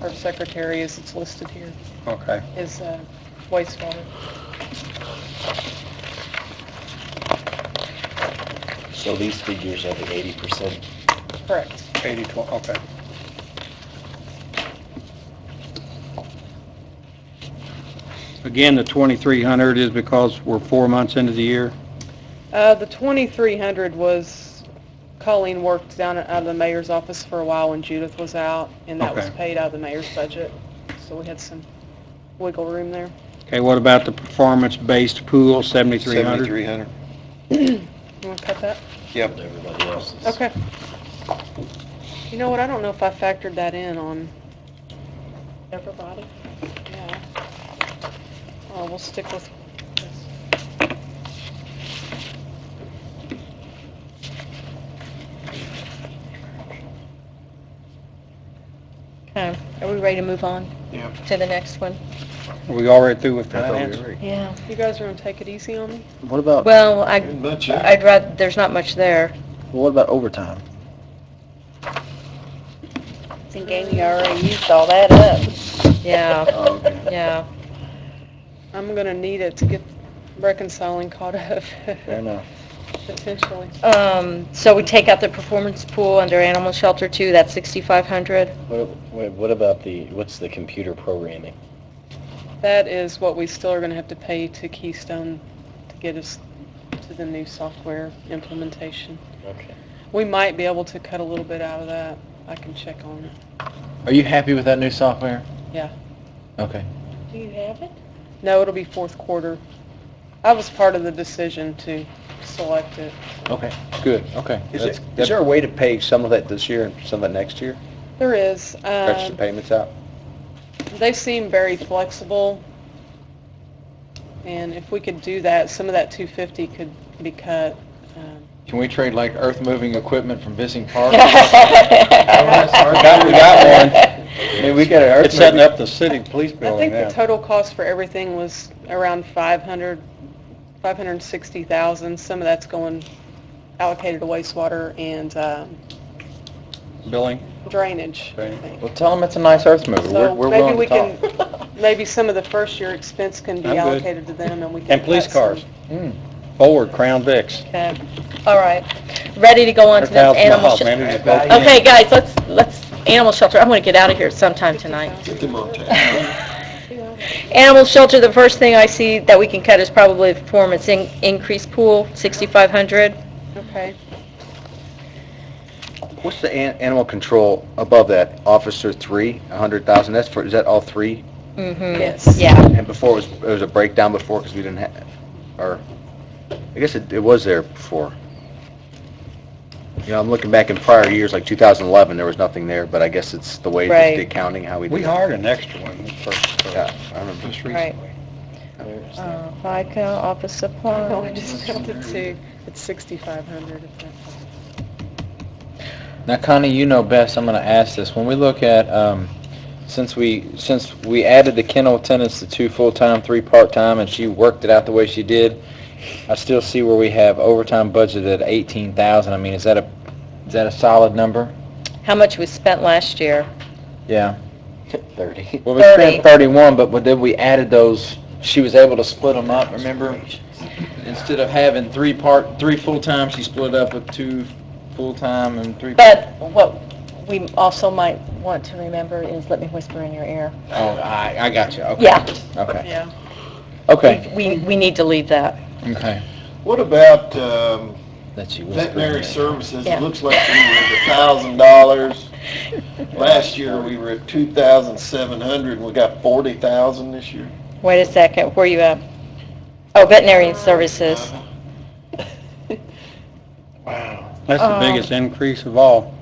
or secretary as it's listed here Okay. is wastewater. So these figures are the 80%. Correct. 80/20, okay. Again, the 2,300 is because we're 4 months into the year? The 2,300 was Colleen worked down out of the mayor's office for a while when Judith was out, and that was Okay. paid out of the mayor's budget. So we had some wiggle room there. Okay, what about the performance-based pool, 7,300? 7,300. You want to cut that? Yep. Everybody else is. Okay. You know what, I don't know if I factored that in on everybody. Yeah. Oh, we'll stick with this. Okay. Are we ready to move on Yeah. to the next one? Are we already through with I thought we finance? were. Yeah. You guys are going to take it easy on me? What about, Well, Ain't much there. I'd rather, there's not much there. what about overtime? I think Amy already used all that up. Yeah, Oh, okay. yeah. I'm going to need it to get reconciling caught up, Fair enough. potentially. So we take out the performance pool under animal shelter too, that's 6,500? What about what's the computer programming? That is what we still are going to have to pay to Keystone to get us to the new software implementation. Okay. We might be able to cut a little bit out of that. I can check on it. Are you happy with that new software? Yeah. Okay. Do you have it? No, it'll be fourth quarter. I was part of the decision to select it. Okay, good, okay. Is there a way to pay some of that this year and some of it next year? There is. Stretch the payments out? They seem very flexible, and if we could do that, some of that 250 could be cut. Can we trade like earth-moving equipment from Bissing Park? We got one. Maybe we got an It's setting earth-moving. up the city police I building think the now. total cost for everything was around 560,000. Some of that's going allocated to wastewater and Billing? drainage. I Drainage. think. Well, tell them it's a nice earth mover. So We're maybe willing we to can, talk. maybe some of the first year expense can be I'm good. allocated to them, and we can. And police cut some. cars. Mm. Ford, Crown Vics. Okay, all right. Ready to go on to the 100,000 animal miles, shelter? man. Just go- Okay, guys, let's, animal shelter, I'm gonna get out of here sometime tonight. Get them on tape. Animal shelter, the first thing I see that we can cut is probably the performance increase pool, 6,500. Okay. What's the animal control above that? Officer 3, 100,000, is that all three? Mm-hmm. Yes. Yeah. And before, it was a breakdown before because we didn't have, or, I guess it was there before. I'm looking back in prior years, like 2011, there was nothing there, but I guess it's the way, Right. just the accounting, how we do We it. hired an extra one first, Yeah, I remember. just Right. recently. FICA, office No, I supplies. just counted two. It's 6,500. Now, Connie, you know best, I'm gonna ask this. When we look at, since we added the kennel attendants to 2 full-time, 3 part-time, and she worked it out the way she did, I still see where we have overtime budgeted at 18,000. I mean, is that a solid number? How much was spent last year? Yeah. 30. Well, we 30. spent 31, but then we added those she was able to split them up, remember? Instead of having three full-time, she split up with 2 full-time and 3... But what we also might want to remember is, let me whisper in your ear. Oh, I got you, okay. Yeah. Okay, Yeah. okay, We need to leave that. okay. What about That she whispered in veterinary there. services? Yeah. It looks like we were at $1,000. Last year, we were at 2,700, and we got 40,000 this year. Wait a second, where you at? Oh, veterinarian services. Wow. That's the biggest increase of all.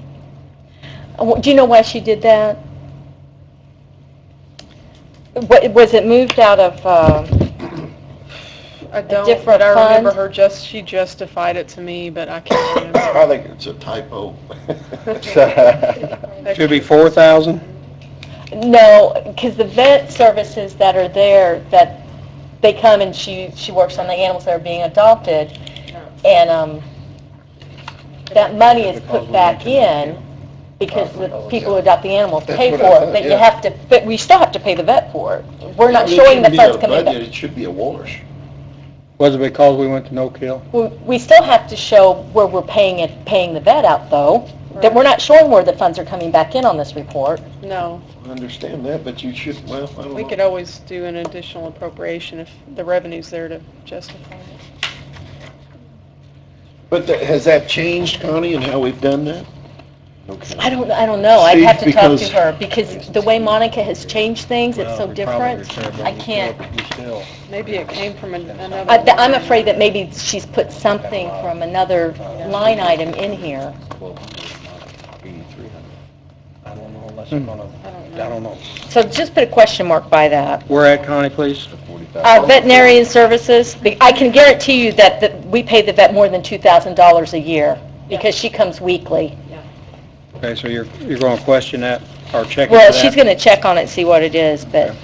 Do you know why she did that? Was it moved out of, I don't, different but I remember fund? she justified it to me, but I can't remember. I think it's a typo. Should be 4,000? no, because the vet services that are there, that they come and she works on the animals that are being adopted, and that money is put back in because the people who adopt the animals pay That's what I for it, thought, but you yeah. have to, but we still have to pay the vet for it. We're not It showing the shouldn't be funds a coming budget, back. It should be a wash. Was it because we went to no-kill? We still have to show where we're paying the vet out, though. That we're not showing where the funds are coming back in on this report. No, I understand that, but you should, well, I don't we know. could always do an additional appropriation if the revenue's there to justify it. But has that changed, Connie, in how we've done that? Okay. I don't know. I'd See, have to talk to because- her, because the way Monica has changed things, it's so different. I can't, Maybe it came from another. I'm afraid that maybe she's put something from another line item in here. I don't know unless you're gonna, I don't know. So just put a question mark by that. Where at, Connie, please? Veterinarian services, I can guarantee you that we pay the vet more than $2,000 a year, because she comes weekly. Okay, so you're gonna question that, or check into Well, that? she's gonna check on it and see what it is, but,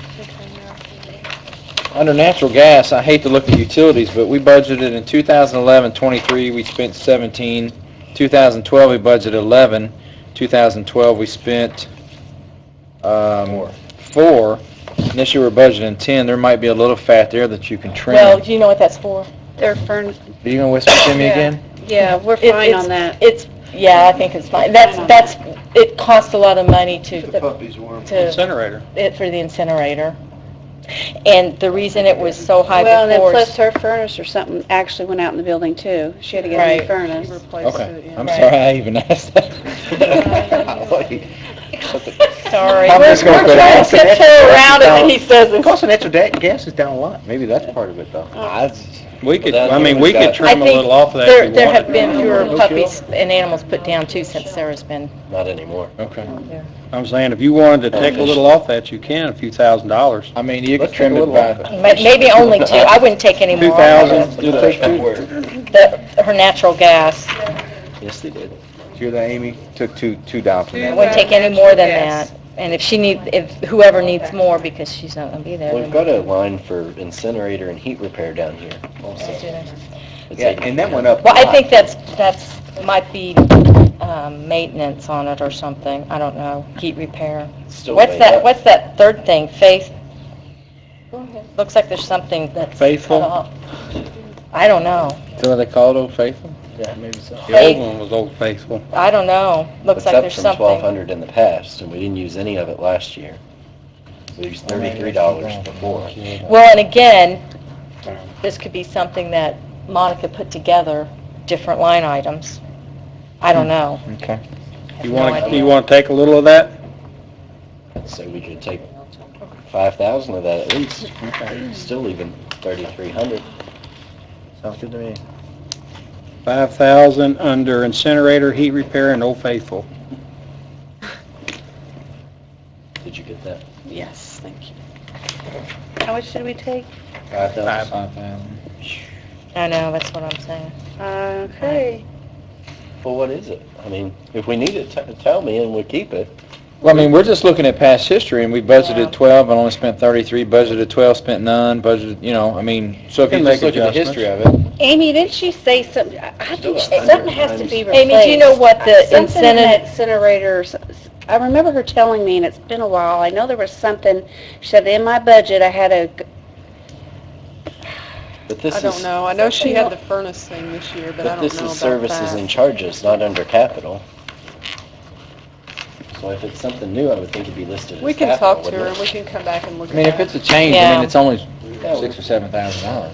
Under natural gas, I hate to look at utilities, but we budgeted in 2011, 23, we spent 17. 2012, we budgeted 11. 2012, we spent 4. And this year, we're budgeting 10. There might be a little fat there that you can trim. well, do you know what that's for? They're fern, Are you gonna whisper to me again? yeah, we're It- fine it's- on that. Yeah, I think it's fine. It costs a lot of money The to, puppies were. Incinerator. for the incinerator. And the reason it was so high Well, and then before plus is, her furnace or something actually went out in the building too. She had to get a new Right. furnace. Replace Okay, it, yeah. I'm Right. sorry I even asked that. sorry. I'm We're just gonna put trying to it. tiptoe around it, and he says, The cost of natural gas is down a lot. Maybe that's part of it, though. We could, Well, I mean, down we here could we've trim a think little off of that if you there have wanted. been fewer No puppies and animals put down too since Sarah's been, Not anymore. Okay. I'm saying, if you wanted to take a little off that, you can, a few $1,000s. I mean, you could Let's trim take a it little by... maybe only 2. I wouldn't take any more. 2,000? Do the first 2. Her natural gas. Yes, they did. Hear that, Amy? Took two down from I that. wouldn't take any more than that. And if whoever needs more, because she's not gonna be there. We've got a line for incinerator and heat repair down here also. It's Yeah, like- and that went up. Well, a I lot. think that's might be maintenance on it or something. I don't know. Heat repair. Still What's way that? up. What's that third thing? Faith. Looks like there's something that's Faithful? cut off. I don't know. Is that what they call it, Old Faithful? Yeah, maybe so. The old one was Old Faithful. I don't know. Looks It's like up there's from something. 1,200 in the past, and we didn't use any of it last year. We used $33 before. Well, and again, this could be something that Monica put together, different line items. I don't know. Okay. You No want idea. to take a little of that? So we could take 5,000 of that at least. Still leaving 3,300. Sounds good to me. 5,000 under incinerator, heat repair, and Old Faithful. Did you get that? Yes, thank you. How much did we take? 5,000. I know, that's what I'm saying. Okay. Well, what is it? I mean, if we need it, tell me and we'll keep it. Well, I mean, we're just looking at past history, and we budgeted 12 and only spent 33, budgeted 12, spent none, budgeted, you know, I mean, so if you Can just make look at the history of it. Amy, didn't she say something? I think Still something has to be replaced. Amy, do you know what the Something in that incentive? incinerator, I remember her telling me, and it's been a while, I know there was something, she said, in my budget, I had But this I don't is, know. I know she had the furnace thing this year, but I but don't this know is about services that. and charges, not under capital. So if it's something new, I would think it'd be listed as We can capital, talk to her wouldn't and it? we can come back and look I at mean, if that. it's a change, I Yeah. mean, it's only $6,000 or $7,000.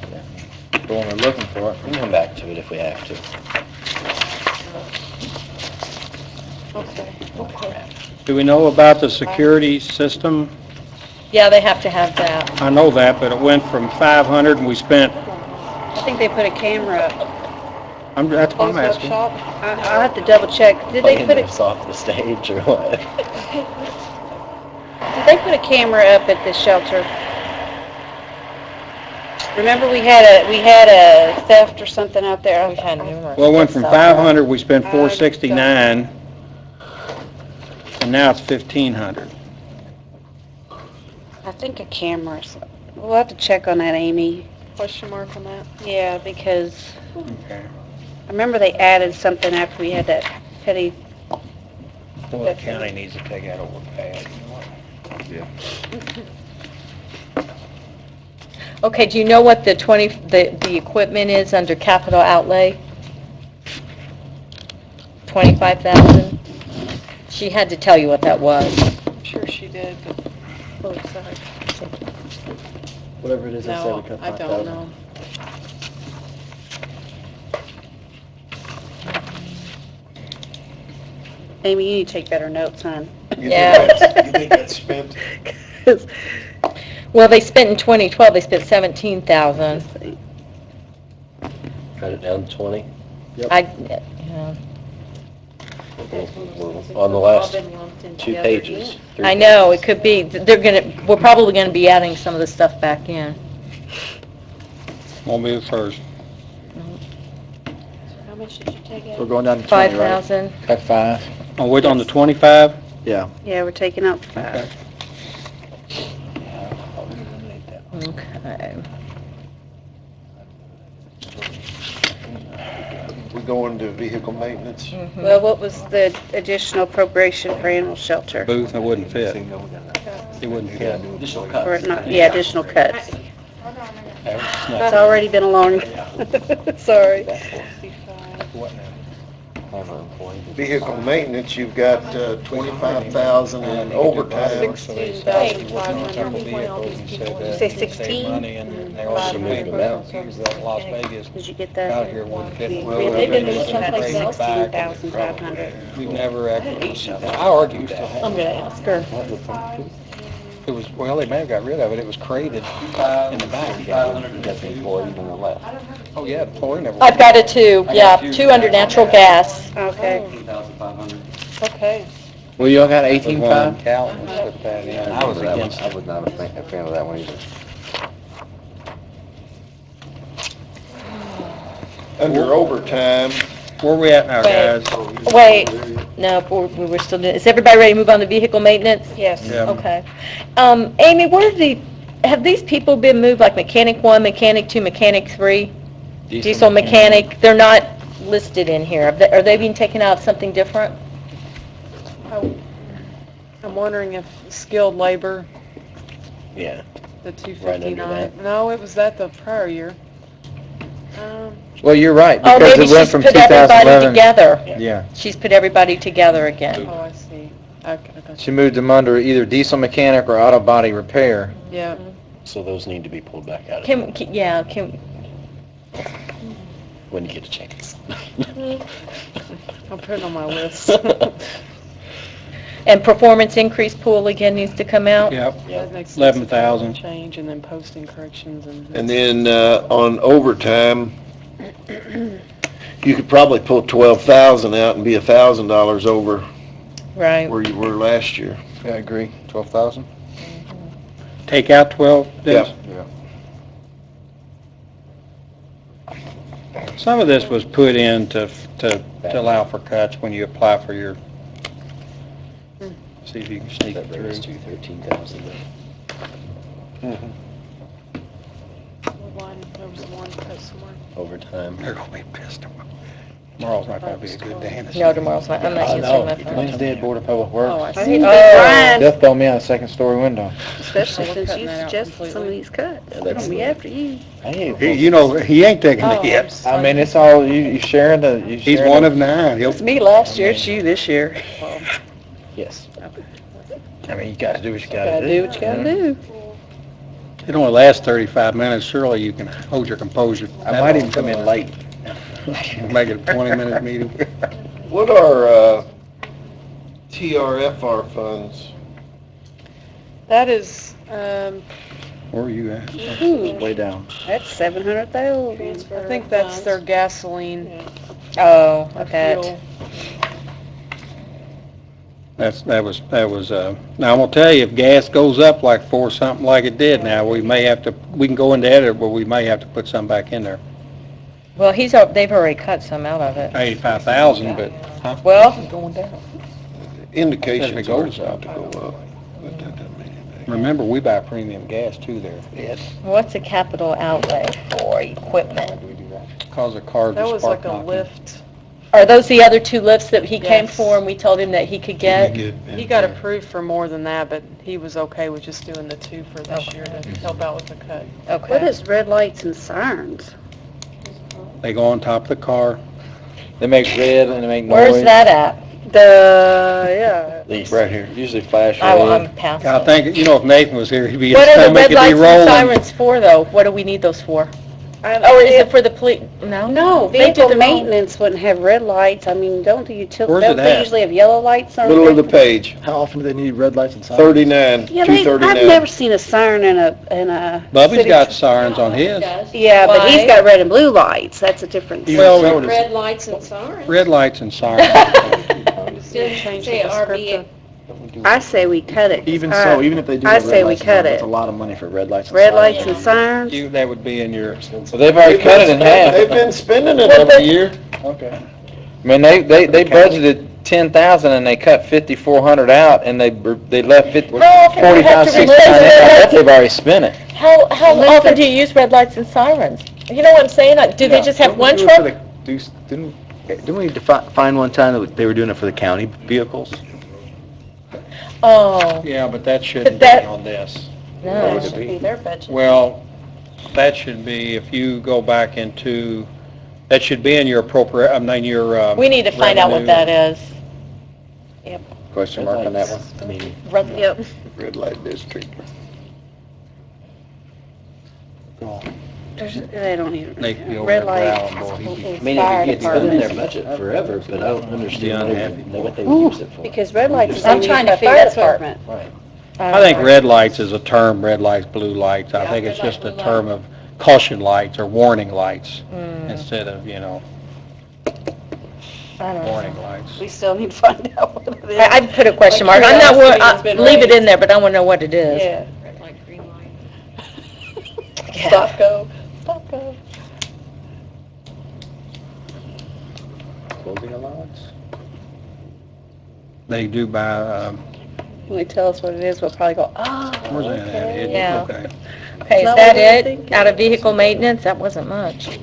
The one we're looking for. We can come back to it if we have to. Okay. Do we know about the security system? Yeah, they have to have that. I know that, but it went from 500 and we spent, I think they put a camera up. that's what I'm Close-up asking. shop? I'll have to double check. Did they Playing put a, this off the stage or what? did they put a camera up at the shelter? Remember we had a theft or something out there? We've had numerous. Well, it went from stuff. 500, we spent 469, and now it's 1,500. I think a camera. We'll have to check on that, Amy. Question mark on that? Yeah, because Okay. I remember they added something after we had that petty. Well, the county needs to take that over bad. Okay, do you know what the equipment is under capital outlay? 25,000? She had to tell you what that was. I'm sure she did, but, oh, sorry. Whatever it is, I said we No, cut I 5,000. don't know. Amy, you need to take better notes, hon. You Yeah. think that's spent? Well, they spent in 2012, they spent 17,000. Cut it down to 20. Yeah. We're on the last 2 pages. 3 I know, it pages. could be, we're probably gonna be adding some of the stuff back in. Won't be the first. How much did you take out? We're going down to 20, right? 5,000. Cut 5. Oh, we're on the 25? Yeah. Yeah, we're taking out 5. Okay. We go into vehicle maintenance? Well, what was the additional appropriation for animal shelter? Booth, it wouldn't fit. It wouldn't fit. Additional Or cuts. not, yeah, additional cuts. It's It's already been a long, sorry. Vehicle maintenance, you've got 25,000 in overtime. 16,500. You say 16? She moved them out. Las Vegas. Did you get that? Out here wouldn't fit. They've been moving someplace else. 16,500. We've never actually, I argued that. I'm gonna ask her. It was, well, they may have got rid of it, it was created in the back. Oh, yeah, the employee never. I've got it too, yeah, 2 under natural gas. Okay. 18,500. Okay. Well, y'all got There's one 18.5? in Calton that put that in. I was against it. I was not a fan of that one either. Under overtime, Where we at now, Wait. guys? Wait, no, we were still doing, is everybody ready to move on to vehicle maintenance? Yes. Yeah. Okay. Amy, have these people been moved, like mechanic 1, mechanic 2, mechanic 3? Diesel mechanic, they're not listed in here. Are they being taken out of something different? I'm wondering if skilled labor, Yeah. the Right under 259. No, it was that the prior year. Well, you're right, Oh, because maybe it went she's from put everybody 2011. together. Yeah. She's put everybody together again. Oh, I see. Okay, I got She you. moved them under either diesel mechanic or auto body repair. Yeah. So those need to be pulled back out when you get a chance. I'll put it on my list. And performance increase pool again needs to come out? Yep. That makes sense. 11,000. Change and then posting corrections and. and then on overtime, you could probably pull 12,000 out and be $1,000 over Right. where you were last year. Yeah, I agree. 12,000? Take out 12, Dennis? Yeah. Some of this was put in to allow for cuts when you apply for your, see if you can sneak it That brings through. to 13,000. There was one cut somewhere. Overtime. They're gonna be pissed. Tomorrow's not gonna be a good day. No, tomorrow's not, I'm not I answering know, my phone. Wednesday at Board of Public Oh, Works. I I see. need to Oh. Brian, Death throw me out a second story window. especially We're since cutting you that out suggested some of completely. these cuts. Yeah, We're that's gonna be the- after you. You know, he ain't taking the Oh, hits. I mean, it's all, you sharing the, you He's sharing one the- of 9. He'll, It's me last year, it's you this year. Yes. I mean, you gotta do what you Gotta gotta do what you gotta do. it only lasts 35 minutes. Surely you can hold your composure. I might even come in late. Make it a 20-minute meeting. What are, TRFR funds? That is, Where are you at? Ooh, Way down. that's 700,000. I think that's their gasoline. Oh, or okay. fuel. That was, now I'm gonna tell you, if gas goes up like something like it did now, we can go into edit, but we may have to put some back in there. Well, they've already cut some out of it. 85,000, but Well, Going down. Indications If it are goes about up. to go up. But that doesn't mean anything. remember, we buy premium gas too there, Ed, what's the capital outlay for equipment? because the cars That are was like spark a knocking. lift. Are those the other 2 lifts that he came Yes. for and we told him that he could get? He got approved for more than that, but he was okay with just doing the 2 for this year to help out with the cut. What Okay. is red lights and sirens? They go on top of the car. They make red and they make noise. Where's that at? Yeah. These Right here. usually flash I'm red. past I it. think, if Nathan was here, he'd be, What are the make red it be lights and rolling. sirens for, though? What do we need those for? Or is it for the police? No? No, They do vehicle their own. maintenance wouldn't have red lights. I mean, don't the Where's it don't they at? usually have yellow lights on Middle of the them? page, How often do they need red lights and sirens? 39, Yeah, I've 239. never seen a siren in a Bubby's city- got sirens on his. Yeah, but he's Why? got red and blue lights. That's a different. Well, Red lights and sirens. red lights and sirens. Didn't change the Say RV. descriptor. I say we cut it. Even so, even if they do I have red say we lights and cut sirens, it. that's a lot of money for red lights and Red sirens. lights and sirens? That would be in your, So they've already cut it in half. They've been spending it every year. Okay. I mean, they budgeted 10,000 and they cut 5,400 out and they left 50, How often do you have 45, to 60. replace I red bet lights? they've already spent it. How often do you use red lights and sirens? You know what I'm saying? Do they just have one truck? Didn't we find one time that they were doing it for the county vehicles? Oh, yeah, but that shouldn't be that- on this. no. That should be their budget. Well, that should be, if you go back into, that should be in your your, We need to find out what that is. Question mark on that one? I mean, Yep. Red light district. They don't even. They could be over Red there light. growling, boy. I mean, it's been in their budget forever, but I don't understand what they would use it for. Because red lights is I'm only trying used to by figure fire that's what- department. Right. I think red lights is a term, red lights, blue lights. I Yeah, think it's red light, just a blue term of caution lights or warning lights Mm, instead of, I don't know. warning lights. We still need to find out what it is. I'd put a question mark. I'm not, leave it in there, but I want to know what it is. Yeah. Red light, green light. Stop go. Stop go. Closing allowance? They do buy, When they tell us what it is, we'll probably go, oh, where's that at? okay. Ed? Yeah. Okay. Okay, is Not that what I'm it? thinking. Out of vehicle maintenance? That wasn't much.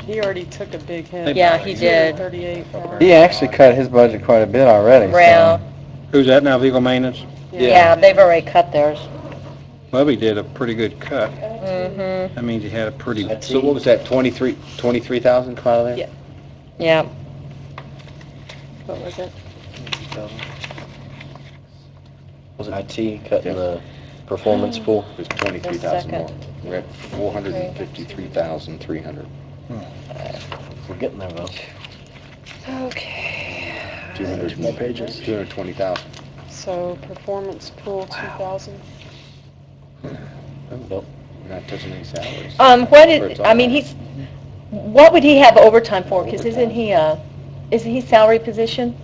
He already took a big hit. Yeah, he did. 38. He actually cut his budget quite a bit already. so- Well, Who's that now, vehicle maintenance? yeah, they've already cut theirs. Bubby did a pretty good cut. Mm-hmm, That means he had a pretty, So what was that, 23,000 come out of there? Yeah. yeah. What was it? Was it IT cutting the performance pool? It was 23,000 more. second. We're at 453,300. We're getting there, though. Okay. 200 More pages. 220,000. So performance pool, 2,000. Nope. We're not touching any salaries. What Where is, it's I all mean, at. what would he have overtime for? Because isn't he salary position?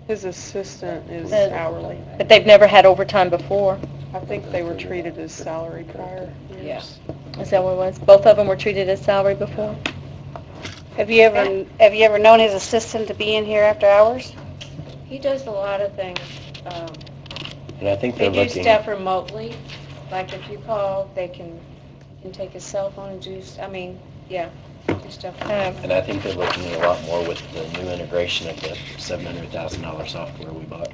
His assistant is Uh, hourly. But they've never had overtime before. I think they were treated as salary prior years. Is that what it was? Both of them were treated as salary before? Have you ever known his assistant to be in here after hours? He does a lot of things. And I think They they're do looking, stuff remotely, like if you call, they can take his cell phone and do, yeah. And I think they're looking at a lot more with the new integration of the $700,000 software we bought.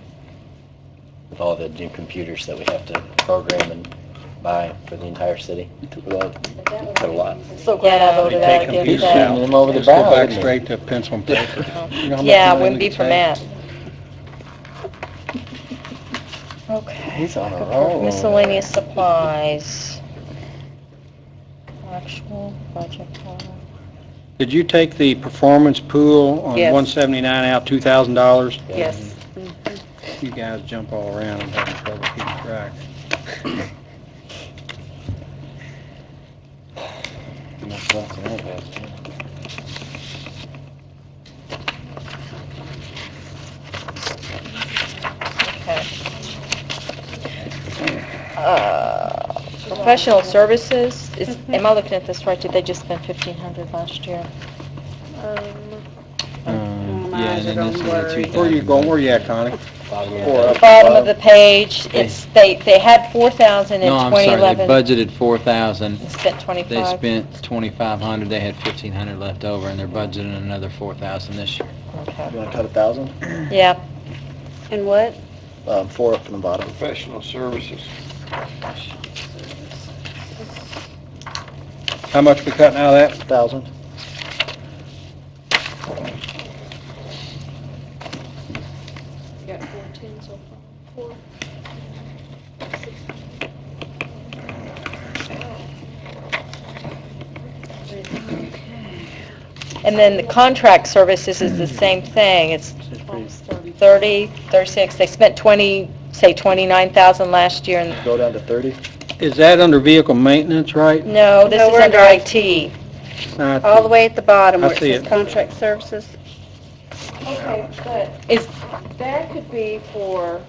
With all the new computers that we have to program and buy for the entire city. Took a lot. So glad I voted out Take against computers that. out. Them over the Let's go bow, back didn't straight to pencil and paper. You know how much Yeah, money wouldn't we be for take? Matt. Okay. He's on a roll. Miscellaneous supplies. Actual budget. Did you take the performance pool on Yes. 179 out, $2,000? Yes. You guys jump all around and having trouble keeping track. Okay. Professional services, am I looking at this right? Did they just spend 1,500 last year? Yeah, and then this is a Where are you going, where you at, Connie? Bottom of the page, they had 4,000 in No, I'm sorry, 2011. they budgeted 4,000. Spent 25. They spent 2,500, they had 1,500 left over, and they're budgeting another 4,000 this year. Okay. You wanna cut 1,000? Yeah. And what? 4 up from the bottom. Professional services. How much we cutting out of that? 1,000. You got 410 so far. 4. And then the contract services is the same thing. It's 30, 36. They spent 29,000 last year. And Go down to 30. Is that under vehicle maintenance, right? no, this No, is we're under under IT. Not- All the way at the bottom I where it see says it. contract services. Okay, but Is that could be for,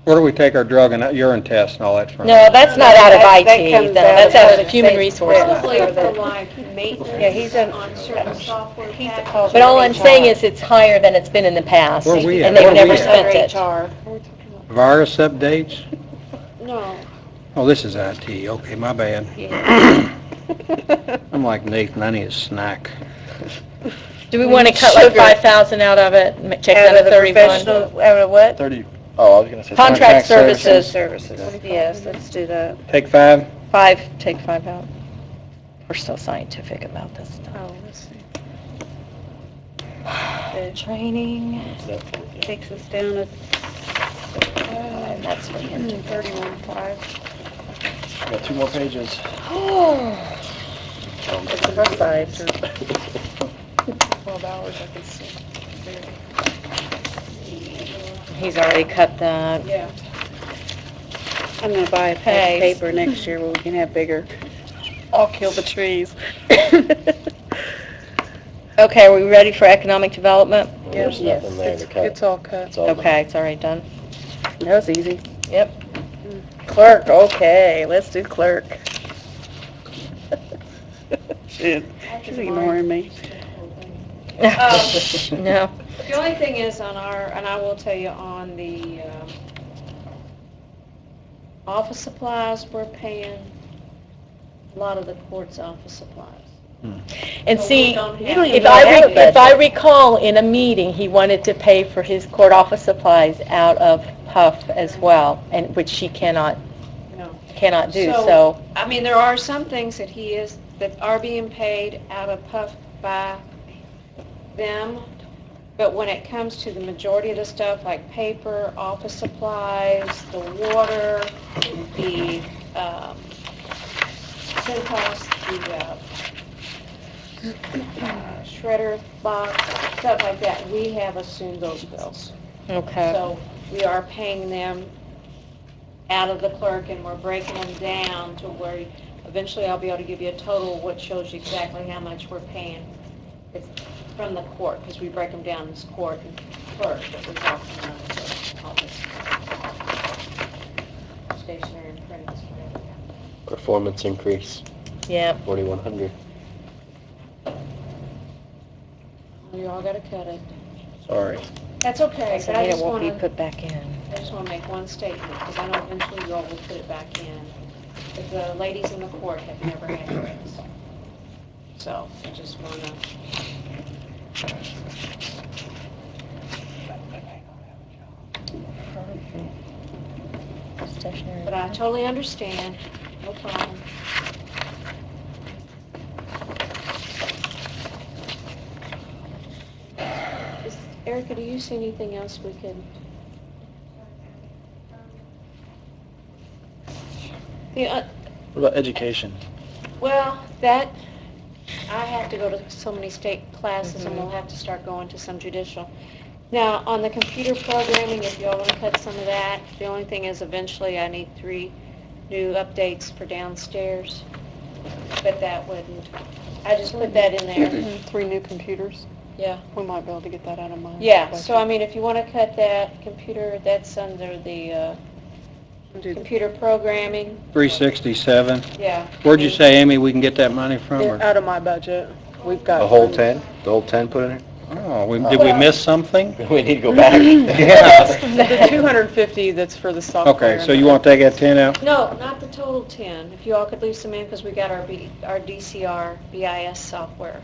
Where do we take our drug and urine tests and all that from? no, that's not out of That IT. comes No, out that's of out the of human state resources. probably for for the- like Yeah, maintenance he's in- on certain software He's a packages. call But all I'm HR. saying is it's higher than it's been in the past. Where we at? And they've Where we never at? spent Under it. HR. Virus updates? No, Oh, this is IT, okay, my bad. I'm like Nathan, I need a snack. Do we want to cut like 5,000 out of it, and check Out down of to the 31? professional, out of what? 30, oh, I was gonna say. Contract Services. services. Yes, let's do that. Take 5? 5, take 5 out. We're so scientific about this stuff. Oh, let's see. Training, Takes us down to and that's for him. 31.5. Got 2 more pages. It's the first side. 12 hours, I can see. He's already cut that. Yeah. I'm gonna buy a pack Hey. of paper next year where we can have bigger. I'll kill the trees. Okay, are we ready for economic development? There's nothing there to cut. It's all cut. It's all done. Okay, it's already done. That was easy. Yep. Clerk, okay, let's do clerk. She's ignoring me. No. the only thing is on our, and I will tell you on the, office supplies, we're paying a lot of the court's office supplies. And So see, we don't have- if I recall, in a meeting, he wanted to pay for his court office supplies out of PUF as well, and which she cannot No. do, so. I mean, there are some things that are being paid out of PUF by them, but when it comes to the majority of the stuff, like paper, office supplies, the water, the, Cintas, the, shredder box, stuff like that, we have assumed those bills. Okay. So we are paying them out of the clerk, and we're breaking them down to where eventually I'll be able to give you a total which shows you exactly how much we're paying. It's from the court, because we break them down as court and clerk, but we're talking about the office. Stationery and printing. Performance increase, Yeah. 4,100. You all gotta cut it. Sorry. That's okay, So but I it just won't be wanna, put back in. I just wanna make one statement, because I know eventually you all will put it back in. The ladies in the court have never had a raise. So I just want to... But I totally understand. No problem. Erica, do you see anything else we could... What about education? Well, that, I have to go to so many state classes, and we'll have to start going to some judicial. Now, on the computer programming, if y'all want to cut some of that, the only thing is eventually I need 3 new updates for downstairs, but that wouldn't, I just put that in there. 3 new computers. Yeah. We might be able to get that out of mine. Yeah, so I mean, if you want to cut that computer, that's under the computer programming. 367. Yeah. Where'd you say, Amy, we can get that money from? or- Out of my budget. We've got... The whole 10? The whole 10 put in here? Oh, did we miss something? We need to go back. The 250 that's for the software. Okay, so you want to take that 10 out? No, not the total 10. If you all could leave some in, because we got our DCR BIS software.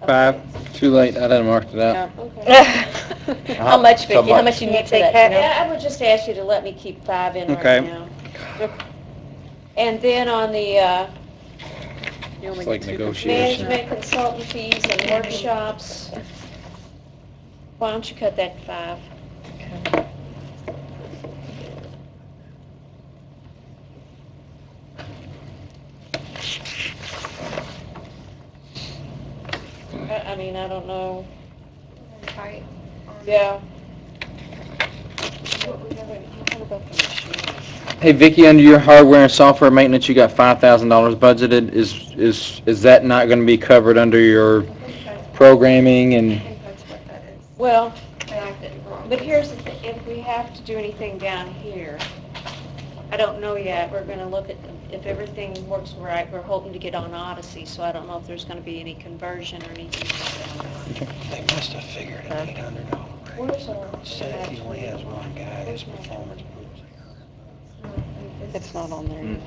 5? Too late, I done marked it out. Yeah. Okay. How much, Vicki? How much you need for that, you know? Yeah, I would just ask you to let me keep 5 in Okay. right now. And then on the You only It's like get 2 negotiation. management consultant fees and workshops, why don't you cut that to 5? I mean, I don't know. Tight. Yeah. What about the machine? Hey, Vicki, under your hardware and software maintenance, you got $5,000 budgeted. Is that not going to be covered under your programming and? I think that's what that is. Well, I typed it wrong. but here's the thing, if we have to do anything down here, I don't know yet. We're going to look at, if everything works right, we're hoping to get on Odyssey, so I don't know if there's going to be any conversion or anything like that. They must have figured $800. Where's our... Said he only has one guy, his performance proves. It's not on there yet.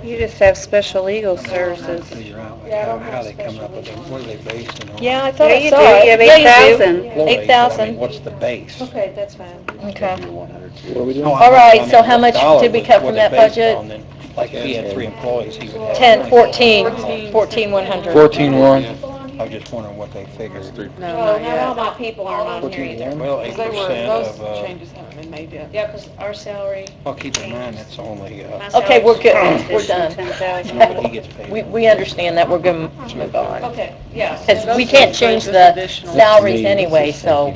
You just have special legal services. Figure out Yeah, I don't how have they come up with it, special what are they based it on? Yeah, I thought Yeah, I you saw do. it. You have Yeah, you do. 8,000. Employees, but I mean, 8,000. What's the base? Okay, that's fine. Okay. What are we doing? Oh, All right, I mean, so how much dollar did we was cut what from they that based it budget? on, then, like if he had 3 employees, he would have. 10, 14, 100. 14,100. I was just wondering what they figured. No, No, not not all yet. my people aren't on here either. Well, 'Cause they were, 8% those of, changes haven't been made yet. Yeah, because our salary... well, keep in mind, that's only, my Okay, we're salary's- good. We're done. 10,000. he gets paid. We understand that. We're going to move on. Okay, yeah. Because we can't change the salaries anyway, so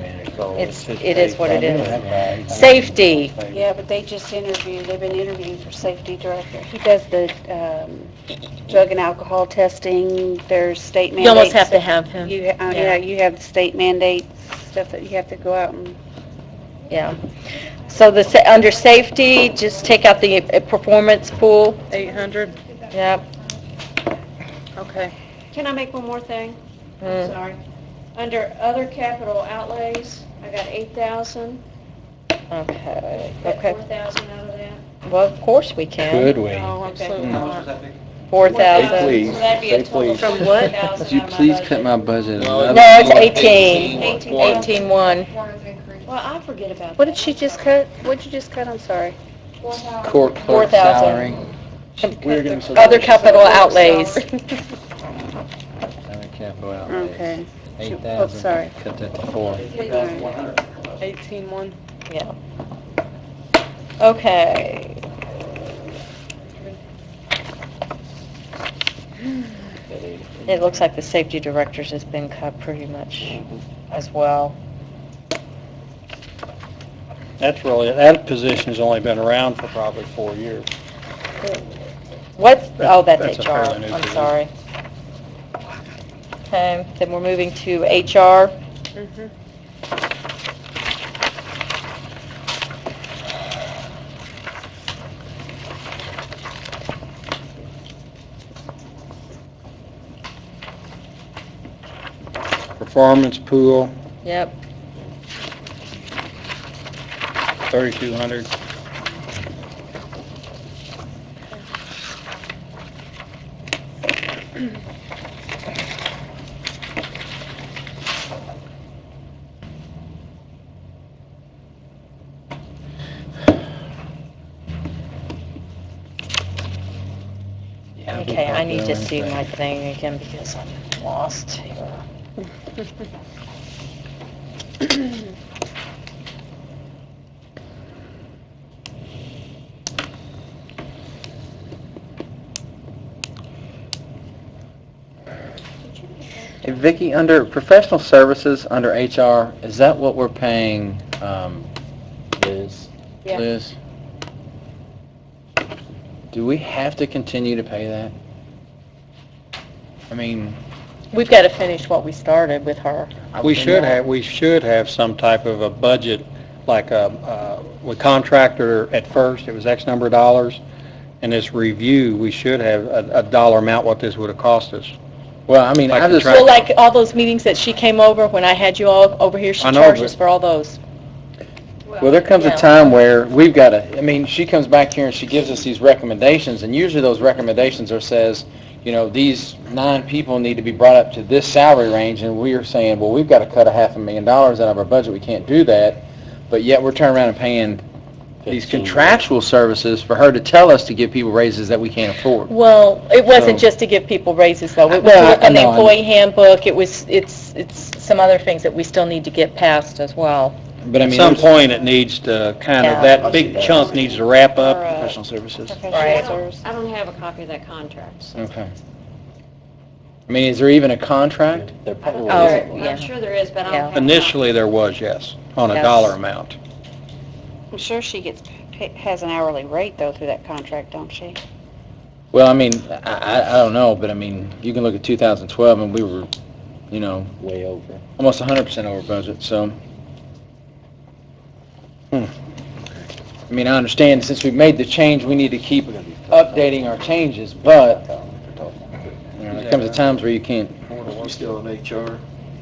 it is what it is. Safety. Yeah, but they just interviewed, they've been interviewing for safety director. He does the drug and alcohol testing, there's state mandates. You almost have to have him. Yeah, you have the state mandates, stuff that you have to go out and... Yeah. So under safety, just take out the performance pool. 800? Yep. Okay. Can I make one more thing? Mm. Sorry. Under other capital outlays, I got 8,000. Okay. Got Okay. 4,000 out of that. Well, of course we can. Could we? No, absolutely Okay. not. 4,000. Please. So that'd be a Say total please. of From what? 4,000 Would you out of my please budget. cut my budget? No, it's 18. 18.1. One is increased. Well, I forget about that. What did she just cut? What did you just cut? I'm sorry. Court clerk 4,000. salary. Other capital outlays. Other capital outlays. Okay. 8,000. Oh, sorry. Cut that to 4. 18,100. Yeah. Okay. It looks like the safety director's has been cut pretty much as well. That's really, that position's only been around for probably 4 years. What's, oh, that's That's a HR, fairly new I'm position. sorry. Okay, then we're moving to HR. Performance pool, Yep. 3,200. Okay, I need to see my thing again because I'm lost here. Hey, Vicki, under professional services, under HR, is that what we're paying, Liz? Yeah. Liz? Do we have to continue to pay that? I mean, We've got to finish what we started with her. We should have some type of a budget, like we contracted her at first, it was X number of dollars. In this review, we should have a dollar amount what this would have cost us. well, I mean, Like I just, contract- Well, like all those meetings that she came over, when I had you all over here, she I know, charged but- us for all those. well, there comes a Yeah. time where we've got to, I mean, she comes back here and she gives us these recommendations, and usually those recommendations says, you know, these 9 people need to be brought up to this salary range, and we are saying, well, we've got to cut $500,000 out of our budget, we can't do that, but yet we're turning around and paying these 15. contractual services for her to tell us to give people raises that we can't afford. Well, it wasn't So- just to give people raises, though. It was Well, to look I on the know, employee handbook. It's some other things that we still need to get passed as well. But I At mean, some there's- point, it needs to kind Yeah. of, that big chunk needs to wrap up. professional services. Right. I don't have a copy of that contract, so. Okay. I mean, is there even a contract? There probably Oh, is. yeah. I'm sure there is, but I don't Yeah. have a copy. Initially, there was, yes, on a Yes. dollar amount. I'm sure she has an hourly rate though through that contract, don't she? Well, I mean, I don't know, but I mean, you can look at 2012 and we were, you know, Way over. almost 100% over budget, so. I mean, I understand since we've made the change, we need to keep updating our changes, but, you know, there comes a times where you can't. You still in HR?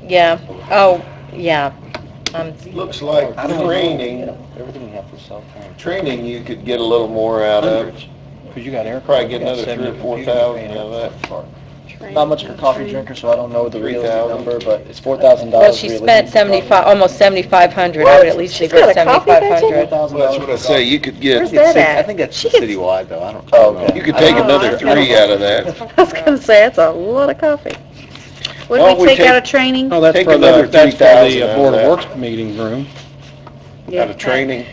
Yeah. Oh, yeah. Looks like training, Everything you have for self-time. training you could get a little more out of. Because you got air. Probably get another 3,000 or 4,000 out of that. Not much of a coffee drinker, so I don't know the real 3,000. number, but it's $4,000. Well, she spent 75, almost 7,500. I would at least leave her at 7,500. Well, that's what I say, you could Where's get, that at? I think that's citywide, though, I don't Oh, know. okay. you could take another 3 out of that. I was going to say, that's a lot of coffee. What Why did don't we we take out take- of training? Oh, that's Take for another that's for 3,000 the out of Board of that. Works meeting room. Out of training.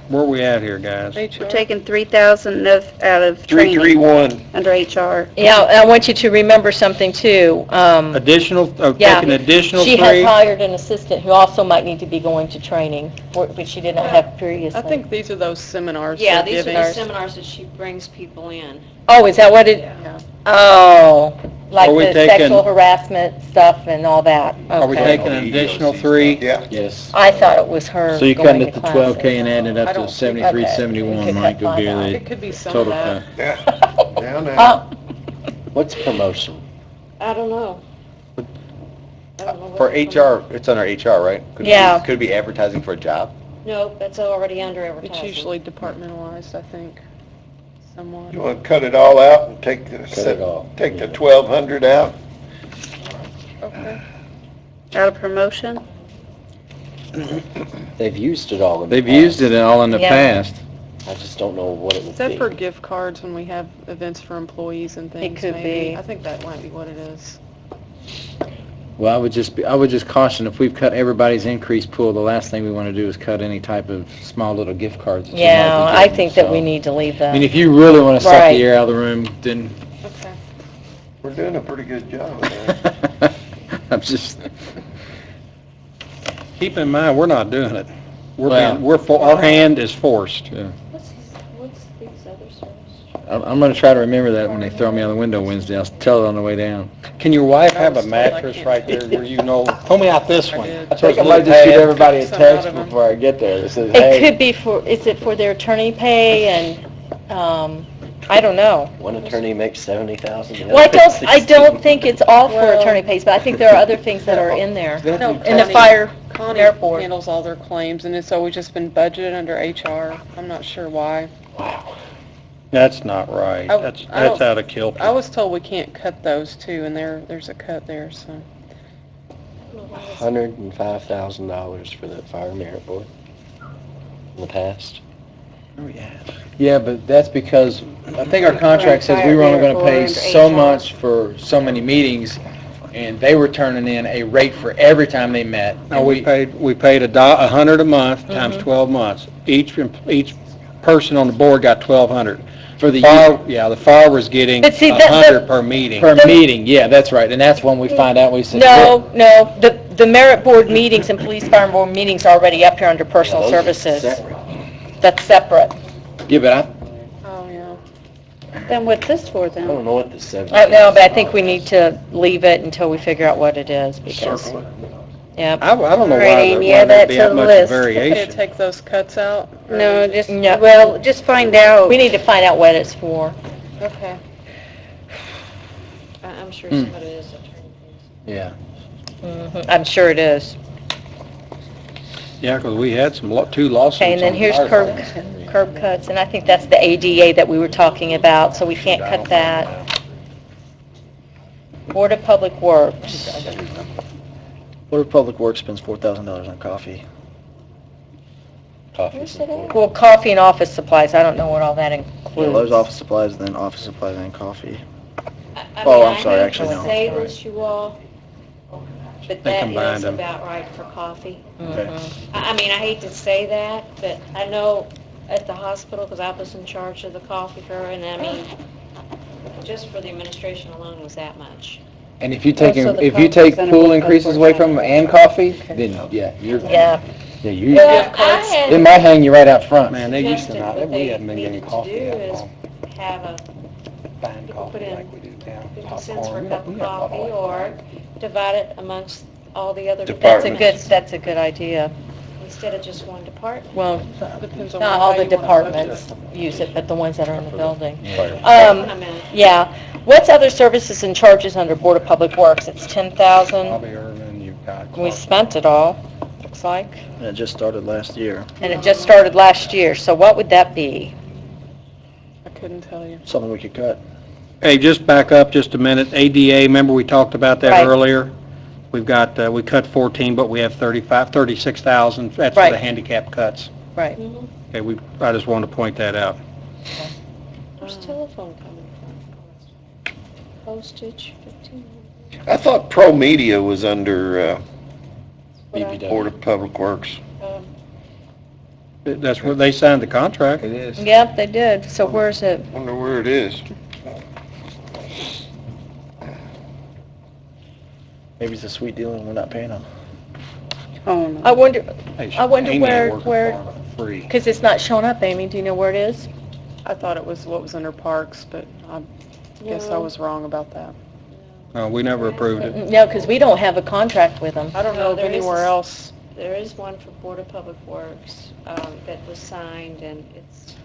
Where we at here, guys? HR. We're taking 3,000 out of training 331. under HR. Yeah, and I want you to remember something, too. Additional, Yeah. taking additional She has 3? hired an assistant who also might need to be going to training, which she did not have previously. I think these are those seminars Yeah, they're these are giving. the seminars that she brings people in. Oh, is that what it, Yeah. oh, like Are we the taking- sexual harassment stuff and all that? Are we Okay. taking an additional 3? Yeah. Yes. I thought it was her So you cut going it to to classes. 12K and add it I up to don't think- 73, Okay. 71, We Mike, could would be find out. the It could be some of total that. cut. Yeah. Down there. What's promotion? I don't know. I don't know what For it's HR, it's under HR, right? Could it be- Yeah. Could it be advertising for a job? No, that's already under It's advertising. usually departmentalized, I think, somewhat. You want to cut it all out and take the, it all. take the 1,200 out? Okay. Out of promotion? They've used it all in the They've past. used it all in the Yeah. past. I just don't know what it would Except be. for gift cards when we have events for employees and things, could maybe. be. I think that might be what it is. Well, I would just caution, if we've cut everybody's increase pool, the last thing we want to do is cut any type of small little gift cards that you might Yeah, be I getting, think that so. we need to leave I mean, that. if you really want to suck Right. the air out of the room, then Okay. We're doing a pretty good job of that. I'm just, Keep in mind, we're not doing it. Well- Our hand is forced. What's these other services? I'm going to try to remember that when they throw me out the window Wednesday. I'll tell it on the way down. Can your wife have a mattress right there where you know, pull me out this one? did. I think I might just shoot everybody a Some out text of 'em. before I get there. It says, It hey, could be for, is it for their attorney pay and, I don't know. One attorney makes 70,000. Well, I don't think it's all for attorney pays, but I think there are other things that are in there. No, In the fire, Connie airport. handles all their claims, and it's always just been budgeted under HR. I'm not sure why. That's not right. I- That's I don't- out of kilter. I was told we can't cut those too, and there's a cut there, so. $105,000 for the fire merit board in the past. Yeah, but that's because, I think our contract says we were only gonna pay so much for so many meetings, and they were turning in a rate for every time they met. No, we paid $100 a month times 12 months. Each person on the board got $1,200. For the Fire, year, yeah, the fire was getting But see, that- 100 per meeting. per meeting, yeah, that's right, and that's when we find out, we said. No, the merit board meetings and police fire board meetings are already up here under personal Yeah, those are services. separate. That's separate. Yeah, but Oh, yeah. Then what's this for I then? don't know what the 70 No, but I think we need to leave it until we figure out what it is, because, Circle it. yeah. I don't know All right, why Amy, there'd add that be to that the much list. Can't variation. take those cuts out? or- No, just, Yeah. well, just find out. We need to find out what it's for. Okay. I'm sure somebody is attorney fees. Yeah. I'm sure it is. Yeah, because we had two lawsuits. Okay, and then on here's fire. curb cuts, and I think that's the ADA that we were talking about, so we can't cut that. Board of Public Works. Board of Public Works spends $4,000 on coffee. coffee. Well, coffee and office supplies, I don't know what all that Well, includes. there's office supplies, then office supplies, then coffee. I Oh, mean, I'm sorry, actually, I no. hate to say this, you all, but They that combined is them. about right for coffee. Okay. I mean, I hate to say that, but I know at the hospital, because I was in charge of the coffee crew, and I mean, just for the administration alone was that much. And if you take, Oh, so the if you coffee take center pool will increases go away for from them and coffee, then, yeah, you're, Yeah, yeah, you, Well, I had it might hang you right out front. Man, they used to suggested not, what we they hadn't been getting needed to coffee do that is long. have a Buying people coffee put in like we do now. 50 cents for Popcorn. a cup We of had coffee, Popeye. or divide it amongst all the other that's a good idea. instead of just one department. Well, Depends on not how all the you wanna budget departments use it, but the ones that are in the building. That's what I meant. Yeah. What's other services and charges under Board of Public Works? It's 10,000. Bobby Irvin, you've got. We spent it all, looks like, And it just started last year. and it just started last year, so what would that be? I couldn't tell you. Something we could cut. Hey, just back up just a minute. ADA, remember we talked about that Right. earlier? We've got, we cut 14, but we have 36,000. That's for Right. the handicap cuts. Right. Okay, I just wanted to point that out. Where's telephone coming from? Postage, 15. I thought Pro Media was under BPW. Board of Public Works. That's where they signed the contract. It is. Yep, they did. So where's it? Wonder where it is. Maybe it's a sweet deal and we're not paying them. Oh, no. I wonder, Hey, I wonder Amy where- working where- for 'em for free. because it's not showing up, Amy, do you know where it is? I thought it was what was under parks, but I guess I No. was wrong about that. We never approved it. No, because we don't have a contract with them. I don't No, know of there is anywhere a- else. There is one for Board of Public Works that was signed, and it's,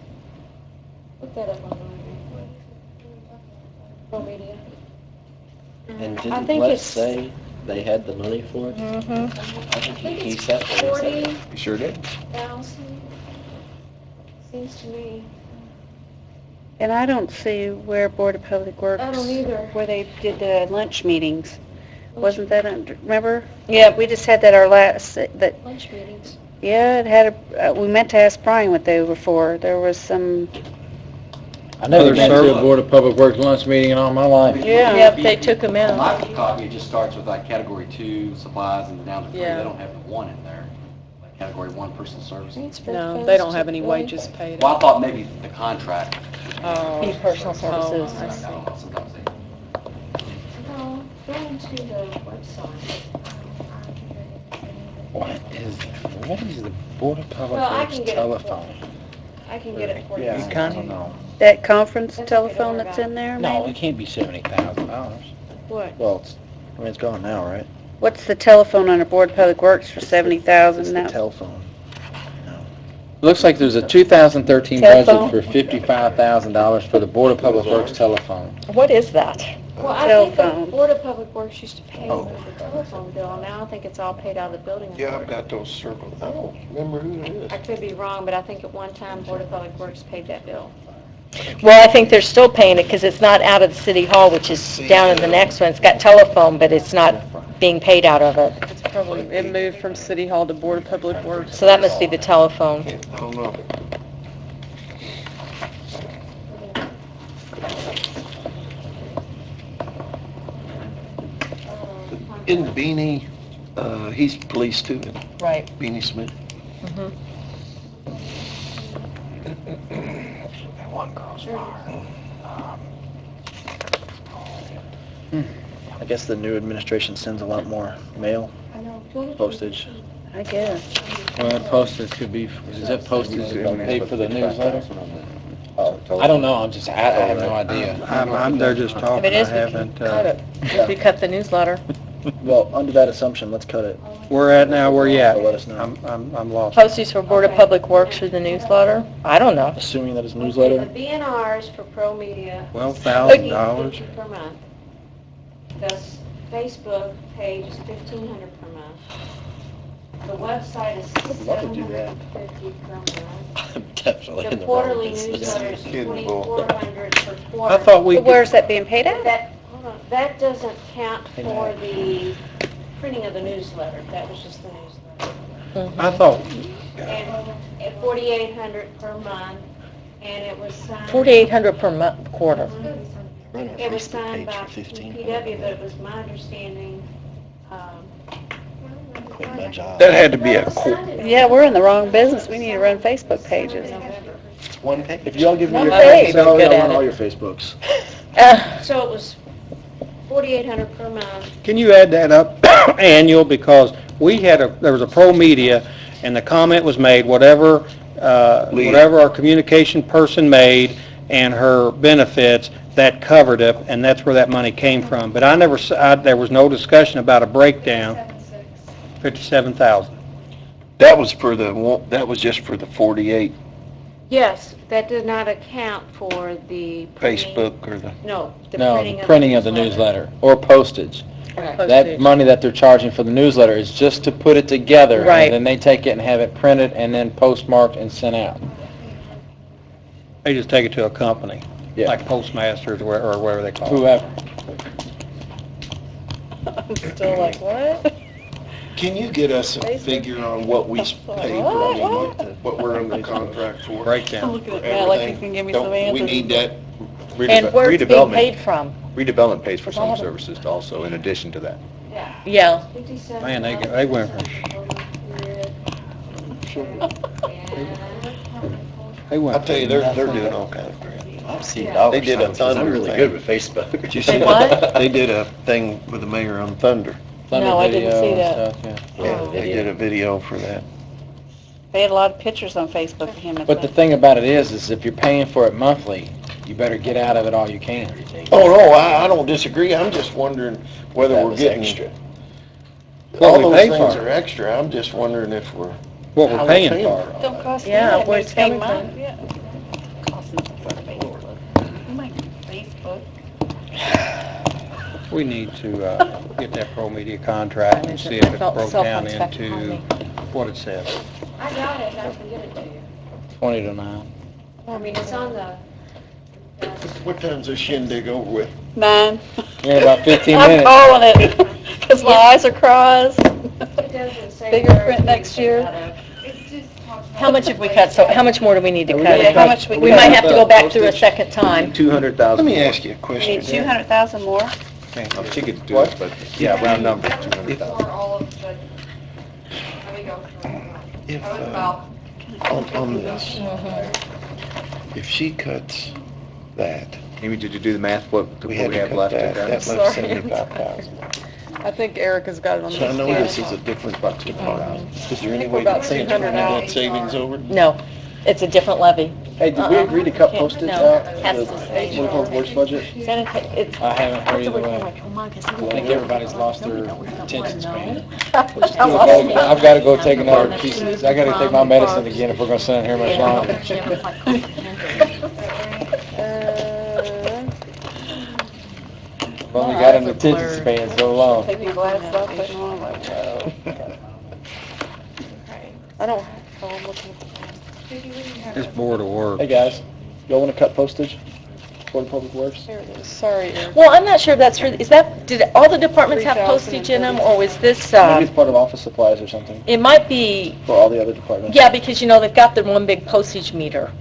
look that up online. Pro Media. And I didn't think Les it's- say they had the money for it? Mm-hmm. I think I think he it's said that. 40,000, You sure did? seems to me. And I don't see where Board of Public Works. I don't either. Where they did the lunch meetings. Wasn't that under, remember? Yeah, We just had that our last, that, Lunch meetings. yeah, it had a, we meant to ask Brian what they were for. There was some, I never Other been to service- a Board of Public Works lunch meeting in all my life. Yeah. Yep, they took 'em out. On my copy, it just starts with like category 2 supplies and down to 3. Yeah. They don't have the 1 in there. Like category 1 personal services. No, they don't have any wages paid. Well, I thought maybe the contract. Oh. Be personal services. Oh, I see. Sometimes they. No, go into the website. What is the Board of Public Well, I Works can get it for- telephone? I can get it for you. Yeah, I don't know. that conference That's okay, don't telephone worry that's about in there, No, maybe? it can't be $70,000. What? Well, it's gone now, right? What's the telephone under Board of Public Works for 70,000 It's now? the telephone. Looks like there's a 2013 budget Telephone? for $55,000 for the Board of Public Works telephone. What is that? Well, I think the Telephone. Board of Public Works used to pay Oh. for the telephone bill. Now I think it's all paid out of the building. Yeah, I've authority. got those circled. I don't remember who it is. I could be wrong, but I think at one time Board of Public Works paid that bill. Well, I think they're still paying it because it's not out of the city hall, which is down in the next one. It's got telephone, but it's not being paid out of it. It's probably, it moved from City Hall to Board of Public Works. So that must be the telephone. I don't know. In Beanie, he's police too, Right. Beanie Smith. Mhm. And one girl's I guess the new administration sends a lot more mail, postage. I guess. Well, postage could be, is that postage paid for the newsletter? Oh, I don't know, I have no idea. I'm there just If talking, it I is, we can haven't, cut it. If we cut the newsletter. Well, under that assumption, let's cut it. we're at now, where you at? So let us know. I'm lost. Postage for Board of Public Works for the newsletter? I don't know. Assuming that his The newsletter, BNRs for Pro Media. $12,000. $50 per month. The Facebook page is $1,500 per month. The website is love to do that. $750 per month. I'm definitely in The the wrong quarterly business. newsletter is Kidding, bull. $2,400 per quarter. I thought we, Where's that being paid at? Hold on, that doesn't count for the printing of the newsletter. That was just the newsletter. I thought, And at $4,800 per month, and it was signed. $4,800 per month, quarter. Run a It was Facebook signed page by for 15. PW, but it was my understanding, Quit my job. That had to be a Yeah, we're in the wrong business. We need to run Facebook pages. It's one page. if y'all give me One your page. salary, Good I'll at run it. all your Facebooks. so it was $4,800 per month. can you add that up annual, because there was a Pro Media, and the comment was made, whatever our communication person made and her benefits, that covered it, and that's where that money came from. But there was no discussion about a breakdown. 57,000. That was just for the 48 Yes, that did not account for the printing. Facebook or the, No, the No, printing the of printing of the newsletter, or postage. That money that they're charging for the newsletter is just to put it together. Right. And then they take it and have it printed and then postmarked and sent out. They just take it to a company, Yeah. like Postmasters or whatever they call it. Whoever. I'm still like, what? can you get us a figure on what we pay for, what we're under contract for? Breakdown. Look at Matt like he can give me some Don't we answers. need that? And where's it being paid from? Redevelopment pays for I some haven't- services also, in addition to that. Yeah. Man, they went from, they I'll went. tell you, they're doing all kinds of crap. I've seen dollars. They did a signs 'cause I'm Thunder really thing. good with Facebook. Did you Say see what? that? They did a thing with the mayor on Thunder. Thunder No, I didn't video see and that. stuff, yeah. Yeah, they did a video for that. They had a lot of pictures on Facebook of him. But the thing about it is if you're paying for it monthly, you better get out of it all you can. Oh, no, I don't disagree. I'm just wondering whether That we're was getting extra. What all we those pay things for. are extra. I'm just wondering if we're What how we're paying for. it. Don't cost me Yeah, that. where's It's it paying coming mine. Yeah. Cost me for Facebook. Oh my Facebook. We need to get that Pro Media contract and see if it's broke down into what it says. I got it, I can get it to you. 20 to 9. I mean, it's on the, What time's this shindig over with? 9. Yeah, about 15 I'm minutes. calling it, because my eyes are crossed. it doesn't say. Bigger where print it's next year. out of. How much have we cut? So how much more do we need to cut? Yeah, how much we We cut? might have to go back through a second time. 200,000. Let me ask you a We question. need 200,000 more? She could do it, but, yeah, round number, 200,000. For all of the, let me go through it. If, That was about on this, if she cuts that, Amy, did you do the math, what we we had to have cut left? that, to that go? left Sorry. 75,000. I think Erica's got it on the. So I know this is a different department. Is there any way about to transfer 200 out. that savings over? No, it's a different levy. Hey, did we agree to cut Can't- postage no, out? has of to the stay. Public Works budget? It's. I haven't heard either way. I think everybody's lost their attention span. I've got to go take another piece of, I got to take my medicine again if we're going to sit in here much longer. I've only got an attention span so long. Take your glasses off, put them on, like, I don't, oh, I'm looking. This board of work. Hey, guys. Y'all want to cut postage for the Public Works? Here it is, sorry, Eric. Well, I'm not sure that's for, did all the departments have postage in them, or was this, Maybe it's part of office supplies or something it might be, for all the other departments. yeah, because, they've got their one big postage meter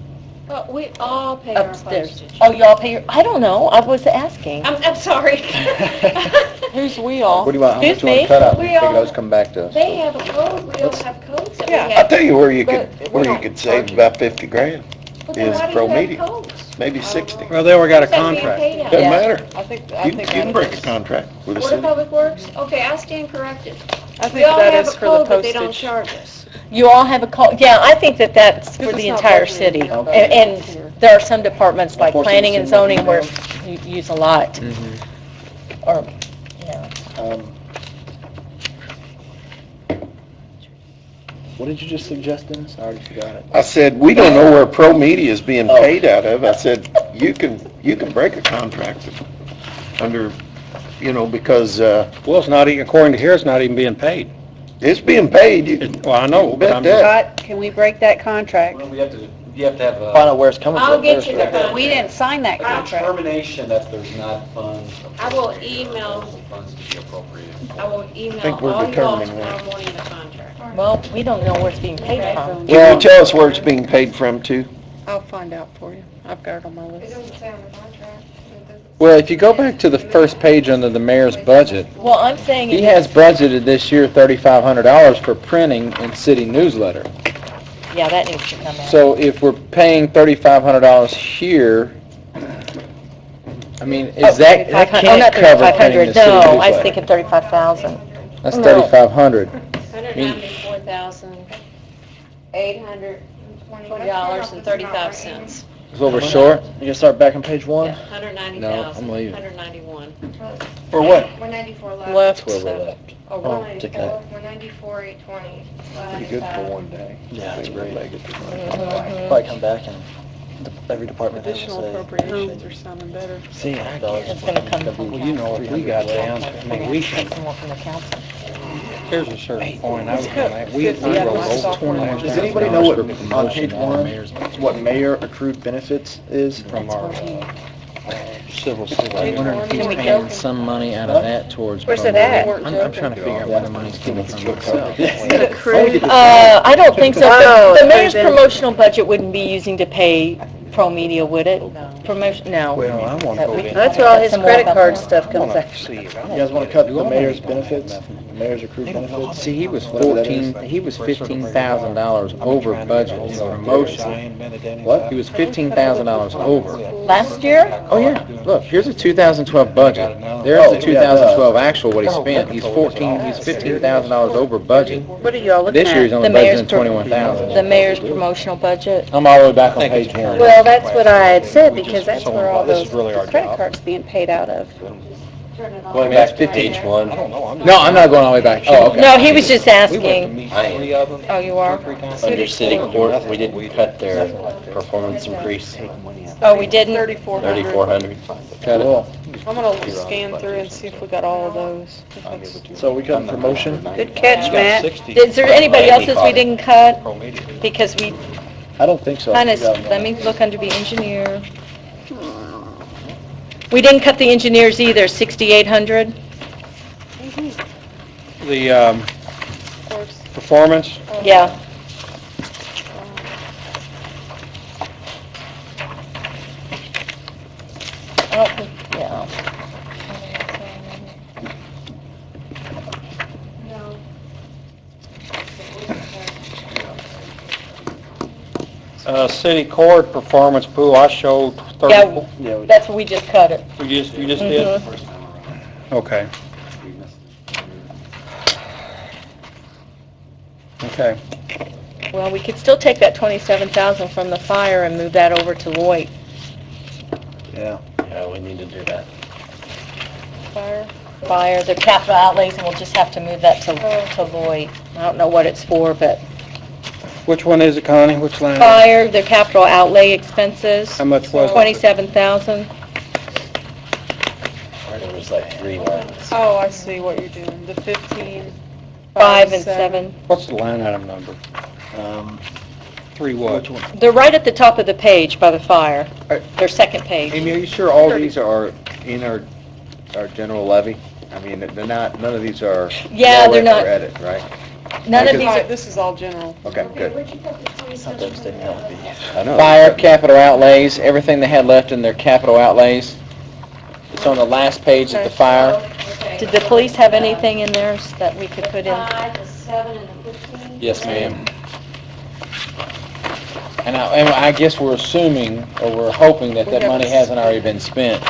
But we all pay our upstairs. postage. Oh, y'all pay I don't know, I was asking. I'm sorry. Who's we all? What do you want, how much Excuse you want me? to cut out? We Figure all- those come back to us. They have a code, we all have codes that we Yeah. I'll have. tell you where you could, But we where you don't could save charge about 50 grand, But then is why do pro you have media. codes? Maybe 60. Well, they already got a Is that being contract. paid out? Doesn't Yeah. matter. I think You can break a contract with the Board of city. Public Works? Okay, I stand corrected. I We think all that have a is for the code, but they don't postage. charge us. You all have a call, yeah, I think that's for Because the it's not entire budgeted city. here. And there are some departments like Unfortunately, planning and it's in zoning where the you use a lot, or, What did you just suggest, Dennis? I already forgot it. I said, we don't know where pro media is being paid out of. I said, you can break a contract under, because, Well, it's not, according to here, it's not even being paid. it's being paid. You can Well, I know, but bet I'm that. Scott, can we break that contract? Well, you have to have Find out where it's coming from. I'll get first, you the right? contract. We didn't sign that A contract. determination that there's not funds. I will email- Funds to be appropriated. I will email think we're all y'all determining tomorrow that. morning the contract. well, we don't know where it's being paid from. Can you tell us where it's being paid from, too? I'll find out for you. I've got it on my It list. doesn't say on the contract. It doesn't Well, if you go back to the first page under the mayor's budget, Well, I'm saying. he has budgeted this year $3,500 for printing and city newsletter. Yeah, that needs to come out. So if we're paying $3,500 here, I mean, is that can't not cover printing the 3,500, city no, I was newsletter. thinking 35,000. That's No. 3,500. $194,820.35. Is what we're short? You gonna start back on page one? Yeah, 190,000. No, I'm leaving. 191. For what? 194 left. Left. That's where we're left. Oh, Oh, really? take that. 194, 820. Pretty good for one day. Yeah, it's great. Mhm. Probably come back and every department has to Additional say. appropriations are sounding better. See, I It's gonna come from Well, you know, if we got down, I mean, we can, Some more from the council. here's a certain point, I was gonna, we wrote 50 over Does anybody know what, $20,000 on page one, what mayor accrued benefits is? from our civil Can we civil. go? Some money out of that towards. Where's it at? I'm trying to figure out where the money's coming from myself. I don't think so. Oh, The mayor's then- promotional budget wouldn't be using to pay pro media, would it? Promotion, no. Well, I wanna go in. That's where all his credit card stuff I wanna see it. You guys wanna cut the mayor's benefits, the mayor's accrued benefits? See, he was Whatever that is. $15,000 over budget in promotion. What? He was $15,000 over. Last year? Oh, yeah. Look, here's a 2012 budget. There's Oh, the yeah, 2012 actual, what he spent. He's $15,000 over budget. What are y'all looking This year, he's at? only The mayor's budgeting 21,000. The mayor's promotional budget? I'm all the way back on page one. Well, that's what I had said, because that's where all This those is really our credit job. cards being paid out of. Going back to page one, No, I'm not going all the way back. Oh, okay. No, he was just asking. Oh, you are? under city court, we didn't cut their performance increase, Oh, we didn't? 3,400. Cut it. I'm gonna scan through and see if we got all of those. If it's- So we cut promotion? Good catch, Matt. Is there anybody else's we didn't cut? Because we I don't think so. kind of, let me look under the engineer. We didn't cut the engineers either, 6,800? The, Of course. performance, Yeah. I don't think, yeah. city court performance pool, I showed 34. Yeah, that's what we just cut it. You just did? Mhm. Okay. Okay. Well, we could still take that 27,000 from the fire and move that over to Lloyd. Yeah. Yeah, we need to do that. Fire, the capital outlays, and we'll just have to move that to Lloyd. I don't know what it's for, but Which one is it, Connie? Which line? fire, the capital outlay expenses, How much was it? 27,000. There was like 3 lines. Oh, I see what you're doing. The 15, 5 and 7. What's the line item number? 3 what? They're right at the top of the page by the fire. Their second page. Amy, are you sure all these are in our general levy? I mean, they're not, none of these are Yeah, they're Rowan not. or edit, right? None of these Right, are, this is all general. Okay, good. I know. Fire, capital outlays, everything they had left in their capital outlays. It's on the last page at the fire. did the police have anything in theirs that we could put in? 5, the 7, and the 15? Yes, ma'am. And I guess we're assuming, or we're hoping that that money hasn't already been spent.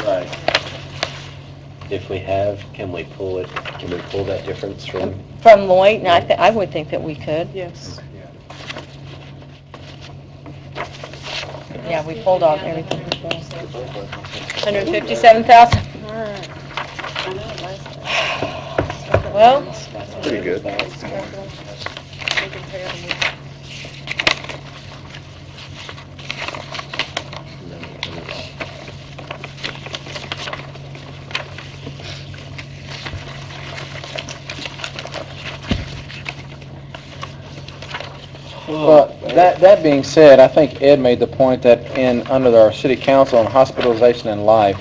Right. If we have, can we pull that difference from? From Lloyd? No, I would think that we could. Yes. Yeah, we pulled off everything. 157,000? All right. Well, Pretty good. We can pay them. But that being said, I think Ed made the point that under our city council on hospitalization and life,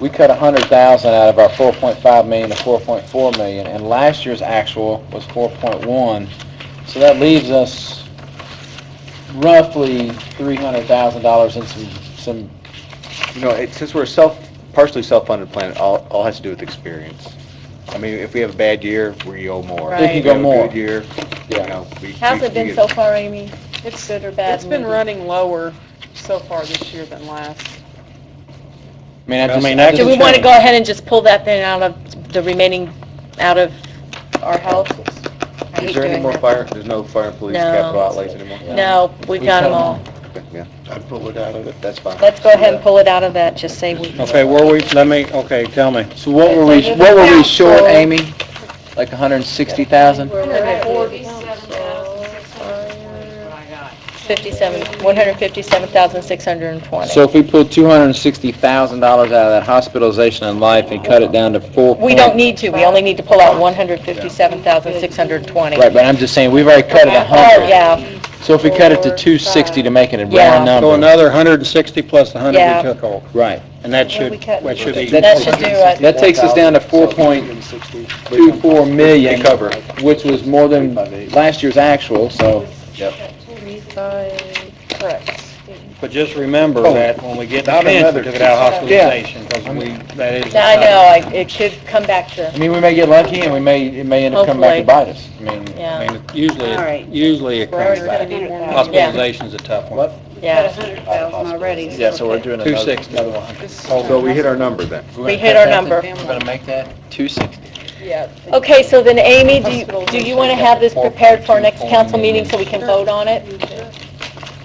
we cut 100,000 out of our 4.5 million to 4.4 million, and last year's actual was 4.1. So that leaves us roughly $300,000 in some. You know, since we're partially self-funded plan, all has to do with experience. I mean, if we have a bad year, we owe more. Right. It can go If we have more. a good year, you know, how's it been so far, Amy? It's Good or bad? It's been running lower so far this year than last. I mean, that Do we want to go ahead and just pull that then out of the remaining, out of our health? I hate Is there any doing more that. fire? There's no fire and police No. capital outlays anymore? No, we've got them all. Okay, yeah, I'd pull it out of it. that's fine. Let's go ahead and pull it out of that, just say we. Okay, tell me. So what were we short, Amy? Like 160,000? We're at 157,620. So if we pulled $260,000 out of that hospitalization and life and cut it down to 4. We don't need to, we only need to pull out 157,620. Right, but I'm just saying, we've already cut it 100. Oh, yeah, So if we cut it to 260 to make it a Yeah. round number. So another 160 plus the 100 Yeah. we took off. Right. And that What we should, cut? that should be. that should do it. That takes us down to 4.24 million, which was more than last year's actual, so. Correct. But just remember that when we get the Not fence, we another took it out of hospitalization, because that is. I know, it could come back to, I mean, we may get lucky and it may end up coming back to bite us. I mean, yeah, I mean, usually, All right. usually it comes We're back. gonna need more money. Hospitalization's a tough one. yeah. 100,000 already. Yeah, so we're doing another 260. another one. So we hit our number then. We hit our number. We're gonna make that 260. Yeah. Okay, so then Amy, do you want to have this prepared for our next council meeting so we can vote on it?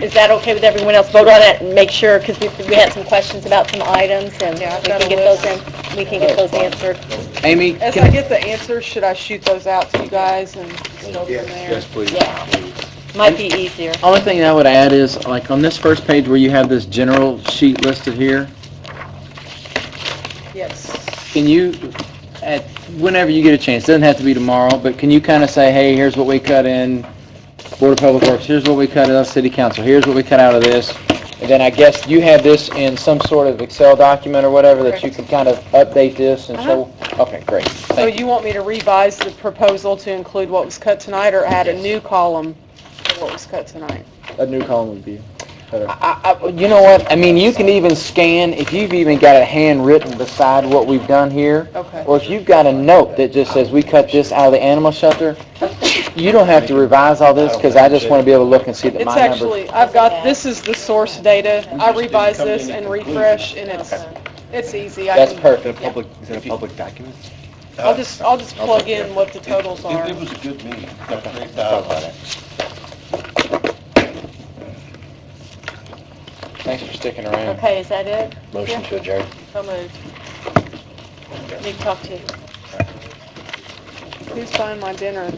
Is that okay with everyone else? Vote on it and make sure, because we had some questions about some items and we Yeah, I've got can a get those list. we can get those answered. Amy, As I get the answers, should I shoot those out to you guys and go from there? Yes, please. Yeah. Might be easier. only thing I would add is, like, on this first page where you have this general sheet listed here, Yes. can you, whenever you get a chance, doesn't have to be tomorrow, but can you kind of say, hey, here's what we cut in Board of Public Works, here's what we cut out of City Council, here's what we cut out of this, and then I guess you have this in some sort of Excel document or whatever that you can kind of update this and show? Okay, great. So Thank you. you want me to revise the proposal to include what was cut tonight, or add a new column for what was cut tonight? A new column would be better. You know what, I mean, you can even scan, if you've even got it handwritten beside what we've done here, Okay. or if you've got a note that just says, we cut this out of the animal shelter, you don't have to revise all this, because I just want to be able to look and see that It's my numbers... actually, I've got, this is the source data. I revise this and refresh, and it's easy. I That's can- perfect. Is it a public document? I'll just plug in what the totals are. It was a good meeting. Got the great Talk about dialogue. it. Thanks for sticking around. Okay, is that it? Motion to adjourn. So moved. Need to talk to you. Who's buying my dinner?